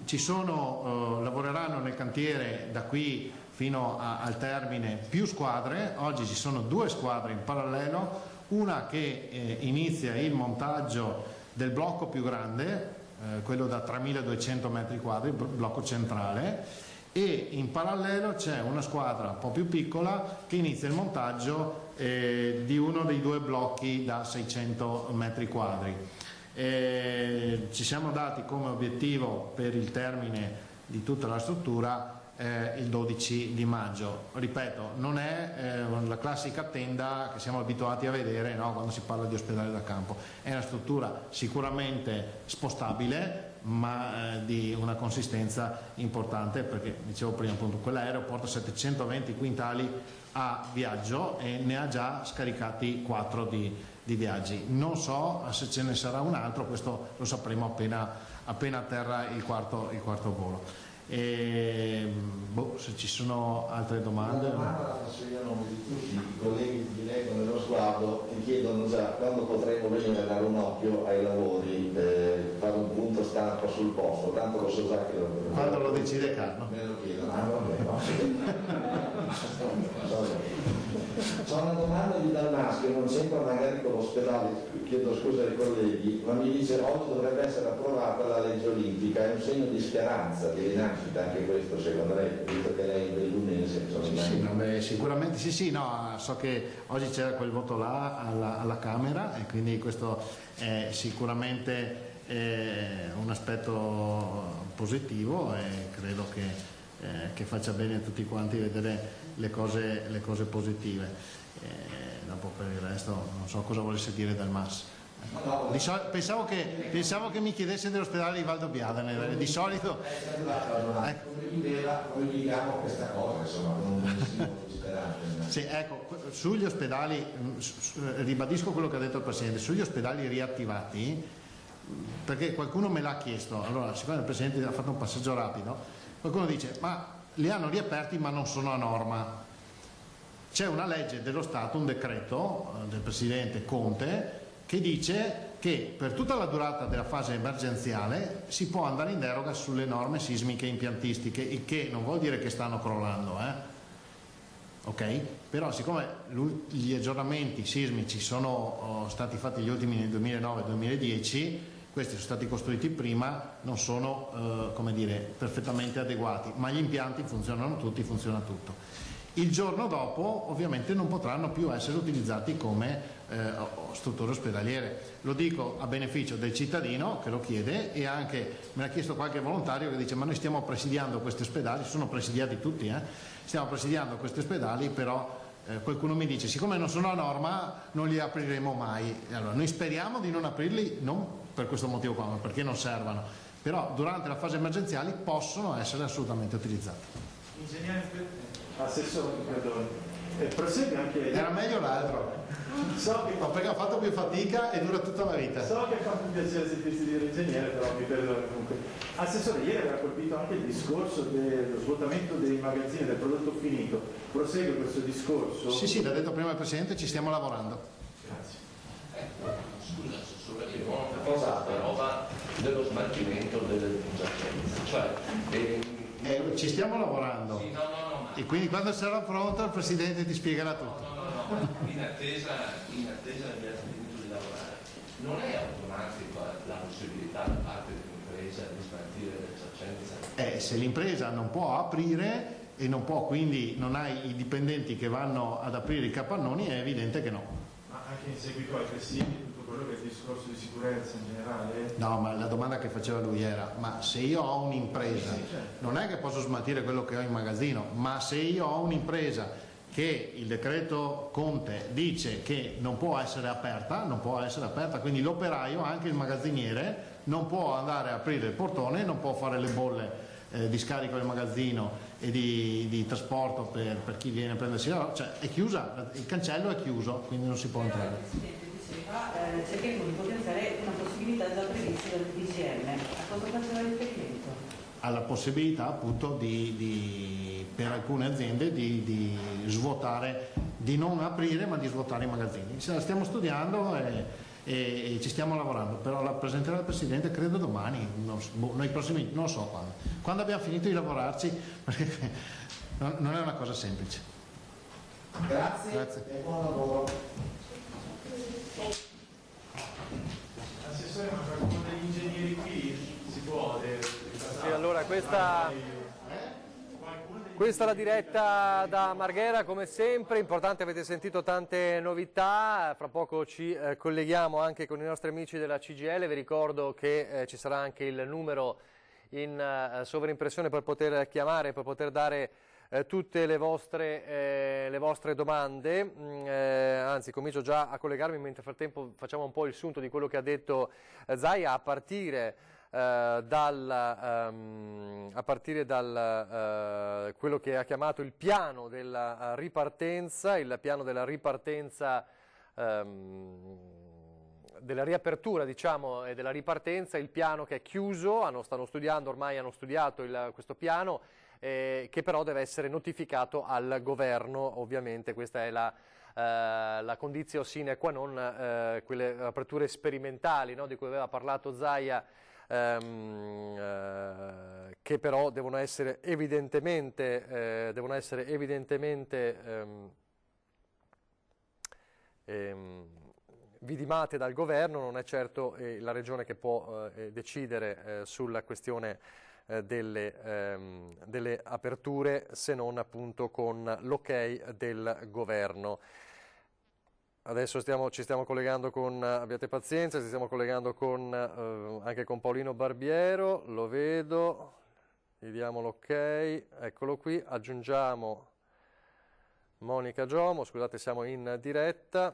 lavoreranno nel cantiere da qui fino al termine più squadre. Oggi ci sono 2 squadre in parallelo, una che inizia il montaggio del blocco più grande, quello da 3.200 metri quadri, il blocco centrale, e in parallelo c'è una squadra un po' più piccola che inizia il montaggio di uno dei 2 blocchi da 600 metri quadri. Ci siamo dati come obiettivo per il termine di tutta la struttura il 12 di maggio. Ripeto, non è la classica tenda che siamo abituati a vedere, no, quando si parla di ospedale da campo. È una struttura sicuramente spostabile, ma di una consistenza importante, perché dicevo prima appunto quell'aereo porta 720 quintali a viaggio e ne ha già scaricati 4 di viaggi. Non so se ce ne sarà un altro, questo lo sapremo appena atterra il quarto volo. Se ci sono altre domande. La domanda la faccio io a nome di tutti, i colleghi ti leggono nello sguardo, ti chiedono già quando potremo venire a dare un occhio ai lavori, fare un punto stampa sul posto, tanto lo so già che quando lo decide Carlo. Me lo chiedono. C'è una domanda di Dalmasio, non c'entra magari frequento l'ospedale, chiedo scusa ai colleghi, ma mi dice oggi dovrebbe essere approvata la legge olimpica, è un segno di speranza, di rinascita anche questo secondo lei, visto che lei è bellunense. Sicuramente sì, no, so che oggi c'era quel voto là alla Camera e quindi questo è sicuramente un aspetto positivo e credo che faccia bene a tutti quanti vedere le cose positive. Dopo per il resto non so cosa volesse dire Del Mas. Pensavo che mi chiedesse dell'ospedale di Valdobbiadene, di solito come viviamo questa cosa, insomma, con un simbolo di speranza. Sì, ecco, sugli ospedali, ribadisco quello che ha detto il Presidente, sugli ospedali riattivati, perché qualcuno me l'ha chiesto, allora siccome il Presidente ha fatto un passaggio rapido, qualcuno dice ma li hanno riaperti ma non sono a norma. C'è una legge dello Stato, un decreto del Presidente Conte che dice che per tutta la durata della fase emergenziale si può andare in deroga sulle norme sismiche e impiantistiche, il che non vuol dire che stanno crollando, ok? Però siccome gli aggiornamenti sismici sono stati fatti gli ultimi nel 2009-2010, questi sono stati costruiti prima, non sono come dire, perfettamente adeguati, ma gli impianti funzionano tutti, funziona tutto. Il giorno dopo ovviamente non potranno più essere utilizzati come strutture ospedaliere. Lo dico a beneficio del cittadino che lo chiede e anche me l'ha chiesto qualche volontario che dice ma noi stiamo presidiando questi ospedali, sono presidiati tutti, stiamo presidiando questi ospedali, però qualcuno mi dice siccome non sono a norma non li apriremo mai. Allora, noi speriamo di non aprirli non per questo motivo qua, ma perché non servano, però durante la fase emergenziale possono essere assolutamente utilizzati. Ingegnere Assessore, prosegue anche. Era meglio l'altro. So che perché ho fatto più fatica e dura tutta la vita. So che fa più piacere sentirsi dire ingegnere, però mi perdono comunque. Assessore, ieri aveva colpito anche il discorso dello svuotamento dei magazzini del prodotto finito. Prosegue questo discorso? Sì, l'ha detto prima il Presidente, ci stiamo lavorando. Grazie. Scusa, Assessore, io ho capito questa roba dello smaltimento delle giacenze. Cioè, ci stiamo lavorando. Sì, no. E quindi quando sarà pronto il Presidente ti spiegherà tutto. No. In attesa di aver finito di lavorare, non è automatica la possibilità da parte dell'impresa di smaltire le giacenze? Se l'impresa non può aprire e non può, quindi non hai i dipendenti che vanno ad aprire i capannoni, è evidente che no. Ma anche in seguito ai presidi, tutto quello che è il discorso di sicurezza in generale? No, ma la domanda che faceva lui era, ma se io ho un'impresa, non è che posso smaltire quello che ho in magazzino, ma se io ho un'impresa che il decreto Conte dice che non può essere aperta, quindi l'operaio, anche il magazziniere, non può andare a aprire il portone, non può fare le bolle di scarico del magazzino e di trasporto per chi viene a prendersi la roba, cioè è chiusa, il cancello è chiuso, quindi non si può entrare. Cerchiamo di potenziare una possibilità già prevista dal DCM. A cosa faceva riferimento? Alla possibilità appunto per alcune aziende di svuotare, di non aprire ma di svuotare i magazzini. Se la stiamo studiando e ci stiamo lavorando, però la presenterà il Presidente credo domani, noi prossimi, non so quando abbiamo finito di lavorarci, perché non è una cosa semplice. Grazie. E buon lavoro. Assessore, ma per uno degli ingegneri qui si può? Sì, allora questa è la diretta da Marghera, come sempre, importante, avete sentito tante novità, fra poco ci colleghiamo anche con i nostri amici della CGIL, vi ricordo che ci sarà anche il numero in sovraimpressione per poter chiamare, per poter dare tutte le vostre domande, anzi comincio già a collegarmi mentre nel frattempo facciamo un po' il sunto di quello che ha detto Zaia a partire dal quello che ha chiamato il piano della ripartenza, della riapertura diciamo e della ripartenza, il piano che è chiuso, stanno studiando, ormai hanno studiato questo piano che però deve essere notificato al governo, ovviamente questa è la condizio sine qua non, quelle aperture sperimentali, no, di cui aveva parlato Zaia, che però devono essere evidentemente vidimate dal governo, non è certo la Regione che può decidere sulla questione delle aperture, se non appunto con l'ok del governo. Adesso ci stiamo collegando con, abbiate pazienza, ci stiamo collegando anche con Paolino Barbiero, lo vedo, gli diamo l'ok, eccolo qui, aggiungiamo Monica Giomo, scusate siamo in diretta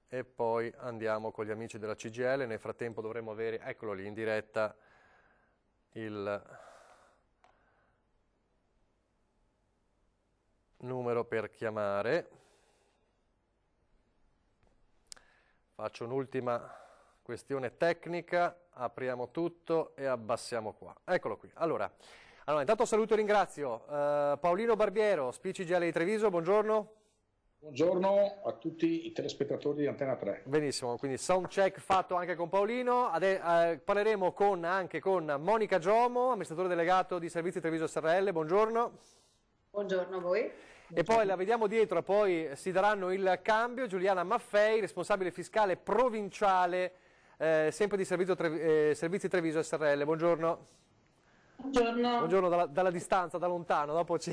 e poi andiamo con gli amici della CGIL, nel frattempo dovremo avere, eccolo lì in diretta, il numero per chiamare. Faccio un'ultima questione tecnica, apriamo tutto e abbassiamo qua. Eccolo qui. Allora intanto saluto e ringrazio Paolino Barbiero, CGIL di Treviso, buongiorno. Buongiorno a tutti i telespettatori di Antena 3. Benissimo, quindi sound check fatto anche con Paolino. Parleremo anche con Monica Giomo, amministratore delegato di Servizi Treviso SRL, buongiorno. Buongiorno a voi. E poi la vediamo dietro, poi si daranno il cambio, Giuliana Maffei, responsabile fiscale provinciale, sempre di Servizi Treviso SRL, buongiorno. Buongiorno. Buongiorno dalla distanza, da lontano, dopo ci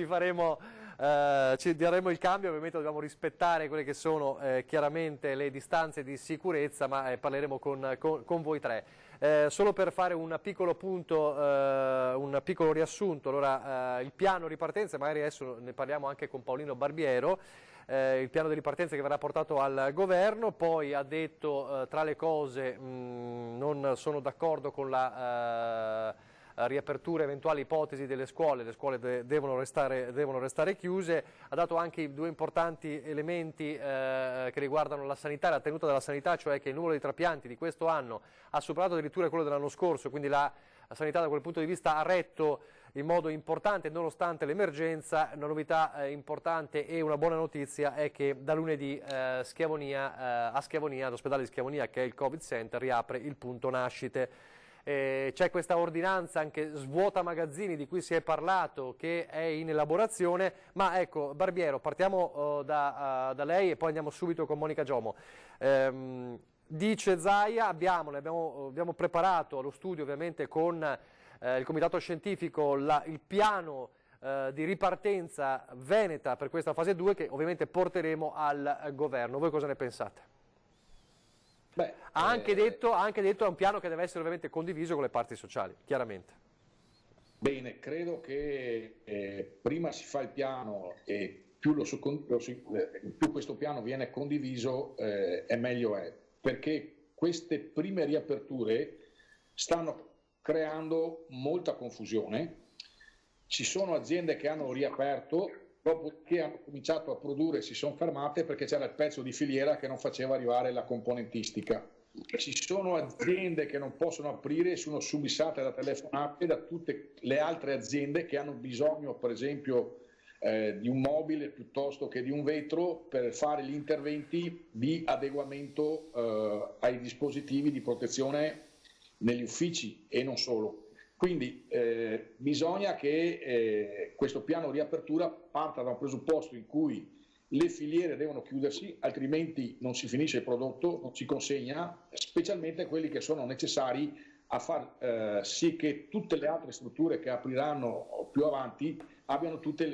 daremo il cambio, ovviamente dobbiamo rispettare quelle che sono chiaramente le distanze di sicurezza, ma parleremo con voi tre. Solo per fare un piccolo punto, un piccolo riassunto, allora il piano ripartenza, magari adesso ne parliamo anche con Paolino Barbiero, il piano di ripartenza che verrà portato al governo, poi ha detto tra le cose non sono d'accordo con la riapertura, eventuali ipotesi delle scuole, le scuole devono restare chiuse, ha dato anche due importanti elementi che riguardano la sanità e la tenuta della sanità, cioè che il numero di trapianti di questo anno ha superato addirittura quello dell'anno scorso, quindi la sanità da quel punto di vista ha retto in modo importante nonostante l'emergenza. Una novità importante e una buona notizia è che da lunedì a Schiavonia, all'ospedale di Schiavonia, che è il Covid Center, riapre il punto nascite. C'è questa ordinanza anche svuota magazzini di cui si è parlato, che è in elaborazione, ma ecco Barbiero, partiamo da lei e poi andiamo subito con Monica Giomo. Dice Zaia, abbiamo preparato allo studio ovviamente con il comitato scientifico il piano di ripartenza veneta per questa fase 2 che ovviamente porteremo al governo. Voi cosa ne pensate? Ha anche detto è un piano che deve essere ovviamente condiviso con le parti sociali, chiaramente. Bene, credo che prima si fa il piano e più questo piano viene condiviso e meglio è, perché queste prime riaperture stanno creando molta confusione. Ci sono aziende che hanno riaperto, dopo che hanno cominciato a produrre si sono fermate perché c'era il pezzo di filiera che non faceva arrivare la componentistica. Ci sono aziende che non possono aprire e sono subissate da telefonate da tutte le altre aziende che hanno bisogno, per esempio, di un mobile piuttosto che di un vetro per fare gli interventi di adeguamento ai dispositivi di protezione negli uffici e non solo. Quindi bisogna che questo piano riapertura parta da un presupposto in cui le filiere devono chiudersi, altrimenti non si finisce il prodotto, non si consegna, specialmente quelli che sono necessari a far sì che tutte le altre strutture che apriranno più avanti abbiano tutte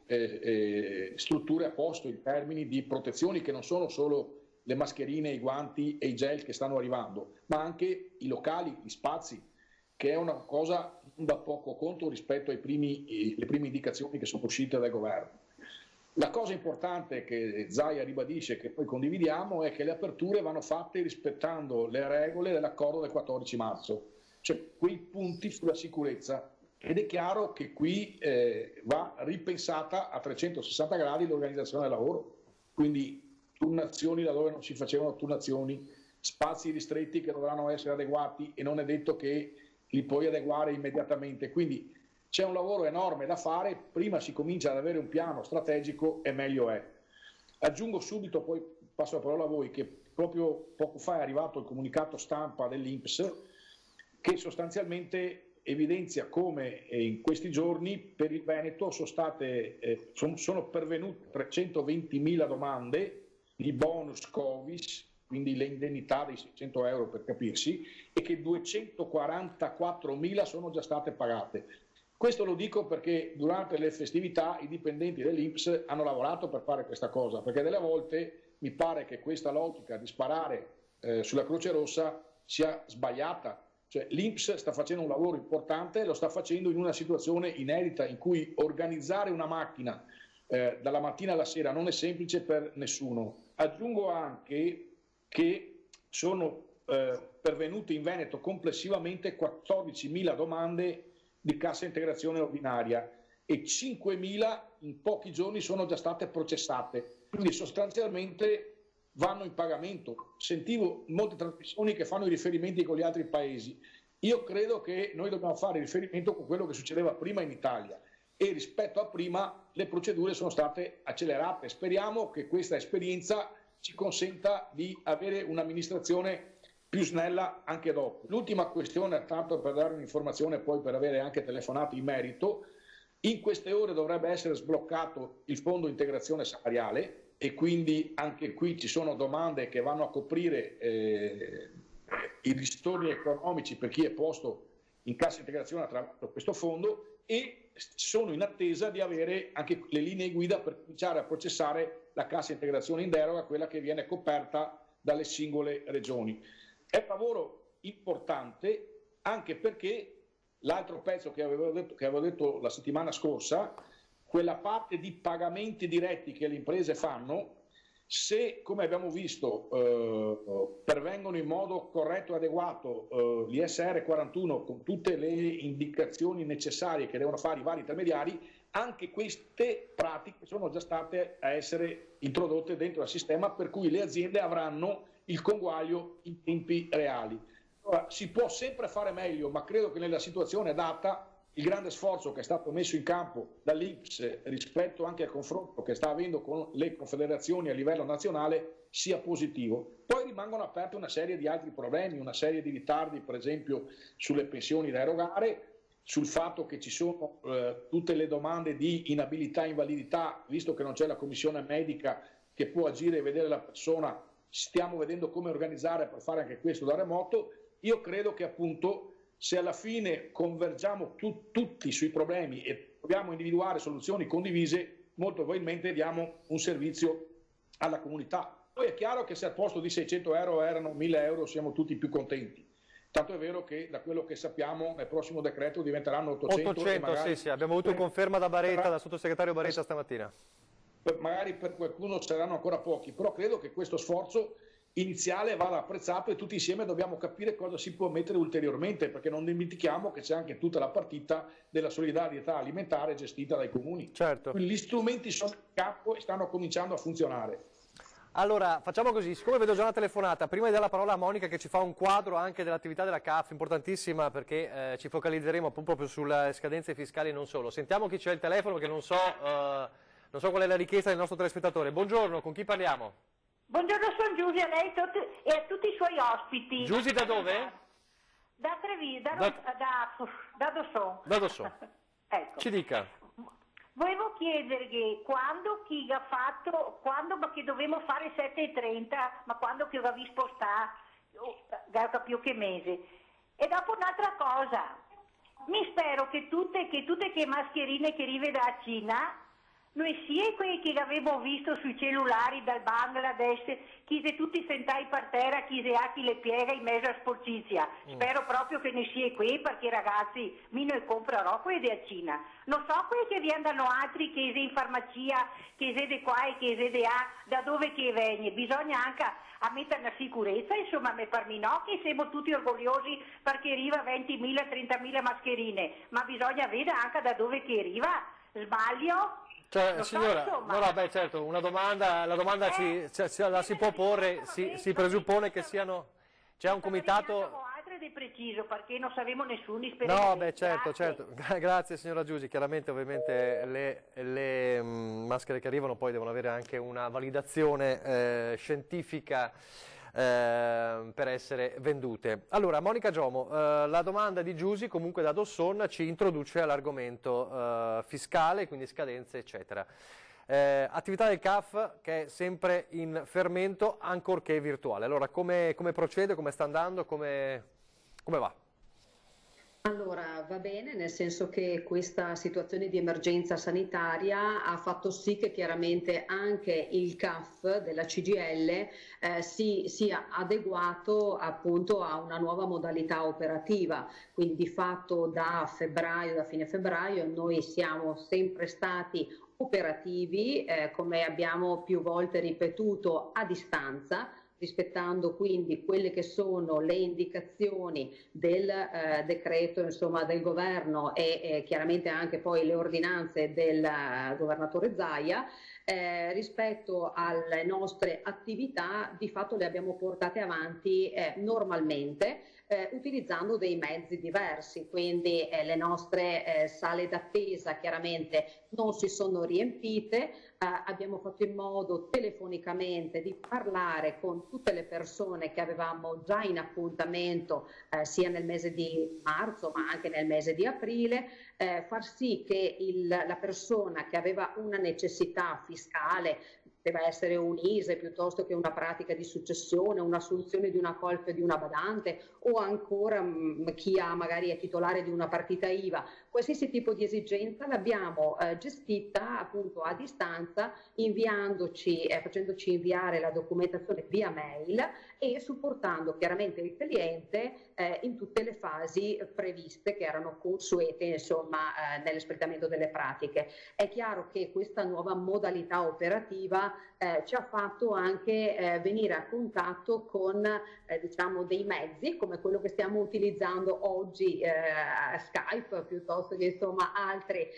le strutture a posto in termini di protezioni, che non sono solo le mascherine, i guanti e i gel che stanno arrivando, ma anche i locali, gli spazi, che è una cosa non da poco conto rispetto alle prime indicazioni che sono uscite dal governo. La cosa importante che Zaia ribadisce, che poi condividiamo, è che le aperture vanno fatte rispettando le regole dell'accordo del 14 marzo, cioè quei punti sulla sicurezza. Ed è chiaro che qui va ripensata a 360 gradi l'organizzazione del lavoro, quindi turnazioni laddove non si facevano turnazioni, spazi ristretti che dovranno essere adeguati e non è detto che li puoi adeguare immediatamente. Quindi c'è un lavoro enorme da fare, prima si comincia ad avere un piano strategico e meglio è. Aggiungo subito, poi passo la parola a voi, che proprio poco fa è arrivato il comunicato stampa dell'INPS che sostanzialmente evidenzia come in questi giorni per il Veneto sono pervenute 320.000 domande di bonus Covid, quindi le indennità dei 600 euro per capirsi, e che 244.000 sono già state pagate. Questo lo dico perché durante le festività i dipendenti dell'INPS hanno lavorato per fare questa cosa, perché delle volte mi pare che questa logica di sparare sulla Croce Rossa sia sbagliata. Cioè, l'INPS sta facendo un lavoro importante, lo sta facendo in una situazione inedita in cui organizzare una macchina dalla mattina alla sera non è semplice per nessuno. Aggiungo anche che sono pervenute in Veneto complessivamente 14.000 domande di cassa integrazione ordinaria e 5.000 in pochi giorni sono già state processate, quindi sostanzialmente vanno in pagamento. Sentivo molte trasmissioni che fanno i riferimenti con gli altri paesi. Io credo che noi dobbiamo fare riferimento con quello che succedeva prima in Italia e rispetto a prima le procedure sono state accelerate. Speriamo che questa esperienza ci consenta di avere un'amministrazione più snella anche dopo. L'ultima questione, tanto per dare un'informazione e poi per avere anche telefonate in merito, in queste ore dovrebbe essere sbloccato il fondo integrazione salariale e quindi anche qui ci sono domande che vanno a coprire i ristorni economici per chi è posto in cassa integrazione attraverso questo fondo e sono in attesa di avere anche le linee guida per cominciare a processare la cassa integrazione in deroga, quella che viene coperta dalle singole regioni. È un lavoro importante anche perché l'altro pezzo che avevo detto la settimana scorsa, quella parte di pagamenti diretti che le imprese fanno, se come abbiamo visto pervengono in modo corretto e adeguato l'ISR 41 con tutte le indicazioni necessarie che devono fare i vari intermediari, anche queste pratiche sono già state a essere introdotte dentro il sistema, per cui le aziende avranno il conguaglio in tempi reali. Allora, si può sempre fare meglio, ma credo che nella situazione data il grande sforzo che è stato messo in campo dall'INPS rispetto anche al confronto che sta avendo con le confederazioni a livello nazionale sia positivo. Poi rimangono aperte una serie di altri problemi, una serie di ritardi, per esempio sulle pensioni da erogare, sul fatto che ci sono tutte le domande di inabilità e invalidità, visto che non c'è la commissione medica che può agire e vedere la persona. Stiamo vedendo come organizzare per fare anche questo da remoto. Io credo che appunto se alla fine convergiamo tutti sui problemi e proviamo a individuare soluzioni condivise, molto probabilmente diamo un servizio alla comunità. Poi è chiaro che se al posto di 600 euro erano 1000 euro siamo tutti più contenti. Tanto è vero che da quello che sappiamo nel prossimo decreto diventeranno 800. 800, sì, abbiamo avuto conferma da Baretta, dal sottosegretario Baretta stamattina. Magari per qualcuno saranno ancora pochi, però credo che questo sforzo iniziale vada apprezzato e tutti insieme dobbiamo capire cosa si può mettere ulteriormente, perché non dimentichiamo che c'è anche tutta la partita della solidarietà alimentare gestita dai comuni. Certo. Quindi gli strumenti sono in campo e stanno cominciando a funzionare. Allora, facciamo così, siccome vedo già una telefonata, prima di dare la parola a Monica che ci fa un quadro anche dell'attività della CAF, importantissima perché ci focalizzeremo proprio sulle scadenze fiscali e non solo. Sentiamo chi c'è il telefono, perché non so qual è la richiesta del nostro telespettatore. Buongiorno, con chi parliamo? Buongiorno, sono Giusy, a lei e a tutti i suoi ospiti. Giusy da dove? Da Treviso, da Dosson. Da Dosson. Ecco. Ci dica. Volevo chiedere che quando che dovevamo fare 7:30, ma quando che dovevi spostare, più che mese. E dopo un'altra cosa, mi spero che tutte le mascherine che arrivano da Cina, noi sia quelli che avevo visto sui cellulari dal Bangladesh, chi se tutti sentai per terra, chi se ha chi le piega in mezzo a sporcizia. Spero proprio che ne sia qui, perché ragazzi, mi ne comprerò quelli da Cina. Non so quelli che vengono altri, che se in farmacia, che se di qua e che se di là, da dove che vengono. Bisogna anche a mettere una sicurezza, insomma, per me no, che siamo tutti orgogliosi perché arriva 20.000, 30.000 mascherine, ma bisogna vedere anche da dove che arriva. Sbaglio? Cioè, signora, certo, una domanda, la domanda la si può porre, si presuppone che siano, c'è un comitato... Di preciso, perché non sapevamo nessuno. No, certo. Grazie signora Giusy, chiaramente ovviamente le maschere che arrivano poi devono avere anche una validazione scientifica per essere vendute. Allora, Monica Giomo, la domanda di Giusy comunque da Dosson ci introduce all'argomento fiscale, quindi scadenze eccetera. Attività del CAF che è sempre in fermento, ancorché virtuale. Allora, come procede, come sta andando, come va? Allora, va bene, nel senso che questa situazione di emergenza sanitaria ha fatto sì che chiaramente anche il CAF della CGIL si sia adeguato appunto a una nuova modalità operativa, quindi di fatto da fine febbraio, noi siamo sempre stati operativi, come abbiamo più volte ripetuto, a distanza, rispettando quindi quelle che sono le indicazioni del decreto del governo e chiaramente anche poi le ordinanze del governatore Zaia. Rispetto alle nostre attività di fatto le abbiamo portate avanti normalmente, utilizzando dei mezzi diversi, quindi le nostre sale d'attesa chiaramente non si sono riempite, abbiamo fatto in modo telefonicamente di parlare con tutte le persone che avevamo già in appuntamento sia nel mese di marzo ma anche nel mese di aprile, far sì che la persona che aveva una necessità fiscale, deve essere un ISEE piuttosto che una pratica di successione, un'assunzione di una colf di una badante o ancora chi magari è titolare di una partita IVA, qualsiasi tipo di esigenza l'abbiamo gestita appunto a distanza, facendoci inviare la documentazione via mail e supportando chiaramente il cliente in tutte le fasi previste che erano consuete nell'espletamento delle pratiche. È chiaro che questa nuova modalità operativa ci ha fatto anche venire a contatto con dei mezzi come quello che stiamo utilizzando oggi, Skype piuttosto che altri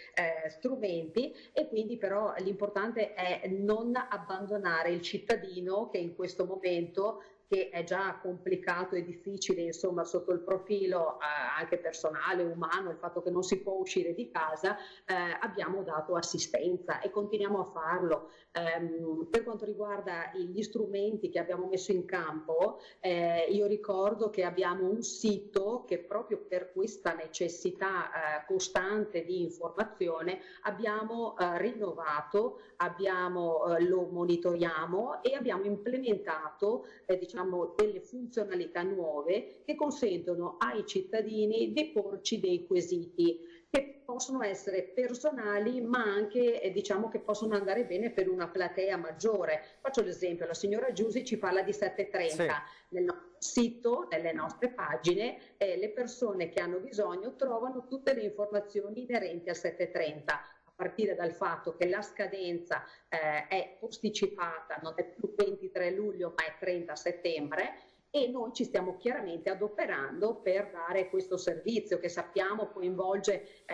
strumenti, e quindi però l'importante è non abbandonare il cittadino che in questo momento, che è già complicato e difficile sotto il profilo anche personale, umano, il fatto che non si può uscire di casa, abbiamo dato assistenza e continuiamo a farlo. Per quanto riguarda gli strumenti che abbiamo messo in campo, io ricordo che abbiamo un sito che proprio per questa necessità costante di informazione abbiamo rinnovato, lo monitoriamo e abbiamo implementato delle funzionalità nuove che consentono ai cittadini di porci dei quesiti che possono essere personali ma anche che possono andare bene per una platea maggiore. Faccio l'esempio, la signora Giusi ci parla di 730, sì. Nel nostro sito, nelle nostre pagine, le persone che hanno bisogno trovano tutte le informazioni inerenti al 730. A partire dal fatto che la scadenza è posticipata, non è più 23 luglio ma è 30 settembre, e noi ci stiamo chiaramente adoperando per dare questo servizio che sappiamo coinvolge,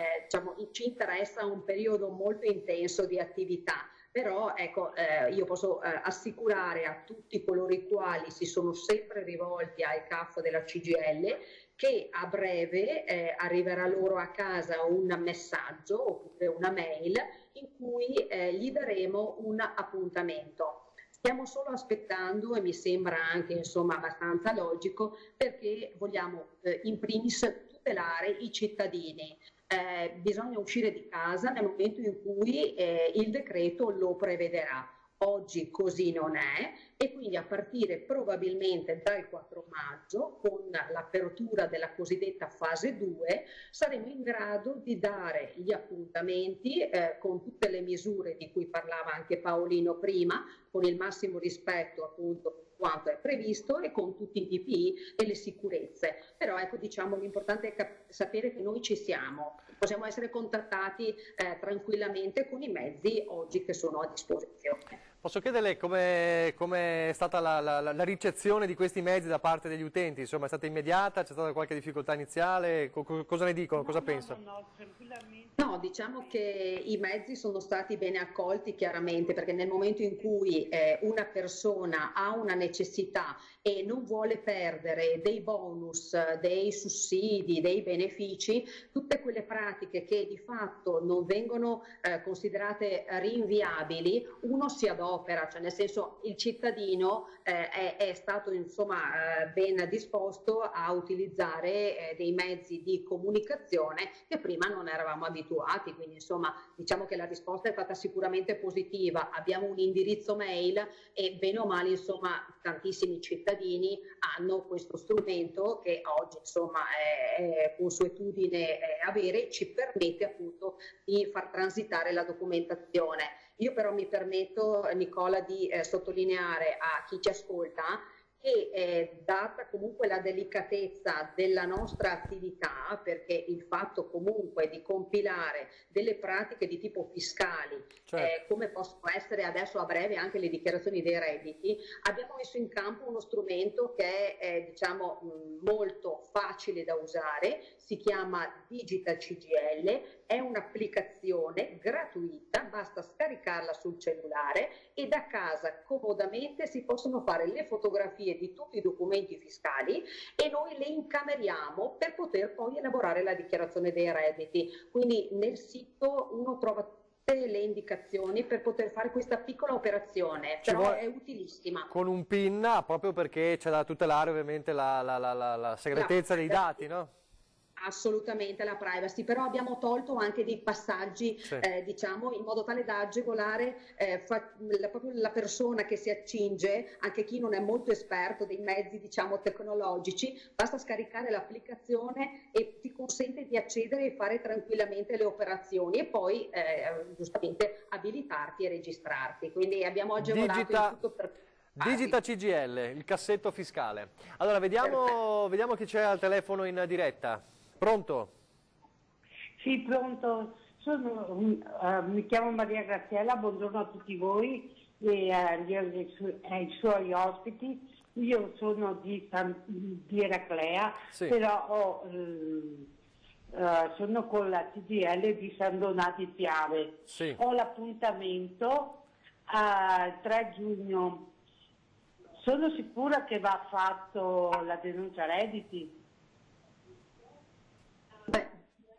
ci interessa un periodo molto intenso di attività. Però ecco, io posso assicurare a tutti coloro i quali si sono sempre rivolti al CAF della CGIL che a breve arriverà loro a casa un messaggio oppure una mail in cui gli daremo un appuntamento. Stiamo solo aspettando, e mi sembra anche abbastanza logico, perché vogliamo in primis tutelare i cittadini. Bisogna uscire di casa nel momento in cui il decreto lo prevederà. Oggi così non è, e quindi a partire probabilmente dal 4 maggio, con l'apertura della cosiddetta fase 2, saremo in grado di dare gli appuntamenti con tutte le misure di cui parlava anche Paolino prima, con il massimo rispetto appunto quanto è previsto e con tutti i DPI e le sicurezze. Però ecco, l'importante è sapere che noi ci siamo, possiamo essere contattati tranquillamente con i mezzi oggi che sono a disposizione. Posso chiederle come è stata la ricezione di questi mezzi da parte degli utenti? Insomma, è stata immediata? C'è stata qualche difficoltà iniziale? Cosa ne dicono? Cosa pensano? No, tranquillamente. No, diciamo che i mezzi sono stati bene accolti chiaramente, perché nel momento in cui una persona ha una necessità e non vuole perdere dei bonus, dei sussidi, dei benefici, tutte quelle pratiche che di fatto non vengono considerate rinviabili, uno si adopera manopera, cioè nel senso il cittadino è stato insomma ben disposto a utilizzare dei mezzi di comunicazione che prima non eravamo abituati, quindi insomma diciamo che la risposta è stata sicuramente positiva. Abbiamo un indirizzo mail e bene o male insomma tantissimi cittadini hanno questo strumento che oggi insomma è consuetudine avere, ci permette appunto di far transitare la documentazione. Io però mi permetto, Nicola, di sottolineare a chi ci ascolta che data comunque la delicatezza della nostra attività, perché il fatto comunque di compilare delle pratiche di tipo fiscali, come possono essere adesso a breve anche le dichiarazioni dei redditi, abbiamo messo in campo uno strumento che è diciamo molto facile da usare, si chiama Digital CGL, è un'applicazione gratuita, basta scaricarla sul cellulare e da casa comodamente si possono fare le fotografie di tutti i documenti fiscali e noi le incameriamo per poter poi elaborare la dichiarazione dei redditi. Quindi nel sito uno trova tutte le indicazioni per poter fare questa piccola operazione, però è utilissima. Con un PIN, proprio perché c'è da tutelare ovviamente la segretezza dei dati, no? Assolutamente, la privacy, però abbiamo tolto anche dei passaggi diciamo in modo tale da agevolare proprio la persona che si accinge, anche chi non è molto esperto dei mezzi diciamo tecnologici, basta scaricare l'applicazione e ti consente di accedere e fare tranquillamente le operazioni e poi giustamente abilitarti e registrarti, quindi abbiamo agevolato il tutto per... Digita CGL, il cassetto fiscale. Allora vediamo chi c'è al telefono in diretta. Pronto? Sì, pronto. Mi chiamo Maria Graziella, buongiorno a tutti voi e ai suoi ospiti. Io sono di Eraclea, però sono con la CGL di San Donato di Piave. Ho l'appuntamento al 3 giugno. Sono sicura che va fatto la denuncia redditi?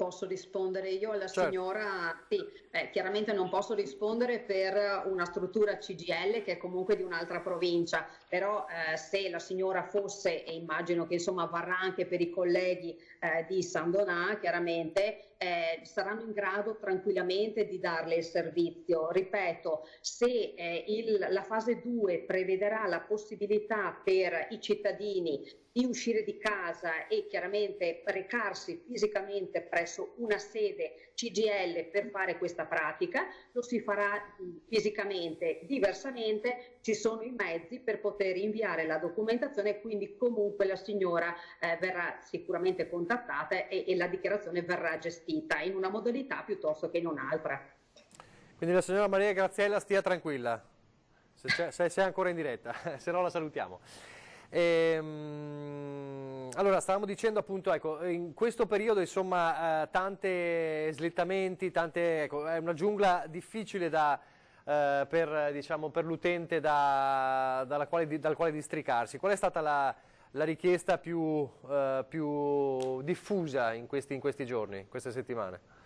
Posso rispondere io alla signora? Sì, chiaramente non posso rispondere per una struttura CGL che è comunque di un'altra provincia, però se la signora fosse, e immagino che insomma varrà anche per i colleghi di San Donà, chiaramente saranno in grado tranquillamente di darle il servizio. Ripeto, se la fase 2 prevederà la possibilità per i cittadini di uscire di casa e chiaramente recarsi fisicamente presso una sede CGL per fare questa pratica, lo si farà fisicamente. Diversamente ci sono i mezzi per poter inviare la documentazione e quindi comunque la signora verrà sicuramente contattata e la dichiarazione verrà gestita in una modalità piuttosto che in un'altra. Quindi la signora Maria Graziella stia tranquilla, se è ancora in diretta, se no la salutiamo. Allora stavamo dicendo appunto, ecco, in questo periodo insomma tante slittamenti, ecco, è una giungla difficile per l'utente dal quale districarsi. Qual è stata la richiesta più diffusa in questi giorni, queste settimane?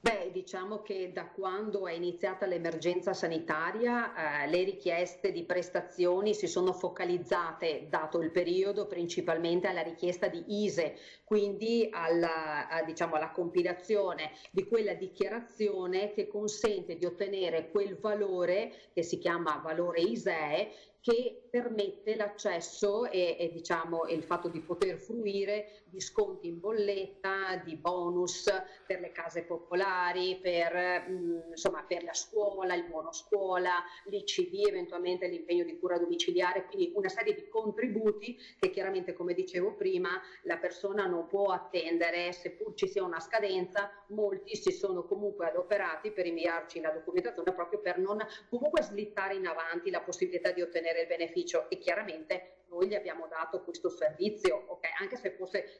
Beh, diciamo che da quando è iniziata l'emergenza sanitaria le richieste di prestazioni si sono focalizzate, dato il periodo, principalmente alla richiesta di ISEE, quindi alla compilazione di quella dichiarazione che consente di ottenere quel valore che si chiama valore ISEE, che permette l'accesso e diciamo il fatto di poter fruire di sconti in bolletta, di bonus per le case popolari, per la scuola, il buono scuola, l'ICD, eventualmente l'impegno di cura domiciliare, quindi una serie di contributi che chiaramente, come dicevo prima, la persona non può attendere, seppur ci sia una scadenza. Molti si sono comunque adoperati per inviarci la documentazione proprio per non comunque slittare in avanti la possibilità di ottenere il beneficio, e chiaramente noi gli abbiamo dato questo servizio, okay? Anche se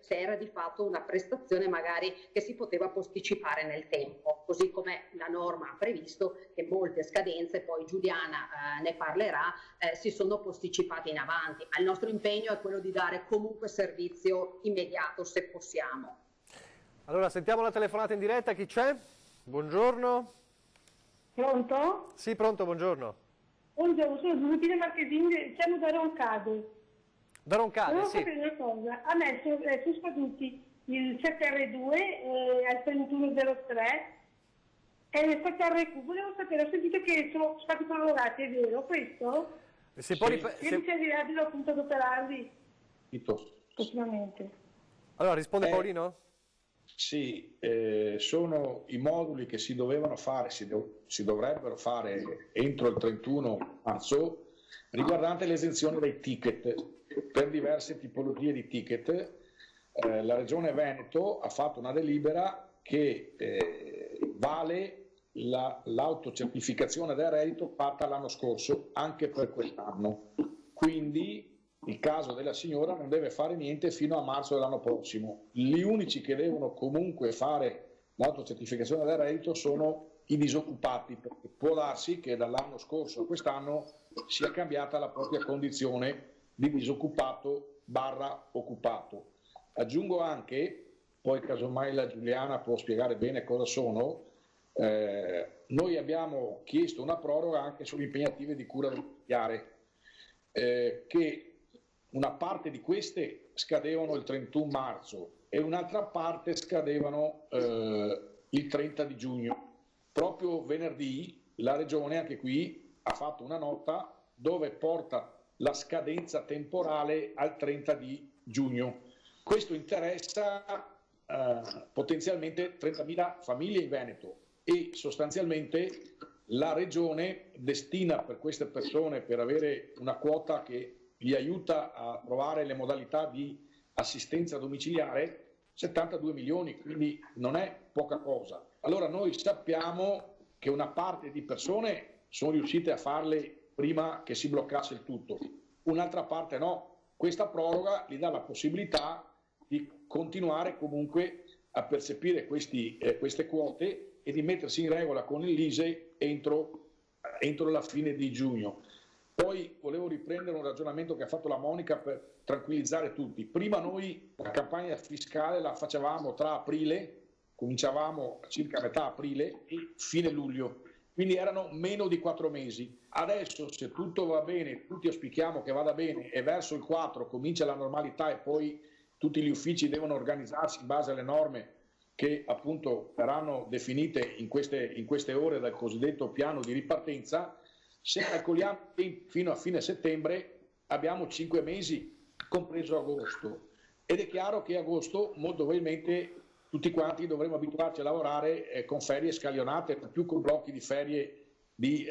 era di fatto una prestazione magari che si poteva posticipare nel tempo, così come la norma ha previsto che molte scadenze, poi Giuliana ne parlerà, si sono posticipate in avanti, ma il nostro impegno è quello di dare comunque servizio immediato se possiamo. Allora sentiamo la telefonata in diretta, chi c'è? Buongiorno. Pronto? Sì, pronto, buongiorno. Buongiorno, sono Giuseppina Marchesini, siamo da Roncade. Da Roncade, volevo sì. sapere una cosa, a me sono scaduti il 7R2 al 3103 e il 7RQ, volevo sapere, ho sentito che sono stati prorogati, è vero questo? Se poi Ieri c'è di appunto adoperarli prossimamente. Allora, risponde Paolino? Sì, sono i moduli che si dovevano fare, si dovrebbero fare entro il 31 marzo, riguardante l'esenzione dai ticket per diverse tipologie di ticket. La Regione Veneto ha fatto una delibera che vale l'autocertificazione del reddito fatta l'anno scorso anche per quest'anno. Quindi il caso della signora non deve fare niente fino a marzo dell'anno prossimo. Gli unici che devono comunque fare l'autocertificazione del reddito sono i disoccupati, perché può darsi che dall'anno scorso a quest'anno sia cambiata la propria condizione di disoccupato / occupato. Aggiungo anche, poi casomai la Giuliana può spiegare bene cosa sono, noi abbiamo chiesto una proroga anche sulle impegnative di cura domiciliare, che una parte di queste scadevano il 31 marzo e un'altra parte scadevano il 30 di giugno. Proprio venerdì la Regione, anche qui, ha fatto una nota dove porta la scadenza temporale al 30 di giugno. Questo interessa potenzialmente 30.000 famiglie in Veneto e sostanzialmente la Regione destina per queste persone, per avere una quota che gli aiuta a trovare le modalità di assistenza domiciliare, 72 milioni, quindi non è poca cosa. Allora noi sappiamo che una parte di persone sono riuscite a farle prima che si bloccasse il tutto, un'altra parte no. Questa proroga gli dà la possibilità di continuare comunque a percepire queste quote e di mettersi in regola con l'ISEE entro la fine di giugno. Poi volevo riprendere un ragionamento che ha fatto la Monica per tranquillizzare tutti. Prima noi la campagna fiscale la facevamo tra aprile, cominciavamo circa a metà aprile e fine luglio, quindi erano meno di 4 mesi. Adesso, se tutto va bene, tutti auspichiamo che vada bene e verso il 4 comincia la normalità e poi tutti gli uffici devono organizzarsi in base alle norme che appunto verranno definite in queste ore dal cosiddetto piano di ripartenza. Se calcoliamo fino a fine settembre abbiamo 5 mesi, compreso agosto, ed è chiaro che agosto molto probabilmente tutti quanti dovremo abituarci a lavorare con ferie scaglionate, più con blocchi di ferie di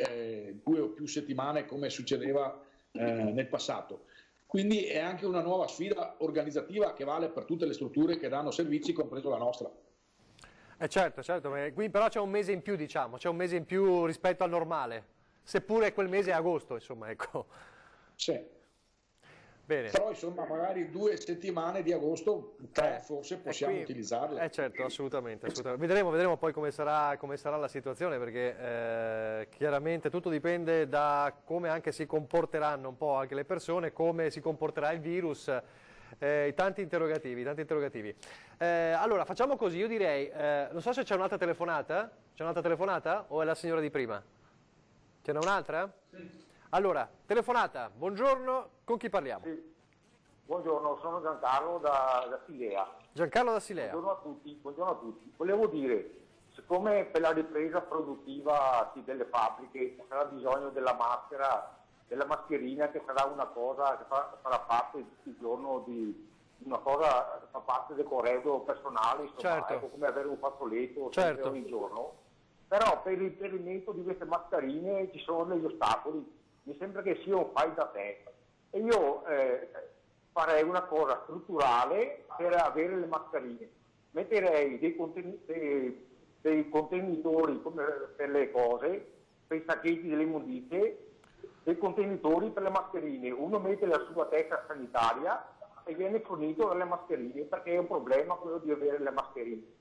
2 o più settimane come succedeva nel passato. Quindi è anche una nuova sfida organizzativa che vale per tutte le strutture che danno servizi, compreso la nostra. Certo, qui però c'è un mese in più, diciamo, c'è un mese in più rispetto al normale. Seppure quel mese è agosto, insomma, ecco. Sì. Bene. Però insomma magari 2 settimane di agosto, 3 forse possiamo utilizzarle. Certo, assolutamente. Vedremo poi come sarà la situazione, perché chiaramente tutto dipende da come anche si comporteranno un po' anche le persone, come si comporterà il virus, tanti interrogativi. Allora facciamo così, io direi, non so se c'è un'altra telefonata o è la signora di prima? Ce n'è un'altra? Sì. Allora, telefonata, buongiorno, con chi parliamo? Sì. Buongiorno, sono Giancarlo da Silea. Giancarlo da Silea. Buongiorno a tutti. Volevo dire, siccome per la ripresa produttiva delle fabbriche sarà bisogno della maschera, della mascherina, che sarà una cosa che farà parte tutti i giorni di una cosa che fa parte del corredo personale, insomma, certo. Ecco, come avere un fazzoletto certo. ogni giorno. Però per il riferimento di queste mascherine ci sono degli ostacoli, mi sembra che sia un fai da te. E io farei una cosa strutturale per avere le mascherine. Metterei dei contenitori come per le cose, per i sacchetti delle immondizie, dei contenitori per le mascherine. Uno mette la sua testa sanitaria e viene fornito dalle mascherine, perché è un problema quello di avere le mascherine.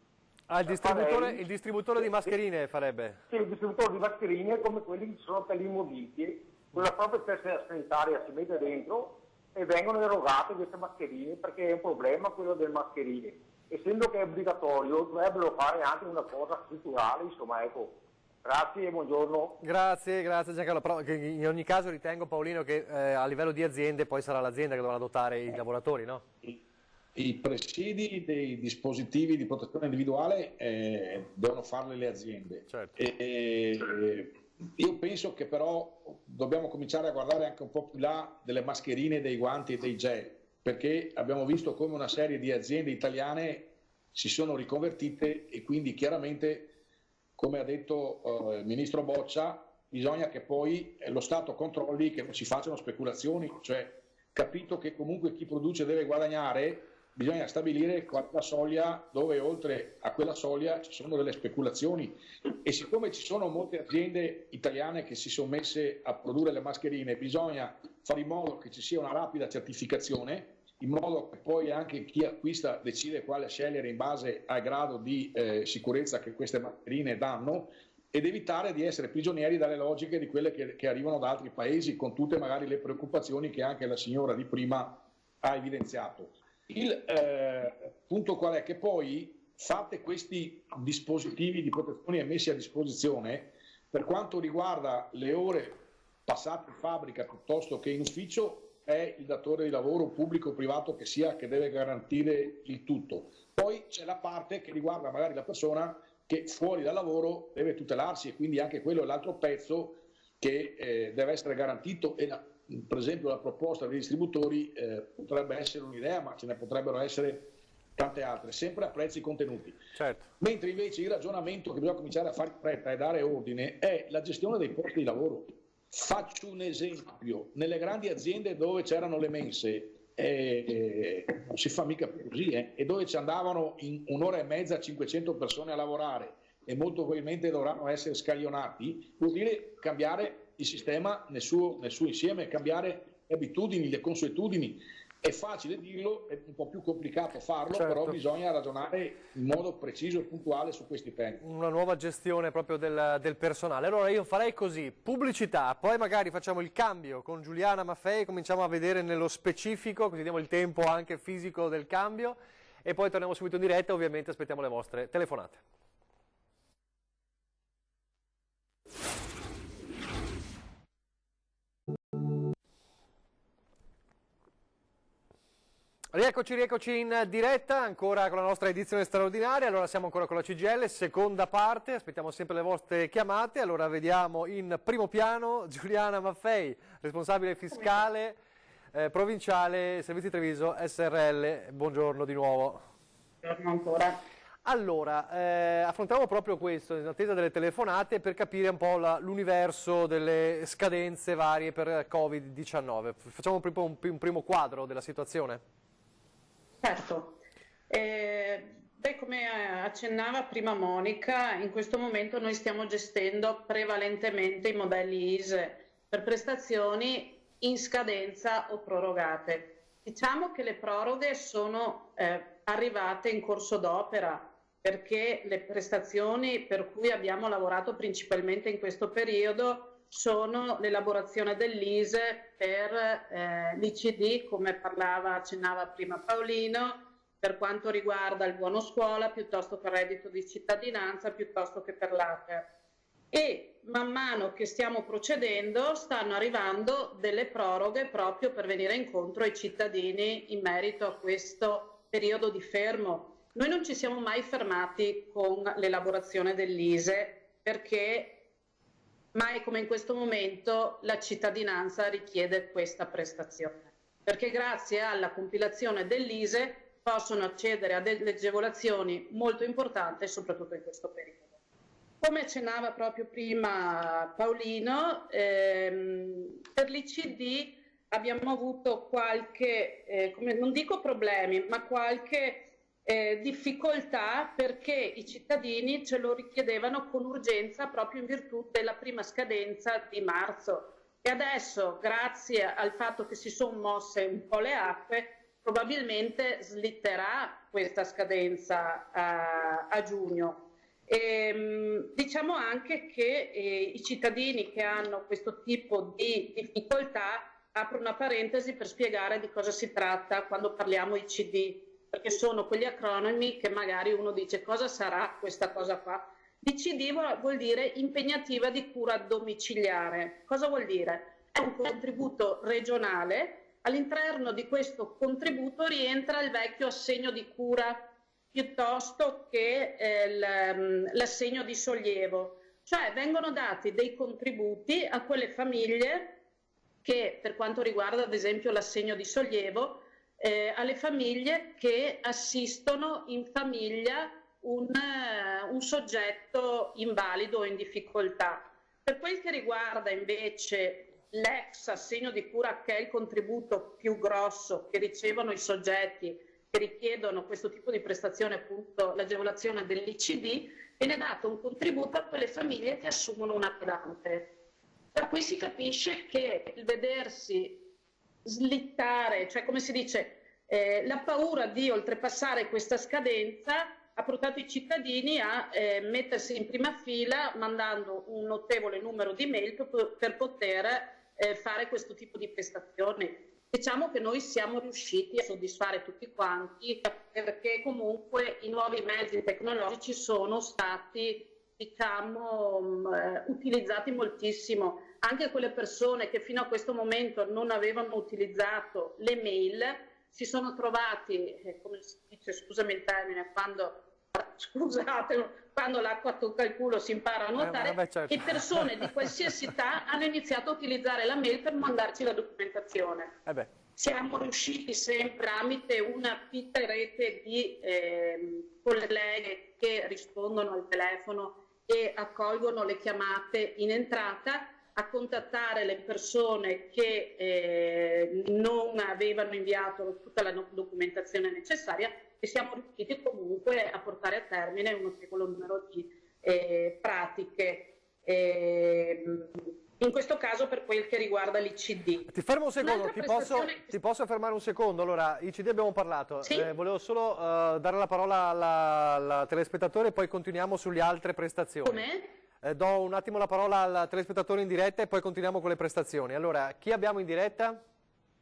Il distributore di mascherine farebbe? Sì, il distributore di mascherine come quelli che ci sono per le immondizie, con la propria testa sanitaria si mette dentro e vengono erogate queste mascherine, perché è un problema quello delle mascherine. Essendo che è obbligatorio, dovrebbero fare anche una cosa strutturale, insomma, ecco, Grazie e buongiorno. Grazie Giancarlo, però in ogni caso ritengo, Paolino, che a livello di aziende poi sarà l'azienda che dovrà dotare i lavoratori, no? I presidi dei dispositivi di protezione individuale devono farle le aziende. Certo. Io penso che però dobbiamo cominciare a guardare anche un po' più là delle mascherine, dei guanti e dei gel, perché abbiamo visto come una serie di aziende italiane si sono riconvertite e quindi chiaramente, come ha detto il ministro Boccia, bisogna che poi lo Stato controlli che non si facciano speculazioni, cioè capito che comunque chi produce deve guadagnare, bisogna stabilire qual è la soglia dove oltre a quella soglia ci sono delle speculazioni, e siccome ci sono molte aziende italiane che si sono messe a produrre le mascherine, bisogna fare in modo che ci sia una rapida certificazione, in modo che poi anche chi acquista decide quale scegliere in base al grado di sicurezza che queste mascherine danno, ed evitare di essere prigionieri dalle logiche di quelle che arrivano da altri paesi, con tutte magari le preoccupazioni che anche la signora di prima ha evidenziato. Il punto qual è? Che poi fate questi dispositivi di protezione messi a disposizione, per quanto riguarda le ore passate in fabbrica piuttosto che in ufficio, è il datore di lavoro, pubblico o privato che sia, che deve garantire il tutto. Poi c'è la parte che riguarda magari la persona che fuori dal lavoro deve tutelarsi, e quindi anche quello è l'altro pezzo che deve essere garantito, e per esempio la proposta dei distributori potrebbe essere un'idea, ma ce ne potrebbero essere tante altre, sempre a prezzi contenuti. Certo. Mentre invece il ragionamento che bisogna cominciare a fare fretta e dare ordine è la gestione dei posti di lavoro. Faccio un esempio: nelle grandi aziende dove c'erano le mense, non si fa mica più così, e dove ci andavano in un'ora e mezza 500 persone a lavorare, e molto probabilmente dovranno essere scaglionati, vuol dire cambiare il sistema nel suo insieme, cambiare le abitudini, le consuetudini. È facile dirlo, è un po' più complicato farlo, certo. Però bisogna ragionare in modo preciso e puntuale su questi temi. Una nuova gestione proprio del personale. Allora io farei così: pubblicità, poi magari facciamo il cambio con Giuliana Maffei, cominciamo a vedere nello specifico, così diamo il tempo anche fisico del cambio, e poi torniamo subito in diretta. Ovviamente aspettiamo le vostre telefonate. Rieccoci in diretta, ancora con la nostra edizione straordinaria. Allora siamo ancora con la CGIL, seconda parte, aspettiamo sempre le vostre chiamate. Allora vediamo in primo piano Giuliana Maffei, responsabile fiscale provinciale Servizi Treviso SRL. Buongiorno di nuovo. Buongiorno ancora. Allora, affrontiamo proprio questo, in attesa delle telefonate, per capire un po' l'universo delle scadenze varie per Covid-19. Facciamo un primo quadro della situazione? Certo, come accennava prima Monica, in questo momento noi stiamo gestendo prevalentemente i modelli ISE per prestazioni in scadenza o prorogate. Diciamo che le proroghe sono arrivate in corso d'opera, perché le prestazioni per cui abbiamo lavorato principalmente in questo periodo sono l'elaborazione dell'ISE per l'ICD, come accennava prima Paolino, per quanto riguarda il buono scuola, piuttosto che il reddito di cittadinanza, piuttosto che per l'ATER. E man mano che stiamo procedendo stanno arrivando delle proroghe proprio per venire incontro ai cittadini in merito a questo periodo di fermo. Noi non ci siamo mai fermati con l'elaborazione dell'ISE, perché mai come in questo momento la cittadinanza richiede questa prestazione, perché grazie alla compilazione dell'ISE possono accedere a delle agevolazioni molto importanti, soprattutto in questo periodo. Come accennava proprio prima Paolino, per l'ICD abbiamo avuto qualche, non dico problemi, ma qualche difficoltà, perché i cittadini ce lo richiedevano con urgenza proprio in virtù della prima scadenza di marzo, e adesso, grazie al fatto che si sono mosse un po' le acque, probabilmente slitterà questa scadenza a giugno. Diciamo anche che i cittadini che hanno questo tipo di difficoltà, apro una parentesi per spiegare di cosa si tratta quando parliamo ICD, perché sono quegli acronimi che magari uno dice cosa sarà questa cosa qua. DCD vuol dire impegnativa di cura domiciliare. Cosa vuol dire? È un contributo regionale. All'interno di questo contributo rientra il vecchio assegno di cura piuttosto che l'assegno di sollievo. Cioè vengono dati dei contributi a quelle famiglie che, per quanto riguarda ad esempio l'assegno di sollievo, alle famiglie che assistono in famiglia un soggetto invalido o in difficoltà. Per quel che riguarda invece l'ex assegno di cura, che è il contributo più grosso che ricevono i soggetti che richiedono questo tipo di prestazione, appunto l'agevolazione dell'ICD, viene dato un contributo a quelle famiglie che assumono una badante. Da qui si capisce che il vedersi slittare, cioè come si dice, la paura di oltrepassare questa scadenza ha portato i cittadini a mettersi in prima fila mandando un notevole numero di mail per poter fare questo tipo di prestazioni. Diciamo che noi siamo riusciti a soddisfare tutti quanti, perché comunque i nuovi mezzi tecnologici sono stati, diciamo, utilizzati moltissimo. Anche quelle persone che fino a questo momento non avevano utilizzato le mail si sono trovati, come si dice, scusami il termine, quando l'acqua tocca il culo si impara a nuotare, certo. E persone di qualsiasi età hanno iniziato a utilizzare la mail per mandarci la documentazione. Siamo riusciti sempre, tramite una fitta rete di colleghe che rispondono al telefono e accolgono le chiamate in entrata, a contattare le persone che non avevano inviato tutta la documentazione necessaria, e siamo riusciti comunque a portare a termine un notevole numero di pratiche, in questo caso per quel che riguarda l'ICD. Ti fermo un secondo, ti posso fermare un secondo? Allora, ICD abbiamo parlato, sì? Volevo solo dare la parola al telespettatore e poi continuiamo sulle altre prestazioni. Come? Do un attimo la parola al telespettatore in diretta e poi continuiamo con le prestazioni. Allora, chi abbiamo in diretta?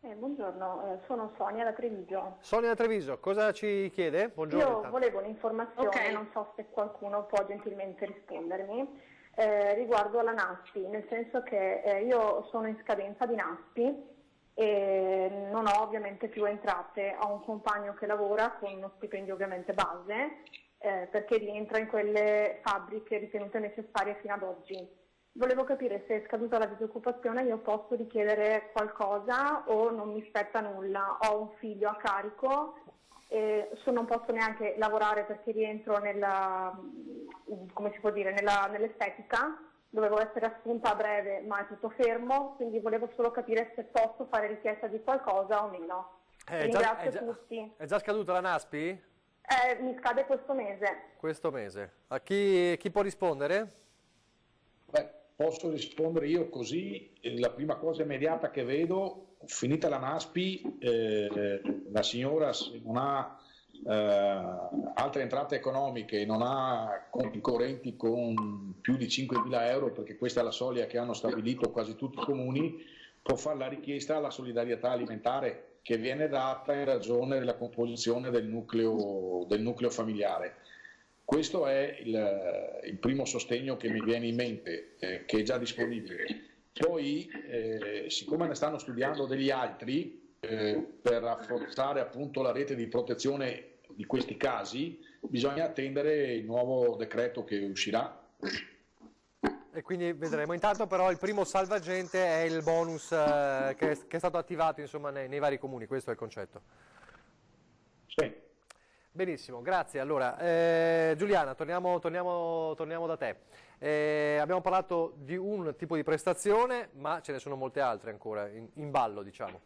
Buongiorno, sono Sonia da Treviso. Sonia da Treviso, cosa ci chiede? Buongiorno. Io volevo un'informazione, non so se qualcuno può gentilmente rispondermi, riguardo alla NASPI, nel senso che io sono in scadenza di NASPI e non ho ovviamente più entrate, ho un compagno che lavora con uno stipendio ovviamente base, perché rientra in quelle fabbriche ritenute necessarie fino ad oggi. Volevo capire se è scaduta la disoccupazione io posso richiedere qualcosa o non mi spetta nulla. Ho un figlio a carico e non posso neanche lavorare perché rientro come si può dire, nell'estetica. Dovevo essere assunta a breve ma è tutto fermo, quindi volevo solo capire se posso fare richiesta di qualcosa o meno. Ringrazio tutti. È già scaduta la NASPI? Mi scade questo mese. Questo mese. A chi può rispondere? Posso rispondere io così. La prima cosa immediata che vedo, finita la NASPI, la signora, se non ha altre entrate economiche, non ha conti correnti con più di 5.000 euro, perché questa è la soglia che hanno stabilito quasi tutti i comuni, può fare la richiesta alla solidarietà alimentare, che viene data in ragione della composizione del nucleo familiare. Questo è il primo sostegno che mi viene in mente, che è già disponibile. Poi, siccome ne stanno studiando degli altri, per rafforzare appunto la rete di protezione di questi casi, bisogna attendere il nuovo decreto che uscirà. E quindi vedremo. Intanto però il primo salvagente è il bonus che è stato attivato, insomma, nei vari comuni, questo è il concetto. Sì. Benissimo, grazie. Allora, Giuliana, torniamo da te. Abbiamo parlato di un tipo di prestazione, ma ce ne sono molte altre ancora in ballo, diciamo.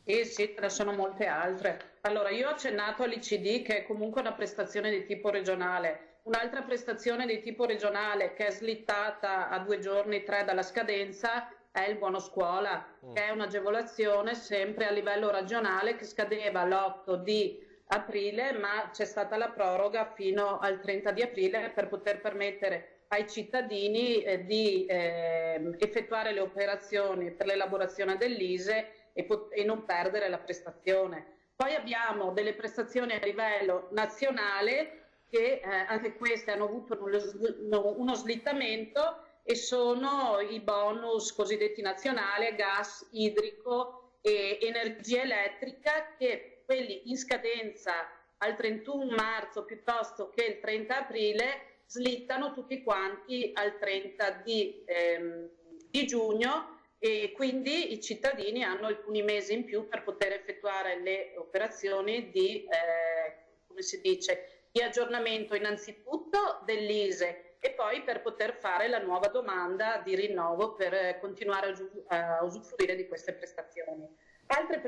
Sì, ce ne sono molte altre. Allora, io ho accennato all'ICD, che è comunque una prestazione di tipo regionale. Un'altra prestazione di tipo regionale che è slittata a 2 giorni, 3 dalla scadenza, è il buono scuola, che è un'agevolazione sempre a livello regionale che scadeva l'8 di aprile, ma c'è stata la proroga fino al 30 di aprile per poter permettere ai cittadini di effettuare le operazioni per l'elaborazione dell'ISEE e non perdere la prestazione. Poi abbiamo delle prestazioni a livello nazionale che anche queste hanno avuto uno slittamento, e sono i bonus cosiddetti nazionali, gas, idrico e energia elettrica, che quelli in scadenza al 31 marzo piuttosto che il 30 aprile slittano tutti quanti al 30 di giugno, e quindi i cittadini hanno alcuni mesi in più per poter effettuare le operazioni di, come si dice, di aggiornamento innanzitutto dell'ISEE, e poi per poter fare la nuova domanda di rinnovo per continuare a usufruire di queste prestazioni. Altre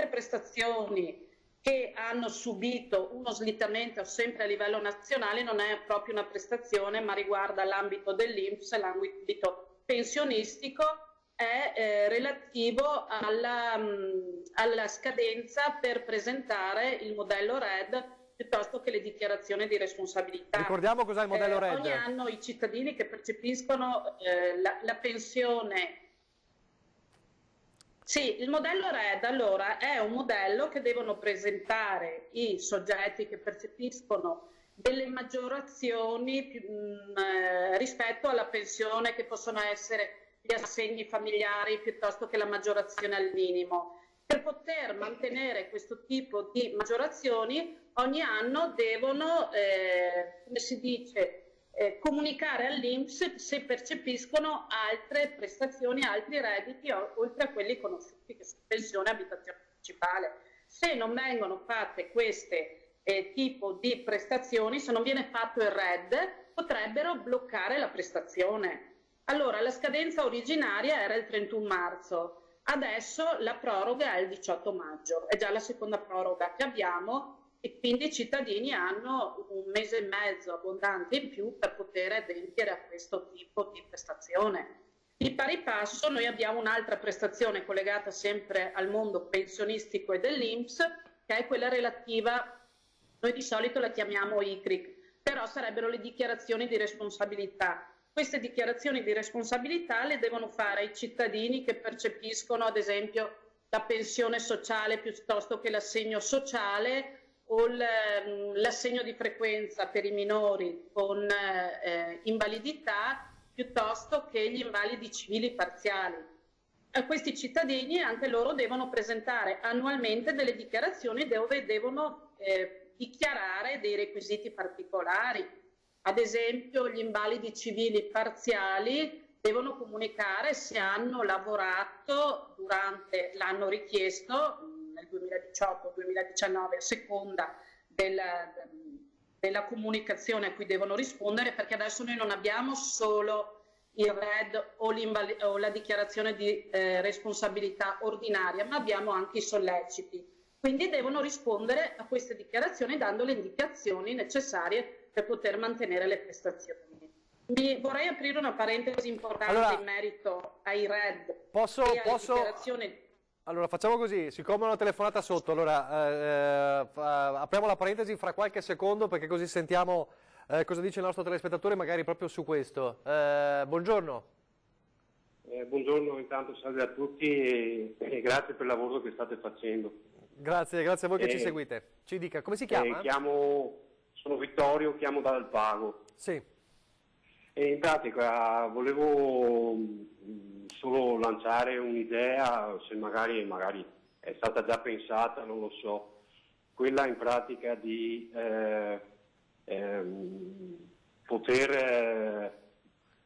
prestazioni che hanno subito uno slittamento sempre a livello nazionale, non è proprio una prestazione ma riguarda l'ambito dell'INPS, l'ambito pensionistico, è relativo alla scadenza per presentare il modello RED piuttosto che le dichiarazioni di responsabilità. Ricordiamo cos'è il modello RED. Ogni anno i cittadini che percepiscono la pensione. Sì, il modello RED allora è un modello che devono presentare i soggetti che percepiscono delle maggiorazioni rispetto alla pensione, che possono essere gli assegni familiari piuttosto che la maggiorazione al minimo. Per poter mantenere questo tipo di maggiorazioni ogni anno devono, come si dice, comunicare all'INPS se percepiscono altre prestazioni, altri redditi oltre a quelli conosciuti, che sono pensione e abitazione principale. Se non vengono fatte queste tipo di prestazioni, se non viene fatto il RED, potrebbero bloccare la prestazione. Allora, la scadenza originaria era il 31 marzo. Adesso la proroga è il 18 maggio, è già la seconda proroga che abbiamo, e quindi i cittadini hanno un mese e mezzo abbondante in più per poter adempiere a questo tipo di prestazione. Di pari passo noi abbiamo un'altra prestazione collegata sempre al mondo pensionistico e dell'INPS, che è quella relativa, noi di solito la chiamiamo ICRIC, però sarebbero le dichiarazioni di responsabilità. Queste dichiarazioni di responsabilità le devono fare i cittadini che percepiscono ad esempio la pensione sociale piuttosto che l'assegno sociale, o l'assegno di frequenza per i minori con invalidità piuttosto che gli invalidi civili parziali. A questi cittadini anche loro devono presentare annualmente delle dichiarazioni dove devono dichiarare dei requisiti particolari. Ad esempio gli invalidi civili parziali devono comunicare se hanno lavorato durante l'anno richiesto, nel 2018-2019, a seconda della comunicazione a cui devono rispondere, perché adesso noi non abbiamo solo il RED o la dichiarazione di responsabilità ordinaria, ma abbiamo anche i solleciti. Quindi devono rispondere a queste dichiarazioni dando le indicazioni necessarie per poter mantenere le prestazioni. Vorrei aprire una parentesi importante in merito ai RED e alle dichiarazioni. Allora facciamo così, siccome ho una telefonata sotto, allora apriamo la parentesi fra qualche secondo, perché così sentiamo cosa dice il nostro telespettatore magari proprio su questo. Buongiorno. Buongiorno, intanto salve a tutti e grazie per il lavoro che state facendo. Grazie a voi che ci seguite. Ci dica, come si chiama? Sono Vittorio, chiamo da Alpago. Sì. E in pratica volevo solo lanciare un'idea, se magari è stata già pensata, non lo so, quella in pratica di poter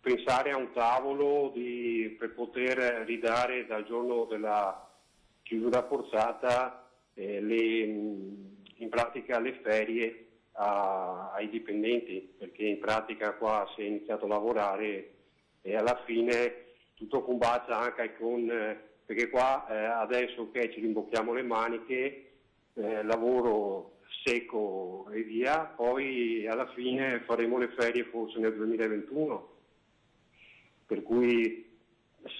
pensare a un tavolo per poter ridare dal giorno della chiusura forzata in pratica le ferie ai dipendenti, perché in pratica qua si è iniziato a lavorare e alla fine tutto combacia anche perché qua adesso ci rimbocchiamo le maniche, lavoro secco e via, poi alla fine faremo le ferie forse nel 2021, per cui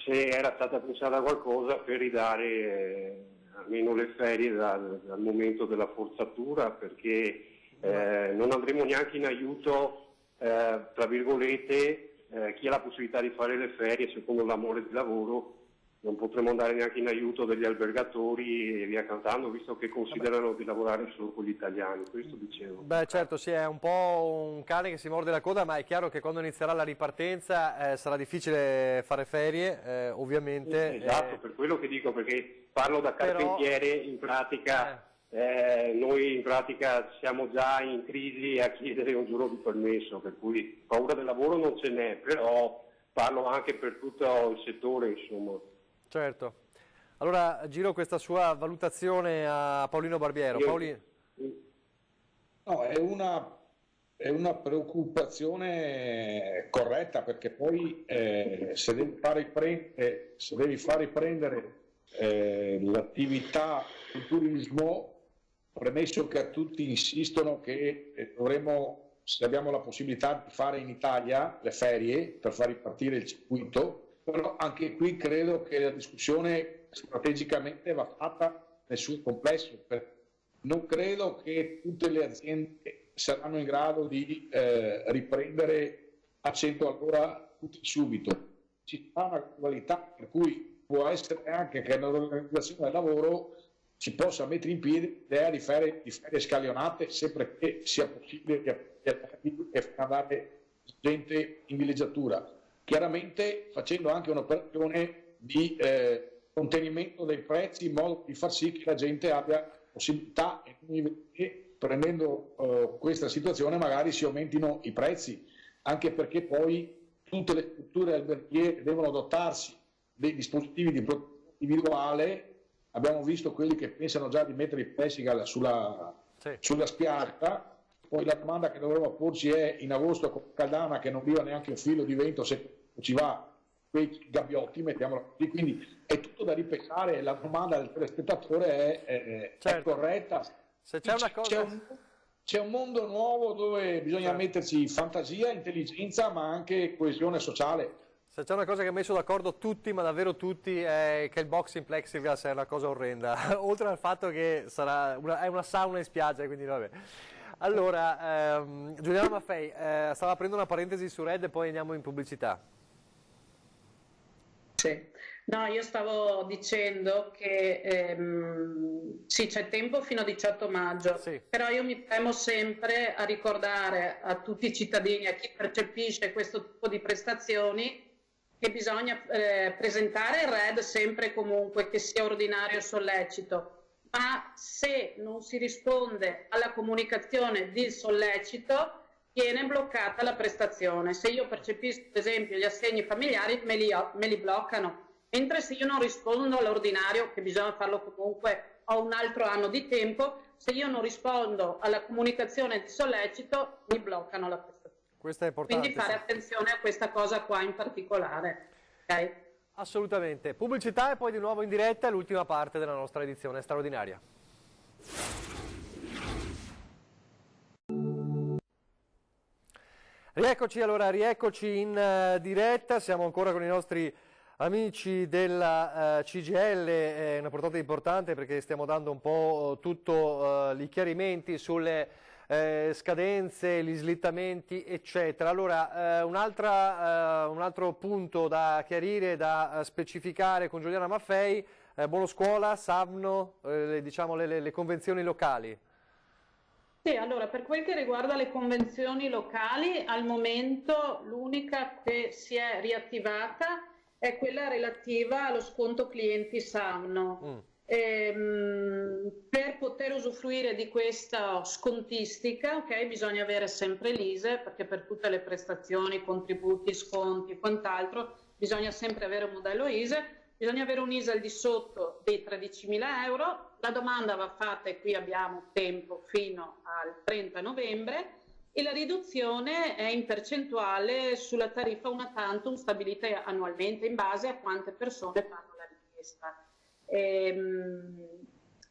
se era stata pensata qualcosa per ridare almeno le ferie dal momento della forzatura, perché non andremo neanche in aiuto, tra virgolette, chi ha la possibilità di fare le ferie secondo l'amore di lavoro, non potremo andare neanche in aiuto degli albergatori e via cantando, visto che considerano di lavorare solo con gli italiani, questo dicevo. Beh certo, sì, è un po' un cane che si morde la coda, ma è chiaro che quando inizierà la ripartenza sarà difficile fare ferie, ovviamente. Esatto, per quello che dico, perché parlo da carpentiere, in pratica noi in pratica siamo già in crisi a chiedere un giuro di permesso, per cui paura del lavoro non ce n'è, però parlo anche per tutto il settore, insomma. Certo. Allora giro questa sua valutazione a Paolino Barbiero. No, è una preoccupazione corretta, perché poi se devi far riprendere l'attività del turismo, premesso che a tutti insistono che dovremo, se abbiamo la possibilità, di fare in Italia le ferie per far ripartire il circuito, però anche qui credo che la discussione strategicamente va fatta nel suo complesso. Non credo che tutte le aziende saranno in grado di riprendere a 100 all'ora tutti subito. Ci sarà una gradualità, per cui può essere anche che nell'organizzazione del lavoro si possa mettere in piedi l'idea di ferie scaglionate, sempre che sia possibile far andare gente in villeggiatura. Chiaramente facendo anche un'operazione di contenimento dei prezzi, in modo di far sì che la gente abbia possibilità, e prendendo questa situazione magari si aumentino i prezzi, anche perché poi tutte le strutture alberghiere devono dotarsi dei dispositivi di protezione individuale. Abbiamo visto quelli che pensano già di mettere il plexiglass sulla spiaggia. Poi la domanda che dovremmo porci è: in agosto con Caldana, che non viva neanche un filo di vento, se ci va quei gabbiotti, mettiamolo così. Quindi è tutto da ripensare. La domanda del telespettatore è corretta. Se c'è una cosa... C'è un mondo nuovo dove bisogna metterci fantasia, intelligenza, ma anche coesione sociale. Se c'è una cosa che ha messo d'accordo tutti, ma davvero tutti, è che il box in plexiglass è una cosa orrenda, oltre al fatto che è una sauna in spiaggia, quindi vabbè. Allora, Giuliano Maffei, stava aprendo una parentesi su Red e poi andiamo in pubblicità. Sì. No, io stavo dicendo che sì, c'è tempo fino a 18 maggio, però io mi premo sempre a ricordare a tutti i cittadini, a chi percepisce questo tipo di prestazioni, che bisogna presentare il RED sempre e comunque, che sia ordinario o sollecito, ma se non si risponde alla comunicazione di sollecito viene bloccata la prestazione. Se io percepisco ad esempio gli assegni familiari me li bloccano, mentre se io non rispondo all'ordinario, che bisogna farlo comunque, ho un altro anno di tempo, se io non rispondo alla comunicazione di sollecito mi bloccano la prestazione. Questo è importante. Quindi fare attenzione a questa cosa qua in particolare. Okay? Assolutamente. Pubblicità e poi di nuovo in diretta l'ultima parte della nostra edizione straordinaria. Rieccoci in diretta, siamo ancora con i nostri amici della CGIL, è una portata importante perché stiamo dando un po' tutti i chiarimenti sulle scadenze, gli slittamenti eccetera. Allora un altro punto da chiarire, da specificare con Giuliana Maffei, Buono Scuola, Savno, diciamo le convenzioni locali. Sì, allora per quel che riguarda le convenzioni locali, al momento l'unica che si è riattivata è quella relativa allo sconto clienti Savno. Per poter usufruire di questa scontistica, okay, bisogna avere sempre l'ISEE, perché per tutte le prestazioni, contributi, sconti e quant'altro bisogna sempre avere un modello ISEE. Bisogna avere un ISEE al di sotto dei 13.000 euro, la domanda va fatta e qui abbiamo tempo fino al 30 novembre e la riduzione è in percentuale sulla tariffa una tantum stabilita annualmente in base a quante persone fanno la richiesta.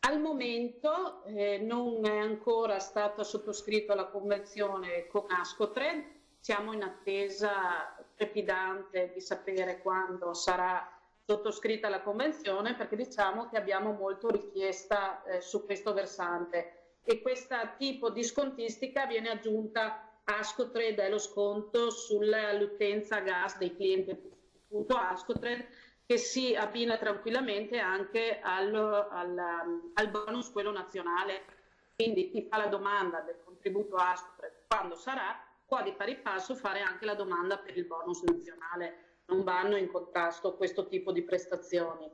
Al momento non è ancora stata sottoscritta la convenzione con Ascotred, siamo in attesa trepidante di sapere quando sarà sottoscritta la convenzione, perché diciamo che abbiamo molto richiesta su questo versante e questo tipo di scontistica viene aggiunta a Ascotred, è lo sconto sull'utenza gas dei clienti appunto Ascotred, che si abbina tranquillamente anche al bonus quello nazionale. Quindi chi fa la domanda del contributo ASPRE quando sarà, può di pari passo fare anche la domanda per il bonus nazionale. Non vanno in contrasto questo tipo di prestazioni.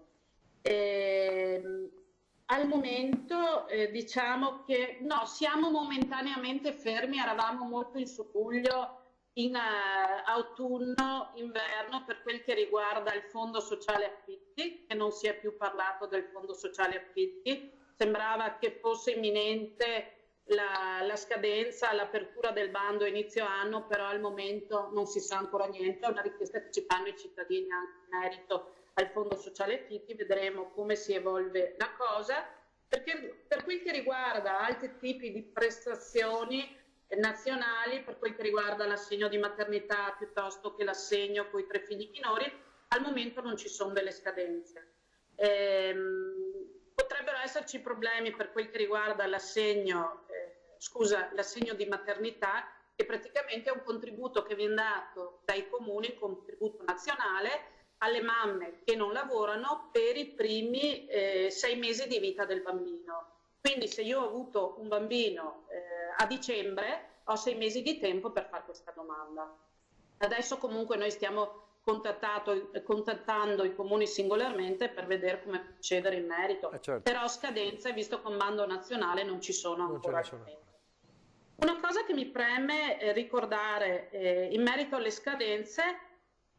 Al momento diciamo che no, siamo momentaneamente fermi, eravamo molto in subbuglio in autunno, inverno, per quel che riguarda il Fondo Sociale Affitti, che non si è più parlato del Fondo Sociale Affitti, sembrava che fosse imminente la scadenza, l'apertura del bando inizio anno, però al momento non si sa ancora niente, è una richiesta che ci fanno i cittadini anche in merito al Fondo Sociale Affitti, vedremo come si evolve la cosa, perché per quel che riguarda altri tipi di prestazioni nazionali, per quel che riguarda l'assegno di maternità piuttosto che l'assegno con i 3 figli minori, al momento non ci sono delle scadenze. Potrebbero esserci problemi per quel che riguarda l'assegno di maternità, che praticamente è un contributo che viene dato dai comuni, un contributo nazionale, alle mamme che non lavorano per i primi 6 mesi di vita del bambino. Quindi se io ho avuto un bambino a dicembre, ho 6 mesi di tempo per fare questa domanda. Adesso comunque noi stiamo contattando i comuni singolarmente per vedere come procedere in merito. Certo. Però scadenze, visto che un bando nazionale non ci sono ancora. Una cosa che mi preme ricordare in merito alle scadenze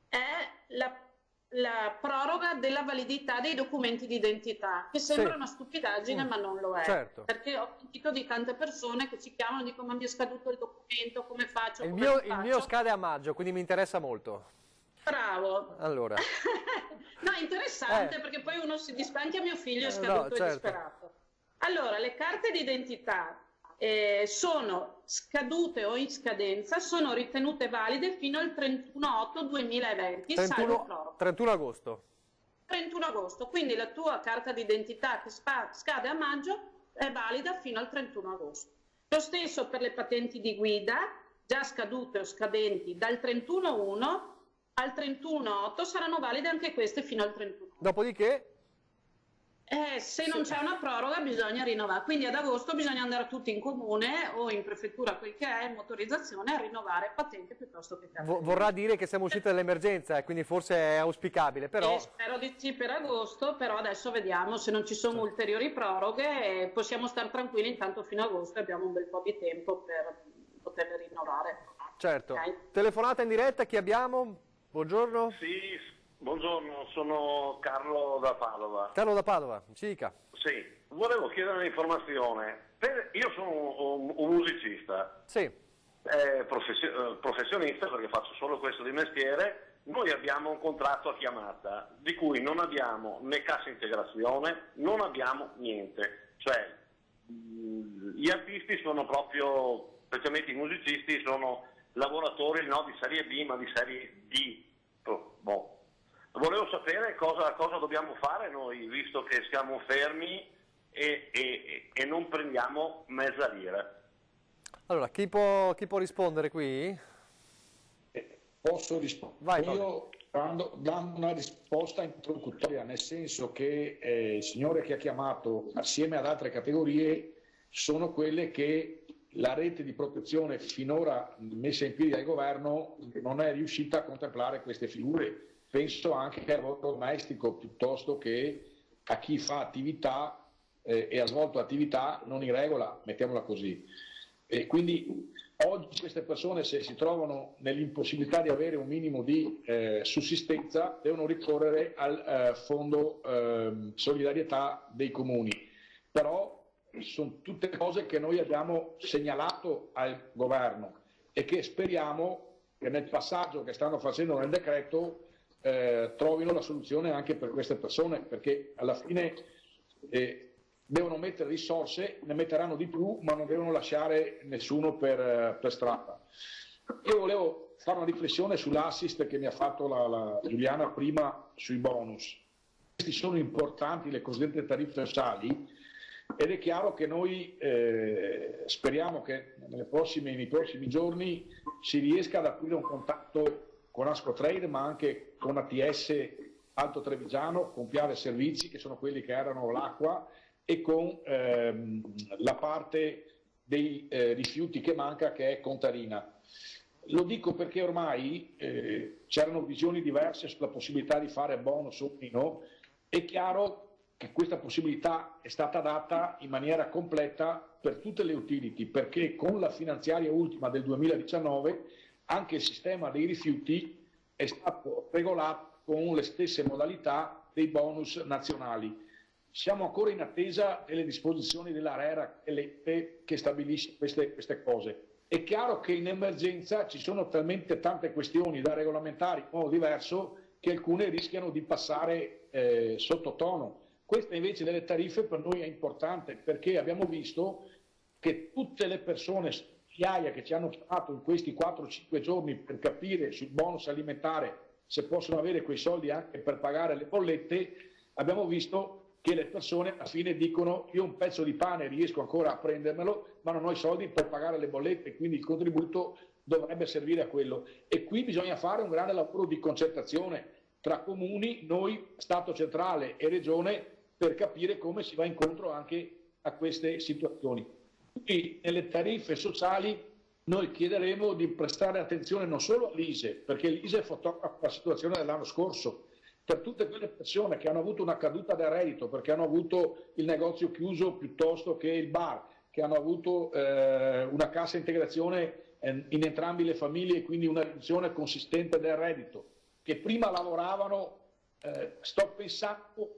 è la proroga della validità dei documenti di identità, che sembra una stupidaggine ma non lo è, perché ho sentito di tante persone che ci chiamano e dicono ma mi è scaduto il documento, come faccio? Il mio scade a maggio, quindi mi interessa molto. Bravo. Allora. No, interessante perché poi uno si dispera, anche a mio figlio è scaduto e disperato. Allora, le carte d'identità sono scadute o in scadenza, sono ritenute valide fino al 31/8/2020, 31 agosto. 31 agosto, quindi la tua carta d'identità che scade a maggio è valida fino al 31 agosto. Lo stesso per le patenti di guida, già scadute o scadenti dal 31/1 al 31/8 saranno valide anche queste fino al 31. Dopodiché? Se non c'è una proroga bisogna rinnovare, quindi ad agosto bisogna andare tutti in comune o in prefettura, quel che è, in motorizzazione, a rinnovare patente piuttosto che carta. Vorrà dire che siamo usciti dall'emergenza, quindi forse è auspicabile, però... spero di sì per agosto, però adesso vediamo se non ci sono ulteriori proroghe, possiamo stare tranquilli, intanto fino a agosto abbiamo un bel po' di tempo per poterle rinnovare. Certo. Okay. Telefonata in diretta, chi abbiamo? Buongiorno. Sì, buongiorno, sono Carlo da Padova. Carlo da Padova, ci dica. Sì, volevo chiedere un'informazione. Io sono un musicista, sì. Professionista perché faccio solo questo di mestiere. Noi abbiamo un contratto a chiamata di cui non abbiamo né cassa integrazione, non abbiamo niente. Cioè, gli artisti sono proprio, specialmente i musicisti, sono lavoratori no di serie B ma di serie D. Boh. Volevo sapere cosa dobbiamo fare noi, visto che siamo fermi e non prendiamo mezza lira. Allora, chi può rispondere qui? Posso rispondere? Io dando una risposta introduttoria, nel senso che il signore che ha chiamato, assieme ad altre categorie, sono quelle che la rete di protezione finora messa in piedi dal governo non è riuscita a contemplare queste figure. Penso anche al lavoro domestico piuttosto che a chi fa attività e ha svolto attività non in regola, mettiamola così. E quindi oggi queste persone, se si trovano nell'impossibilità di avere un minimo di sussistenza, devono ricorrere al fondo solidarietà dei comuni. Però sono tutte cose che noi abbiamo segnalato al governo e che speriamo che nel passaggio che stanno facendo nel decreto trovino la soluzione anche per queste persone, perché alla fine devono mettere risorse, ne metteranno di più, ma non devono lasciare nessuno per strada. Io volevo fare una riflessione sull'assist che mi ha fatto la Giuliana prima sui bonus. Questi sono importanti, le cosiddette tariffe sociali, ed è chiaro che noi speriamo che nei prossimi giorni si riesca ad aprire un contatto con Ascotrade ma anche con ATS Alto Trevigiano, con Piave Servizi, che sono quelli che erano l'acqua, e con la parte dei rifiuti che manca, che è Contarina. Lo dico perché ormai c'erano visioni diverse sulla possibilità di fare bonus o meno. È chiaro che questa possibilità è stata data in maniera completa per tutte le utility, perché con la finanziaria ultima del 2019 anche il sistema dei rifiuti è stato regolato con le stesse modalità dei bonus nazionali. Siamo ancora in attesa delle disposizioni dell'ARERA che stabilisce queste cose. È chiaro che in emergenza ci sono talmente tante questioni da regolamentare in modo diverso che alcune rischiano di passare sottotono. Questa invece delle tariffe per noi è importante, perché abbiamo visto che tutte le persone, migliaia che ci hanno chiamato in questi 4-5 giorni per capire sul bonus alimentare se possono avere quei soldi anche per pagare le bollette, abbiamo visto che le persone alla fine dicono: io un pezzo di pane riesco ancora a prendermelo, ma non ho i soldi per pagare le bollette, quindi il contributo dovrebbe servire a quello. E qui bisogna fare un grande lavoro di concertazione tra comuni, noi, Stato centrale e Regione, per capire come si va incontro anche a queste situazioni. Quindi nelle tariffe sociali noi chiederemo di prestare attenzione non solo all'ISE, perché l'ISE fotografa la situazione dell'anno scorso, per tutte quelle persone che hanno avuto una caduta del reddito, perché hanno avuto il negozio chiuso piuttosto che il bar, che hanno avuto una cassa integrazione in entrambe le famiglie e quindi una riduzione consistente del reddito, che prima lavoravano, sto pensando,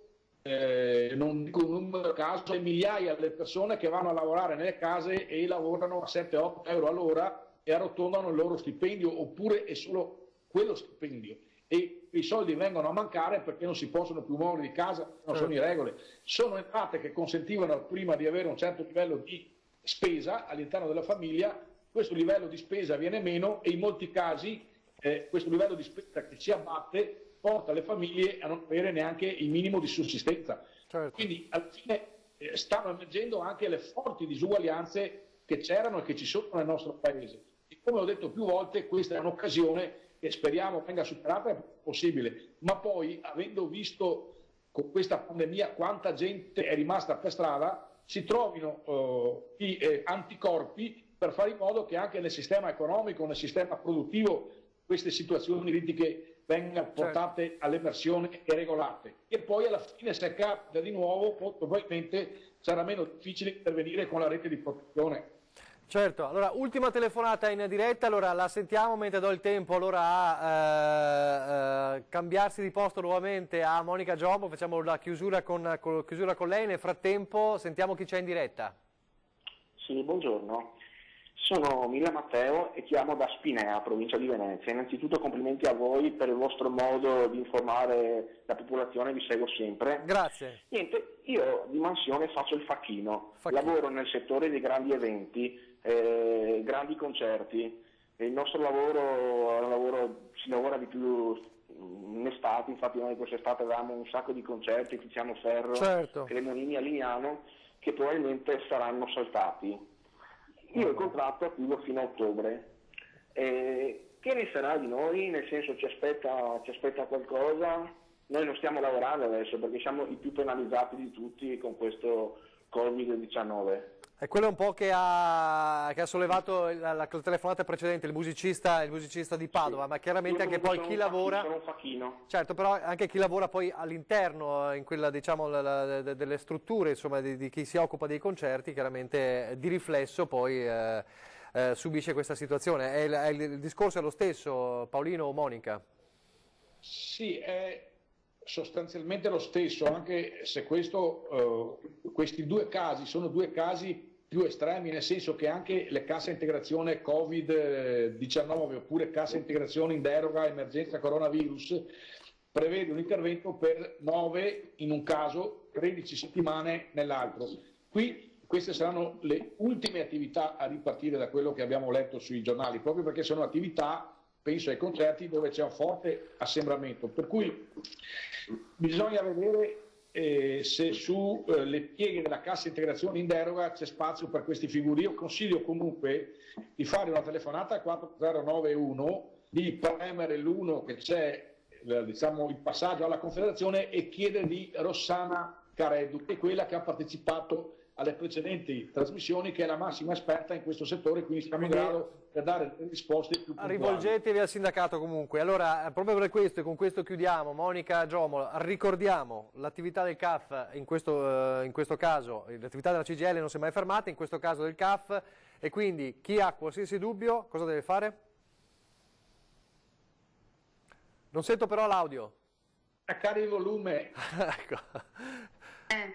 non dico un numero a caso, migliaia le persone che vanno a lavorare nelle case e lavorano a 7-8 euro all'ora e arrotondano il loro stipendio, oppure è solo quello stipendio, e i soldi vengono a mancare perché non si possono più muovere di casa, non sono in regole. Sono entrate che consentivano prima di avere un certo livello di spesa all'interno della famiglia, questo livello di spesa viene meno e in molti casi questo livello di spesa che si abbatte porta le famiglie a non avere neanche il minimo di sussistenza. Certo. Quindi alla fine stanno emergendo anche le forti disuguaglianze che c'erano e che ci sono nel nostro paese. E come ho detto più volte, questa è un'occasione che speriamo venga superata il più possibile, ma poi, avendo visto con questa pandemia quanta gente è rimasta per strada, si trovino gli anticorpi per fare in modo che anche nel sistema economico, nel sistema produttivo, queste situazioni critiche vengano portate all'emersione e regolate. E poi alla fine, se capita di nuovo, probabilmente sarà meno difficile intervenire con la rete di protezione. Certo, allora ultima telefonata in diretta, allora la sentiamo mentre do il tempo allora a cambiarsi di posto nuovamente a Monica Giombo, facciamo la chiusura con lei, nel frattempo sentiamo chi c'è in diretta. Sì, buongiorno. Sono Milla Matteo e chiamo da Spinea, provincia di Venezia. Innanzitutto complimenti a voi per il vostro modo di informare la popolazione, vi seguo sempre. Grazie. Niente, io di mansione faccio il facchino. Lavoro nel settore dei grandi eventi, grandi concerti. Il nostro lavoro si lavora di più in estate, infatti noi quest'estate avevamo un sacco di concerti, Tiziano Ferro, certo, Cremonini a Lignano, che probabilmente saranno saltati. Io ho il contratto attivo fino a ottobre. Che ne sarà di noi? Nel senso, ci aspetta qualcosa? Noi non stiamo lavorando adesso perché siamo i più penalizzati di tutti con questo Covid-19. È quello un po' che ha sollevato la telefonata precedente, il musicista di Padova, sì, ma chiaramente anche poi chi lavora. Sono un facchino. Certo, però anche chi lavora poi all'interno, in quella, diciamo, delle strutture, insomma, di chi si occupa dei concerti, chiaramente di riflesso poi subisce questa situazione. Il discorso è lo stesso, Paolino o Monica? Sì, è sostanzialmente lo stesso, anche se questi due casi sono due casi più estremi, nel senso che anche le casse integrazione Covid-19 oppure cassa integrazione in deroga emergenza coronavirus prevede un intervento per 9 in un caso, 13 settimane nell'altro. Qui queste saranno le ultime attività a ripartire da quello che abbiamo letto sui giornali, proprio perché sono attività, penso ai concerti, dove c'è un forte assembramento, per cui bisogna vedere se su le pieghe della cassa integrazione in deroga c'è spazio per questi figuri. Io consiglio comunque di fare una telefonata al 4091, di premere l'1 che c'è diciamo, il passaggio alla Confederazione e chiedere di Rossana Careddu, che è quella che ha partecipato alle precedenti trasmissioni, che è la massima esperta in questo settore, quindi siamo in grado per dare risposte più puntuali. Rivolgetevi al sindacato comunque. Allora, proprio per questo, e con questo chiudiamo, Monica Giomo, ricordiamo l'attività del CAF, in questo caso l'attività della CGIL non si è mai fermata, in questo caso del CAF, e quindi chi ha qualsiasi dubbio cosa deve fare? Non sento però l'audio. Attaccare il volume. Ecco.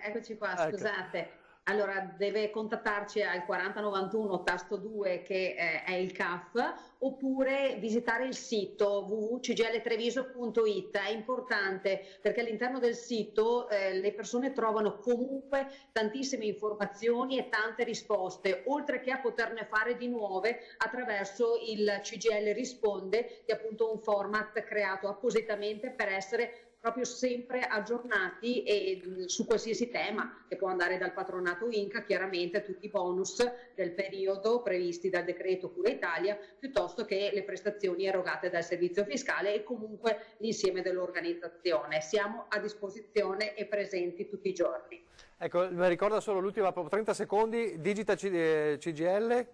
Eccoci qua, scusate. Allora, deve contattarci al 4091 tasto 2 che è il CAF, oppure visitare il sito www.cgltreviso.it. È importante perché all'interno del sito le persone trovano comunque tantissime informazioni e tante risposte, oltre che a poterne fare di nuove attraverso il CGIL Risponde, che è appunto un format creato appositamente per essere proprio sempre aggiornati e su qualsiasi tema, che può andare dal patronato Inca, chiaramente tutti i bonus del periodo previsti dal decreto Cura Italia, piuttosto che le prestazioni erogate dal servizio fiscale e comunque l'insieme dell'organizzazione. Siamo a disposizione e presenti tutti i giorni. Ecco, mi ricorda solo l'ultima, 30 secondi, digita CGIL.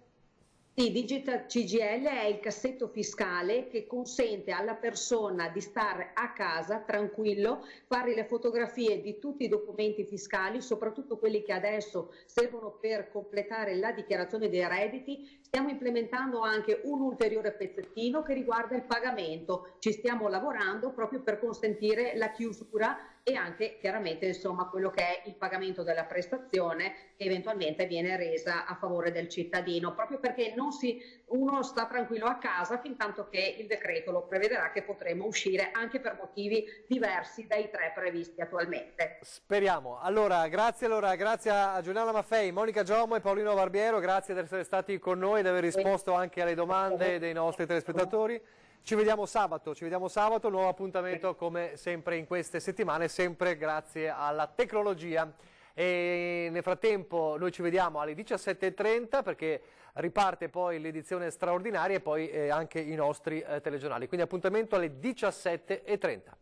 Sì, Digita CGIL è il cassetto fiscale che consente alla persona di stare a casa tranquillo, fare le fotografie di tutti i documenti fiscali, soprattutto quelli che adesso servono per completare la dichiarazione dei redditi. Stiamo implementando anche un ulteriore pezzettino che riguarda il pagamento. Ci stiamo lavorando proprio per consentire la chiusura e anche chiaramente insomma quello che è il pagamento della prestazione che eventualmente viene resa a favore del cittadino, proprio perché uno sta tranquillo a casa fin tanto che il decreto lo prevederà che potremo uscire anche per motivi diversi dai 3 previsti attualmente. Speriamo. Allora grazie a Giuliana Maffei, Monica Giomo e Paolino Barbiero, grazie di essere stati con noi e di aver risposto anche alle domande dei nostri telespettatori. Ci vediamo sabato, nuovo appuntamento come sempre in queste settimane, sempre grazie alla tecnologia. E nel frattempo noi ci vediamo alle 17:30 perché riparte poi l'edizione straordinaria e poi anche i nostri telegiornali. Quindi appuntamento alle 17:30.